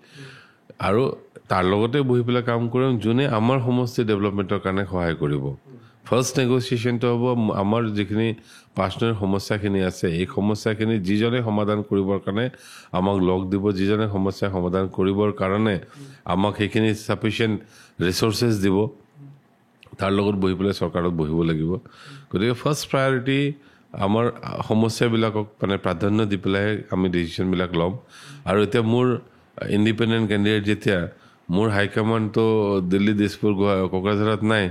আৰু তাৰ লগতে বহি পেলাই কাম কৰিম যোনে আমাৰ সমষ্টি ডেভেলপমেণ্টৰ কাৰণে সহায় কৰিব ফাৰ্ষ্ট নেগচিয়েশ্যনটো হ'ব আমাৰ যিখিনি পাৰ্চনেল সমস্যাখিনি আছে এই সমস্যাখিনি যিজনে সমাধান কৰিবৰ কাৰণে আমাক লগ দিব যিজনে সমস্যা সমাধান কৰিবৰ কাৰণে আমাক সেইখিনি ছাফিচিয়েণ্ট ৰিচোৰ্চেছ দিব তাৰ লগত বহি পেলাই চৰকাৰত বহিব লাগিব গতিকে ফাৰ্ষ্ট প্ৰায়ৰিটি আমাৰ সমস্যাবিলাকক মানে প্ৰাধান্য দি পেলাই আমি ডিচিশ্যনবিলাক ল'ম আৰু এতিয়া মোৰ ইণ্ডিপেণ্ডেণ্ট কেণ্ডিডেট যেতিয়া মোৰ হাইকমাণ্ডটো দিল্লী দিছপুৰ কোকৰাঝাৰত নাই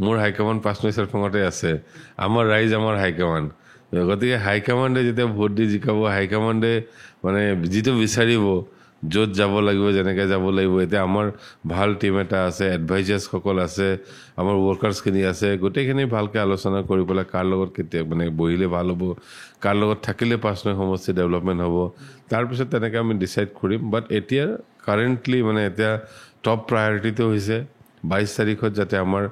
মোৰ হাইকমাণ্ড পাঁচনৈ চেৰফাঙতে আছে আমাৰ ৰাইজ আমাৰ হাইকমাণ্ড গতিকে হাইকমাণ্ডে যেতিয়া ভোট দি জিকাব হাইকমাণ্ডে মানে যিটো বিচাৰিব য'ত যাব লাগিব যেনেকৈ যাব লাগিব এতিয়া আমাৰ ভাল টীম এটা আছে এডভাইজাৰ্ছসকল আছে আমাৰ ৱৰ্কাৰ্ছখিনি আছে গোটেইখিনি ভালকৈ আলোচনা কৰি পেলাই কাৰ লগত কেতিয়া মানে বহিলে ভাল হ'ব কাৰ লগত থাকিলে পাঁচনৈ সমষ্টি ডেভেলপমেণ্ট হ'ব তাৰপিছত তেনেকৈ আমি ডিচাইড কৰিম বাট এতিয়া কাৰেণ্টলি মানে এতিয়া টপ প্ৰায়ৰিটিটো হৈছে 22 তাৰিখত যাতে আমাৰ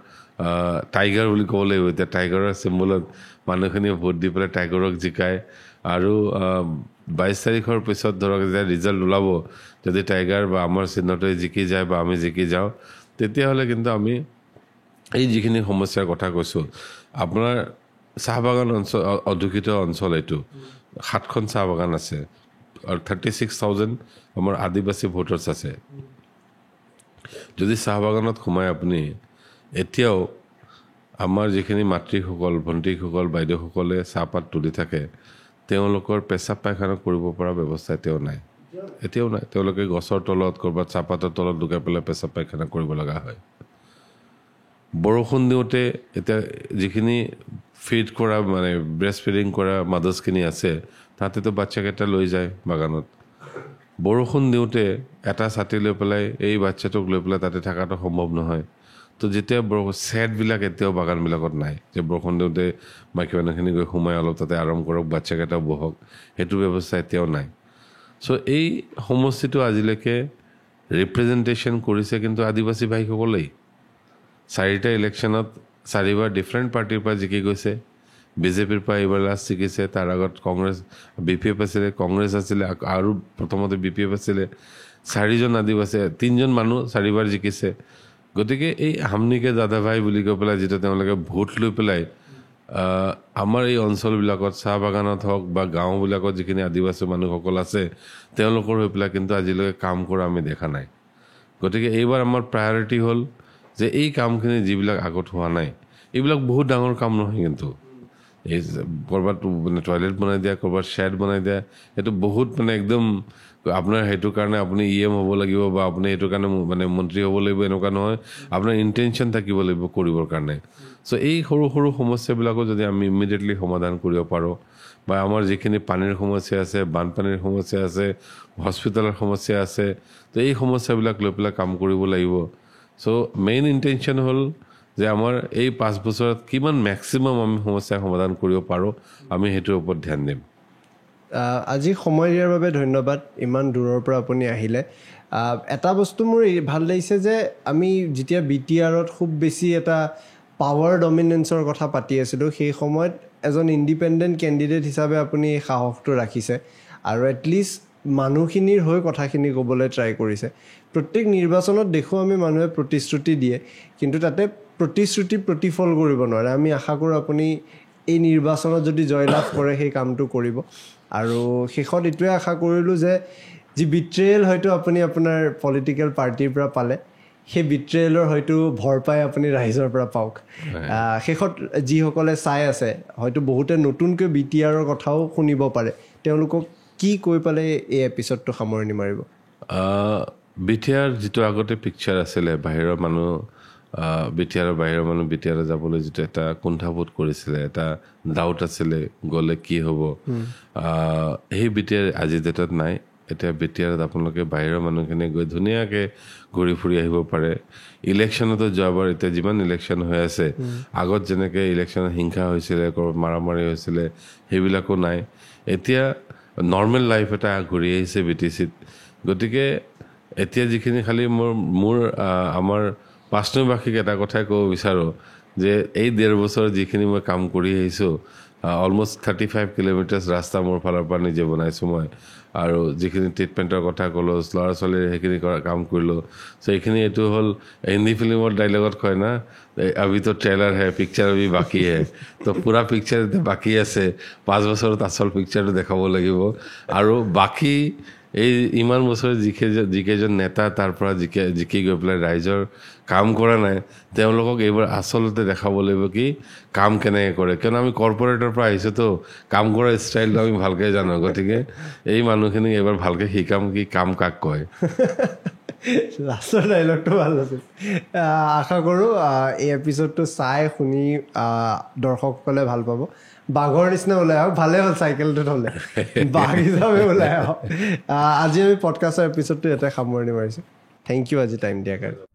টাইগাৰ বুলি ক'ব লাগিব এতিয়া টাইগাৰৰ চিম্বলত মানুহখিনিয়ে ভোট দি পেলাই টাইগাৰক জিকায় আৰু 22 তাৰিখৰ পিছত ধৰক যেতিয়া ৰিজাল্ট ওলাব যদি টাইগাৰ বা আমাৰ চিহ্নটোৱে জিকি যায় বা আমি জিকি যাওঁ তেতিয়াহ'লে কিন্তু আমি এই যিখিনি সমস্যাৰ কথা কৈছোঁ আপোনাৰ চাহ বাগান অঞ্চল অধ্যুষিত অঞ্চল এইটো 7খন চাহ বাগান আছে আৰু 36,000 আমাৰ আদিবাসী ভোটাৰ্ছ আছে যদি চাহ বাগানত সোমাই আপুনি এতিয়াও আমাৰ যিখিনি মাতৃসকল ভণ্টিসকল বাইদেউসকলে চাহপাত তুলি থাকে তেওঁলোকৰ পেচাব পায়খানা কৰিব পৰা ব্যৱস্থা এতিয়াও নাই তেওঁলোকে গছৰ তলত ক'ৰবাত চাহপাতৰ তলত লুকাই পেলাই পেচাব পায়খানা কৰিব লগা হয় বৰষুণ দিওঁতে এতিয়া যিখিনি ফিড কৰা মানে ব্ৰেষ্ট ফিডিং কৰা মাদাৰ্ছখিনি আছে তাতেতো বাচ্চাকেইটা লৈ যায় বাগানত বৰষুণ দিওঁতে এটা ছাতি লৈ পেলাই এই বাচ্চাটোক লৈ পেলাই তাতে থকাটো সম্ভৱ নহয় তো যেতিয়া ছেটবিলাক এতিয়াও বাগানবিলাকত নাই যে বৰষুণ দিওঁতে মাইকী মানুহখিনি গৈ সোমাই অলপ তাতে আৰাম কৰক বাচ্চাকেইটাও বহক সেইটো ব্যৱস্থা এতিয়াও নাই চ' এই সমষ্টিটো আজিলৈকে ৰিপ্ৰেজেণ্টেশ্যন কৰিছে কিন্তু আদিবাসী ভাইসকলেই 4টা ইলেকশ্যনত 4বাৰ ডিফাৰেণ্ট পাৰ্টিৰ পৰা জিকি গৈছে বিজেপিৰ পৰা এইবাৰ লাষ্ট জিকিছে তাৰ আগত কংগ্ৰেছ BPF আছিলে কংগ্ৰেছ আছিলে আৰু প্ৰথমতে BPF আছিলে 4জন আদিবাসী 3জন মানুহ 4বাৰ জিকিছে গতিকে এই হামনিকে দাদা ভাই বুলি কৈ পেলাই যেতিয়া তেওঁলোকে ভোট লৈ পেলাই আমাৰ এই অঞ্চলবিলাকত চাহ বাগানত হওক বা গাঁওবিলাকত যিখিনি আদিবাসী মানুহসকল আছে তেওঁলোকৰ হৈ পেলাই কিন্তু আজিলৈকে কাম কৰা আমি দেখা নাই গতিকে এইবাৰ আমাৰ প্ৰায়ৰিটি হ'ল যে এই কামখিনি যিবিলাক আগত হোৱা নাই এইবিলাক বহুত ডাঙৰ কাম নহয় কিন্তু এই ক'ৰবাত মানে টয়লেট বনাই দিয়া ক'ৰবাত শ্বেড বনাই দিয়া সেইটো বহুত মানে একদম আপোনাৰ সেইটো কাৰণে আপুনি EM হ'ব লাগিব বা আপুনি সেইটো কাৰণে মানে মন্ত্ৰী হ'ব লাগিব এনেকুৱা নহয় আপোনাৰ ইণ্টেনশ্যন থাকিব লাগিব কৰিবৰ কাৰণে চ' এই সৰু সৰু সমস্যাবিলাকো যদি আমি ইমিডিয়েটলি সমাধান কৰিব পাৰোঁ বা আমাৰ যিখিনি পানীৰ সমস্যা আছে বানপানীৰ সমস্যা আছে হস্পিটেলৰ সমস্যা আছে তো এই সমস্যাবিলাক লৈ পেলাই কাম কৰিব লাগিব চ' মেইন ইণ্টেনশ্যন হ'ল যে আমাৰ এই 5 বছৰত কিমান মেক্সিমাম আমি সমস্যা সমাধান কৰিব পাৰোঁ আমি সেইটোৰ ওপৰত ধ্যান দিম আজি সময় দিয়াৰ বাবে ধন্যবাদ ইমান দূৰৰ পৰা আপুনি আহিলে এটা বস্তু মোৰ ভাল লাগিছে যে আমি যেতিয়া BTRত খুব বেছি এটা পাৱাৰ ডমিনেন্সৰ কথা পাতি আছিলোঁ সেই সময়ত এজন ইণ্ডিপেণ্ডেণ্ট কেণ্ডিডেট হিচাপে আপুনি সাহসটো ৰাখিছে আৰু এটলিষ্ট মানুহখিনিৰ হৈ কথাখিনি ক'বলৈ ট্ৰাই কৰিছে প্ৰত্যেক নিৰ্বাচনত দেখোঁ আমি মানুহে প্ৰতিশ্ৰুতি দিয়ে কিন্তু তাতে প্ৰতিশ্ৰুতি প্ৰতিফল কৰিব নোৱাৰে আমি আশা কৰোঁ আপুনি এই নিৰ্বাচনত যদি জয়লাভ কৰে সেই কামটো কৰিব আৰু শেষত এইটোৱে আশা কৰিলোঁ যে যি বিট্ৰেয়েল হয়তো আপুনি আপোনাৰ পলিটিকেল পাৰ্টিৰ পৰা পালে সেই বিট্ৰেয়েলৰ হয়তো ভৰপাই আপুনি ৰাইজৰ পৰা পাওক শেষত যিসকলে চাই আছে হয়তো বহুতে নতুনকৈ BTRৰ কথাও শুনিব পাৰে তেওঁলোকক কি কৈ পেলাই এই এপিছডটো সামৰণি মাৰিব BTR যিটো আগতে পিকচাৰ আছিলে বাহিৰৰ মানুহ BTR বাহিৰৰ মানুহ BTR যাবলৈ যিটো এটা কুণ্ঠাবোধ কৰিছিলে এটা ডাউট আছিলে গ'লে কি হ'ব সেই BTR আজি ডেটত নাই এতিয়া BTRত আপোনালোকে বাহিৰৰ মানুহখিনিয়ে গৈ ধুনীয়াকৈ ঘূৰি ফুৰি আহিব পাৰে ইলেকশ্যনতো যোৱাবাৰ এতিয়া যিমান ইলেকশ্যন হৈ আছে আগত যেনেকৈ ইলেকশ্যনত হিংসা হৈছিলে মাৰামাৰি হৈছিলে সেইবিলাকো নাই এতিয়া নৰ্মেল লাইফ এটা ঘূৰি আহিছে BTCত গতিকে এতিয়া যিখিনি খালি মোৰ আমাৰ পাঁচনৈবাসীক এটা কথাই ক'ব বিচাৰোঁ যে এই 1.5 বছৰ যিখিনি মই কাম কৰি আহিছোঁ অলমষ্ট 35 কিলোমিটাৰ ৰাস্তা মোৰ ফালৰ পৰা নিজে বনাইছোঁ মই আৰু যিখিনি ট্ৰিটমেণ্টৰ কথা ক'লোঁ ল'ৰা ছোৱালীৰ সেইখিনি কাম কৰিলোঁ চ' এইখিনি এইটো হ'ল হিন্দী ফিল্মৰ ডাইলগত কয় না আভি তো ট্ৰেইলাৰ হে পিকচাৰ আভি বাকী হে তো পুৰা পিকচাৰ এতিয়া বাকী আছে 5 বছৰত আচল পিকচাৰটো দেখাব লাগিব আৰু বাকী এই ইমান বছৰ যিকেইজন নেতা তাৰ পৰা জিকি গৈ পেলাই ৰাইজৰ কাম কৰা নাই তেওঁলোকক এইবাৰ আচলতে দেখাব লাগিব কি কাম কেনেকৈ কৰে কিয়নো আমি কৰ্পৰেটৰ পৰা আহিছোঁতো কাম কৰা ষ্টাইলটো আমি ভালকৈ জানো গতিকে এই মানুহখিনিক এইবাৰ ভালকৈ শিকাম কি কাম কাক কয় লাষ্টৰ ডাইলগটো ভাল আছিল আশা কৰোঁ এই এপিছ'ডটো চাই শুনি দৰ্শকসকলে ভাল পাব বাঘৰ নিচিনা ওলাই আহক ভালে হ'ল চাইকেলটোত হ'লে বাঘ হিচাপে ওলাই আহক আজি আমি পডকাষ্টৰ এপিছ'ডটো ইয়াতে সামৰণি মাৰিছোঁ থেংক ইউ আজি টাইম দিয়াৰ কাৰণে